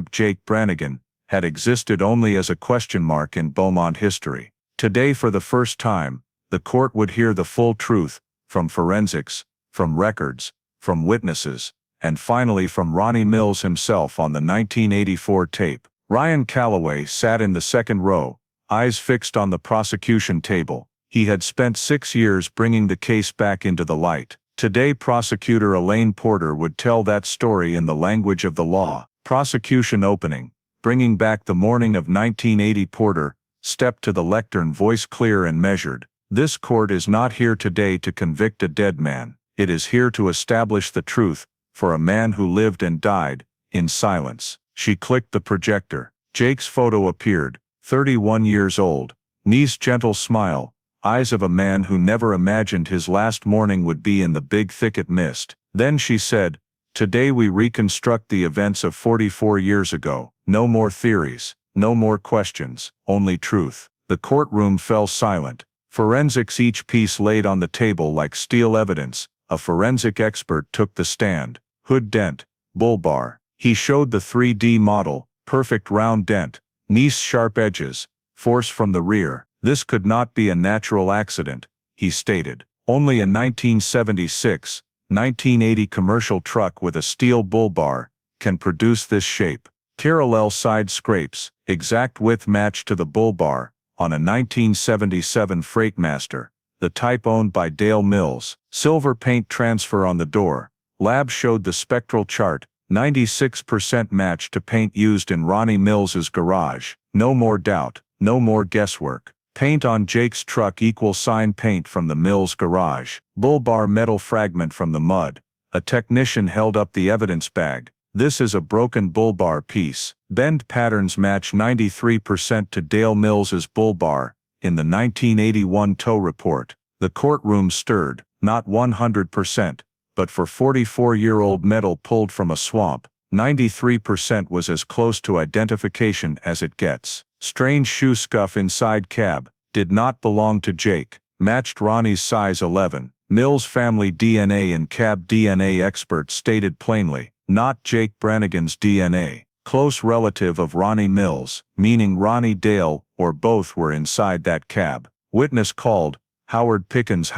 Brannigan had existed only as a question mark in Beaumont history. Today, for the first time, the court would hear the full truth, from forensics, from records, from witnesses, and finally from Ronnie Mills himself on the 1984 tape. Ryan Calloway sat in the second row, eyes fixed on the prosecution table. He had spent 6 years bringing the case back into the light. Today, prosecutor Elaine Porter would tell that story in the language of the law. Prosecution opening. Bringing back the morning of 1980. Porter stepped to the lectern, voice clear and measured. This court is not here today to convict a dead man. It is here to establish the truth, for a man who lived and died, in silence. She clicked the projector. Jake's photo appeared, 31 years old. Knees, gentle smile. Eyes of a man who never imagined his last morning would be in the big thicket mist. Then she said, "Today we reconstruct the events of 44 years ago. No more theories, no more questions, only truth." The courtroom fell silent. Forensics, each piece laid on the table like steel evidence. A forensic expert took the stand. Hood dent, bull bar. He showed the 3D model, perfect round dent, nice sharp edges, force from the rear. This could not be a natural accident, he stated. Only a 1976, 1980 commercial truck with a steel bull bar can produce this shape. Parallel side scrapes, exact width match to the bull bar, on a 1977 Freightmaster, the type owned by Dale Mills. Silver paint transfer on the door. Lab showed the spectral chart, 96% match to paint used in Ronnie Mills's garage. No more doubt, no more guesswork. Paint on Jake's truck equal sign paint from the Mills garage. Bull bar metal fragment from the mud. A technician held up the evidence bag. This is a broken bull bar piece. Bend patterns match 93% to Dale Mills's bull bar, in the 1981 tow report. The courtroom stirred, not 100%, but for 44-year-old metal pulled from a swamp, 93% was as close to identification as it gets. Strange shoe scuff inside cab, did not belong to Jake, matched Ronnie's size 11. Mills family DNA and cab DNA experts stated plainly, not Jake Brannigan's DNA. Close relative of Ronnie Mills, meaning Ronnie Dale, or both were inside that cab. Witness called, Howard Pickens,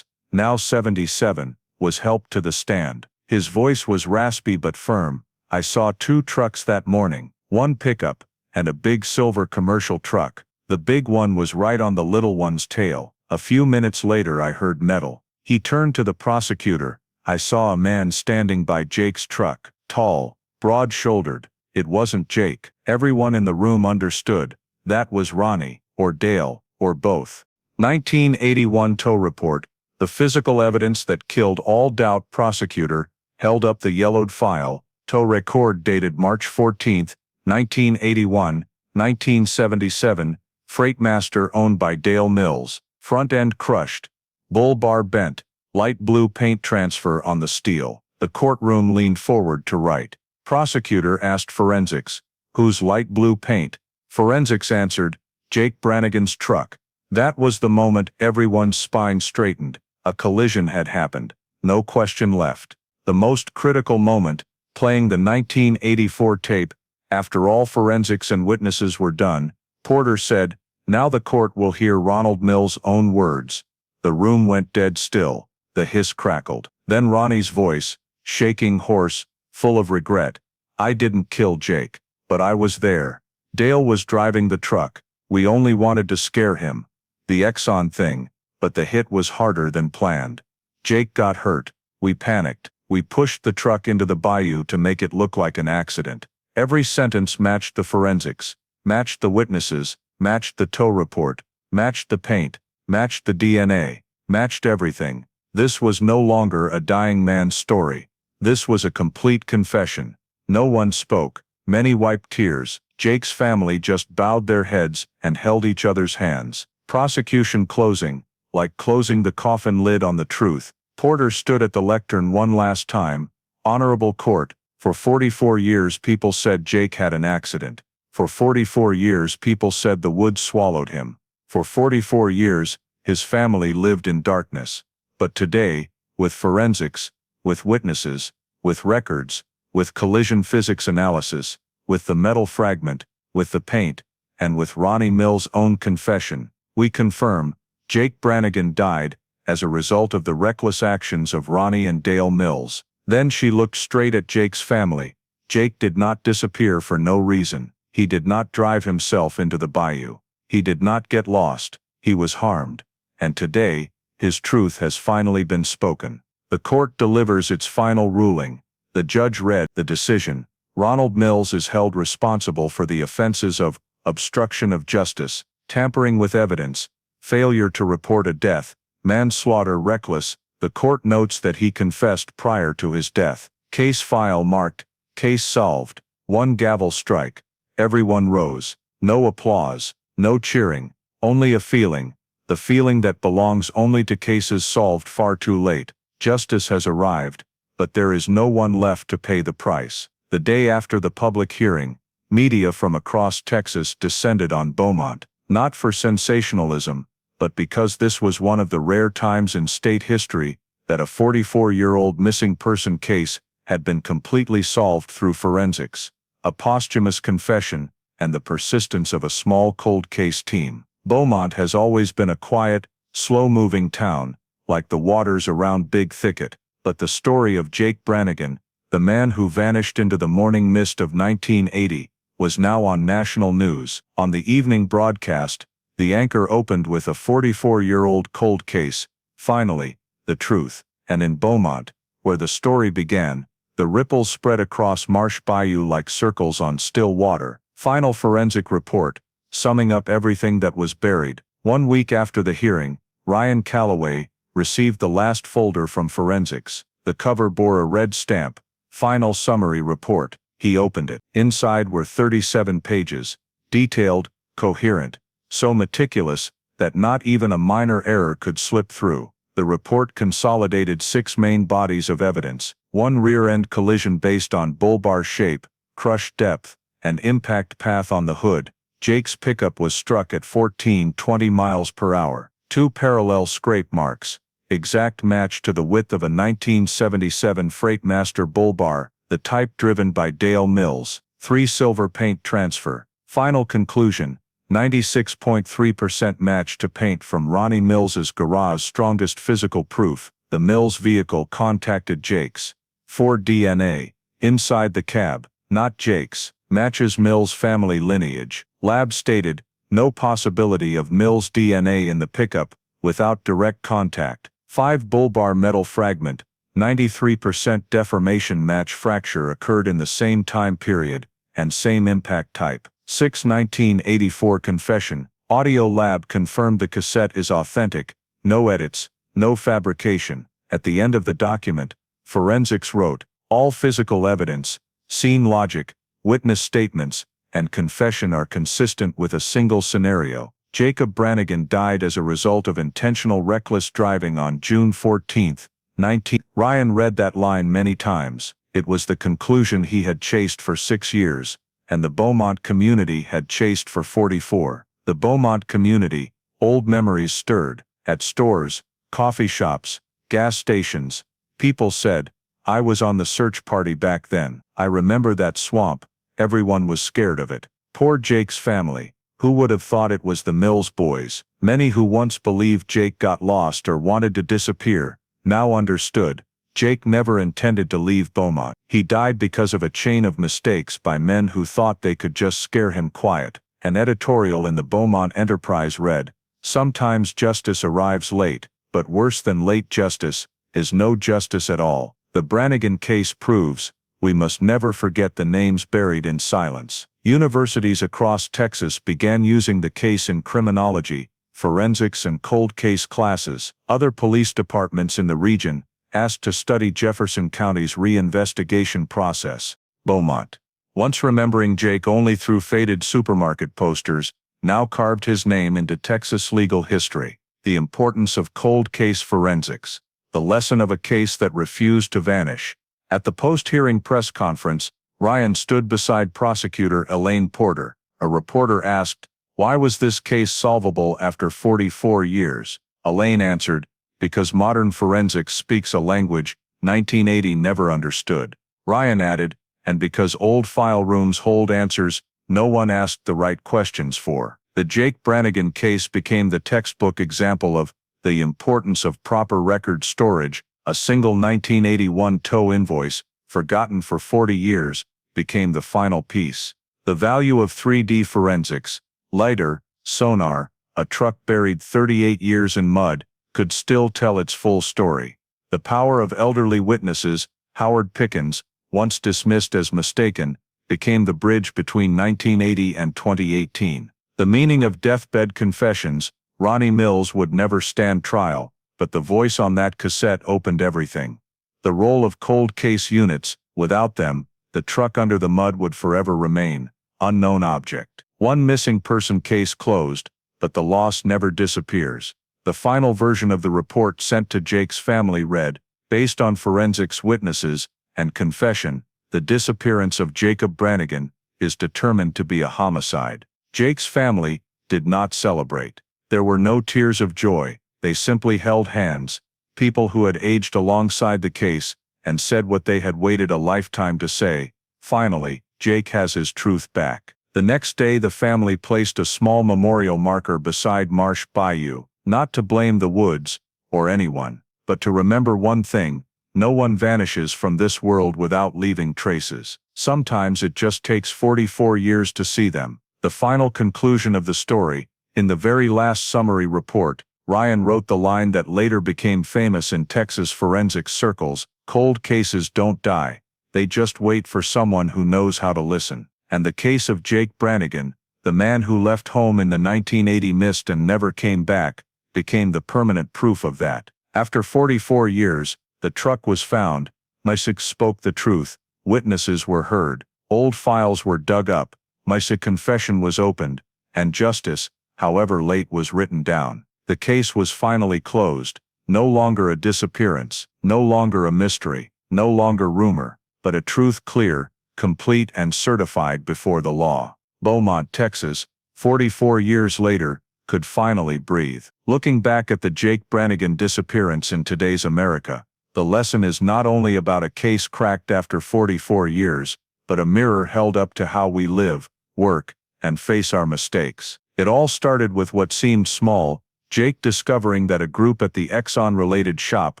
now 77, was helped to the stand. His voice was raspy but firm. "I saw 2 trucks that morning, one pickup, and a big silver commercial truck. The big one was right on the little one's tail. A few minutes later I heard metal. He turned to the prosecutor. I saw a man standing by Jake's truck. Tall, broad-shouldered. It wasn't Jake. Everyone in the room understood. That was Ronnie, or Dale, or both. 1981 tow report. The physical evidence that killed all doubt. Prosecutor held up the yellowed file. Tow record dated March 14, 1981, 1977. Freightmaster owned by Dale Mills. Front end crushed. Bull bar bent. Light blue paint transfer on the steel. The courtroom leaned forward to write. Prosecutor asked forensics, "Whose light blue paint?" Forensics answered, "Jake Brannigan's truck." That was the moment everyone's spine straightened. A collision had happened. No question left. The most critical moment, playing the 1984 tape. After all forensics and witnesses were done, Porter said, "Now the court will hear Ronald Mills' own words." The room went dead still. The hiss crackled. Then Ronnie's voice, shaking, hoarse, full of regret. "I didn't kill Jake, but I was there. Dale was driving the truck. We only wanted to scare him. The Exxon thing, but the hit was harder than planned. Jake got hurt. We panicked. We pushed the truck into the bayou to make it look like an accident." Every sentence matched the forensics, matched the witnesses, matched the tow report, matched the paint, matched the DNA, matched everything. This was no longer a dying man's story. This was a complete confession. No one spoke. Many wiped tears. Jake's family just bowed their heads and held each other's hands. Prosecution closing, like closing the coffin lid on the truth. Porter stood at the lectern one last time. "Honorable court, for 44 years people said Jake had an accident. For 44 years people said the woods swallowed him. For 44 years, his family lived in darkness. But today, with forensics, with witnesses, with records, with collision physics analysis, with the metal fragment, with the paint, and with Ronnie Mills' own confession, we confirm, Jake Brannigan died as a result of the reckless actions of Ronnie and Dale Mills." Then she looked straight at Jake's family. Jake did not disappear for no reason. He did not drive himself into the bayou. He did not get lost. He was harmed. And today, his truth has finally been spoken. The court delivers its final ruling. The judge read the decision. Ronald Mills is held responsible for the offenses of obstruction of justice, tampering with evidence, failure to report a death, manslaughter, reckless. The court notes that he confessed prior to his death. Case file marked, case solved. One gavel strike. Everyone rose. No applause, no cheering, only a feeling. The feeling that belongs only to cases solved far too late. Justice has arrived, but there is no one left to pay the price. The day after the public hearing, media from across Texas descended on Beaumont, not for sensationalism, but because this was one of the rare times in state history that a 44-year-old missing person case had been completely solved through forensics, a posthumous confession, and the persistence of a small cold case team. Beaumont has always been a quiet, slow-moving town, like the waters around Big Thicket, but the story of Jake Brannigan, the man who vanished into the morning mist of 1980, was now on national news. On the evening broadcast, the anchor opened with a 44-year-old cold case, finally, the truth. And in Beaumont, where the story began, the ripples spread across Marsh Bayou like circles on still water. Final forensic report, summing up everything that was buried. 1 week after the hearing, Ryan Calloway received the last folder from forensics. The cover bore a red stamp, Final Summary Report. He opened it. Inside were 37 pages, detailed, coherent, so meticulous that not even a minor error could slip through. The report consolidated 6 main bodies of evidence: 1 rear-end collision based on bull bar shape, crush depth, and impact path on the hood. Jake's pickup was struck at 14-20 miles per hour. 2 parallel scrape marks, exact match to the width of a 1977 Freightmaster bull bar, the type driven by Dale Mills. 3 silver paint transfer. Final conclusion: 96.3% match to paint from Ronnie Mills's garage. Strongest physical proof: the Mills vehicle contacted Jake's. 4 DNA. Inside the cab, not Jake's. Matches Mills' family lineage. Lab stated, no possibility of Mills' DNA in the pickup. without direct contact. 5 bull-bar metal fragment, 93% deformation match fracture occurred in the same time period, and same impact type. 6 1984 confession, audio lab confirmed the cassette is authentic, no edits, no fabrication. At the end of the document, forensics wrote, all physical evidence, scene logic, witness statements, and confession are consistent with a single scenario. Jacob Brannigan died as a result of intentional reckless driving on June 14, 19. Ryan read that line many times. It was the conclusion he had chased for 6 years, and the Beaumont community had chased for 44. The Beaumont community, old memories stirred. At stores, coffee shops, gas stations, people said, I was on the search party back then. I remember that swamp, everyone was scared of it. Poor Jake's family. Who would have thought it was the Mills boys? Many who once believed Jake got lost or wanted to disappear, now understood. Jake never intended to leave Beaumont. He died because of a chain of mistakes by men who thought they could just scare him quiet. An editorial in the Beaumont Enterprise read, sometimes justice arrives late, but worse than late justice is no justice at all. The Brannigan case proves, we must never forget the names buried in silence. Universities across Texas began using the case in criminology, forensics and cold case classes. Other police departments in the region asked to study Jefferson County's reinvestigation process. Beaumont, once remembering Jake only through faded supermarket posters, now carved his name into Texas legal history. The importance of cold case forensics. The lesson of a case that refused to vanish. At the post-hearing press conference, Ryan stood beside prosecutor Elaine Porter. A reporter asked, why was this case solvable after 44 years? Elaine answered, because modern forensics speaks a language 1980 never understood. Ryan added, and because old file rooms hold answers no one asked the right questions for. The Jake Brannigan case became the textbook example of the importance of proper record storage. A single 1981 tow invoice, forgotten for 40 years, became the final piece. The value of 3D forensics, LiDAR, sonar, a truck buried 38 years in mud, could still tell its full story. The power of elderly witnesses, Howard Pickens, once dismissed as mistaken, became the bridge between 1980 and 2018. The meaning of deathbed confessions, Ronnie Mills would never stand trial, but the voice on that cassette opened everything. The role of cold case units, without them, the truck under the mud would forever remain, unknown object. One missing person case closed, but the loss never disappears. The final version of the report sent to Jake's family read, based on forensics witnesses and confession, the disappearance of Jacob Brannigan is determined to be a homicide. Jake's family did not celebrate. There were no tears of joy. They simply held hands, people who had aged alongside the case, and said what they had waited a lifetime to say, finally, Jake has his truth back. The next day the family placed a small memorial marker beside Marsh Bayou, not to blame the woods, or anyone, but to remember one thing, no one vanishes from this world without leaving traces. Sometimes it just takes 44 years to see them. The final conclusion of the story, in the very last summary report, Ryan wrote the line that later became famous in Texas forensics circles, cold cases don't die, they just wait for someone who knows how to listen. And the case of Jake Brannigan, the man who left home in the 1980 mist and never came back, became the permanent proof of that. After 44 years, the truck was found, Mysek spoke the truth, witnesses were heard, old files were dug up, Mysek confession was opened, and justice, however late, was written down. The case was finally closed, no longer a disappearance, no longer a mystery, no longer rumor, but a truth clear, complete and certified before the law. Beaumont, Texas, 44 years later, could finally breathe. Looking back at the Jake Brannigan disappearance in today's America, the lesson is not only about a case cracked after 44 years, but a mirror held up to how we live, work, and face our mistakes. It all started with what seemed small, Jake discovering that a group at the Exxon-related shop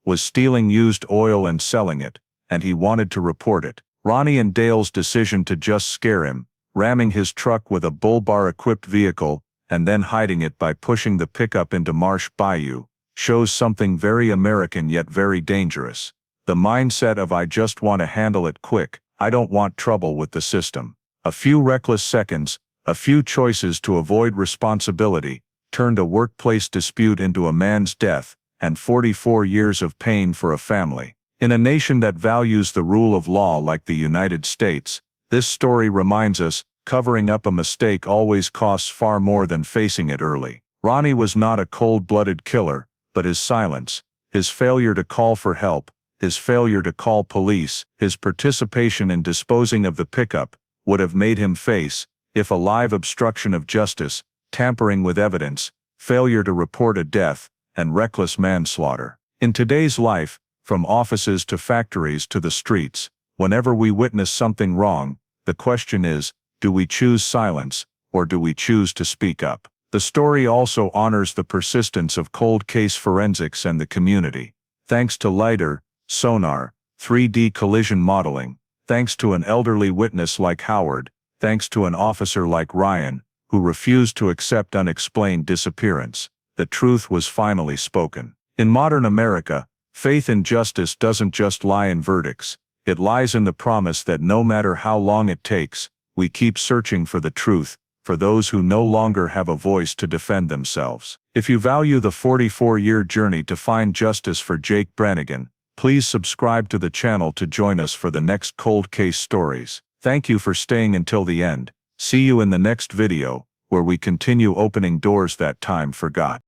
was stealing used oil and selling it, and he wanted to report it. Ronnie and Dale's decision to just scare him, ramming his truck with a bull-bar-equipped vehicle, and then hiding it by pushing the pickup into Marsh Bayou, shows something very American yet very dangerous. The mindset of "I just want to handle it quick, I don't want trouble with the system." A few reckless seconds, a few choices to avoid responsibility, turned a workplace dispute into a man's death, and 44 years of pain for a family. In a nation that values the rule of law like the United States, this story reminds us, covering up a mistake always costs far more than facing it early. Ronnie was not a cold-blooded killer, but his silence, his failure to call for help, his failure to call police, his participation in disposing of the pickup, would have made him face, if alive, obstruction of justice, tampering with evidence, failure to report a death, and reckless manslaughter. In today's life, from offices to factories to the streets, whenever we witness something wrong, the question is, do we choose silence, or do we choose to speak up? The story also honors the persistence of cold case forensics and the community. Thanks to LiDAR, sonar, 3D collision modeling, thanks to an elderly witness like Howard, thanks to an officer like Ryan, who refused to accept unexplained disappearance, the truth was finally spoken. In modern America, faith in justice doesn't just lie in verdicts, it lies in the promise that no matter how long it takes, we keep searching for the truth, for those who no longer have a voice to defend themselves. If you value the 44-year journey to find justice for Jake Brannigan, please subscribe to the channel to join us for the next cold case stories. Thank you for staying until the end. See you in the next video, where we continue opening doors that time forgot.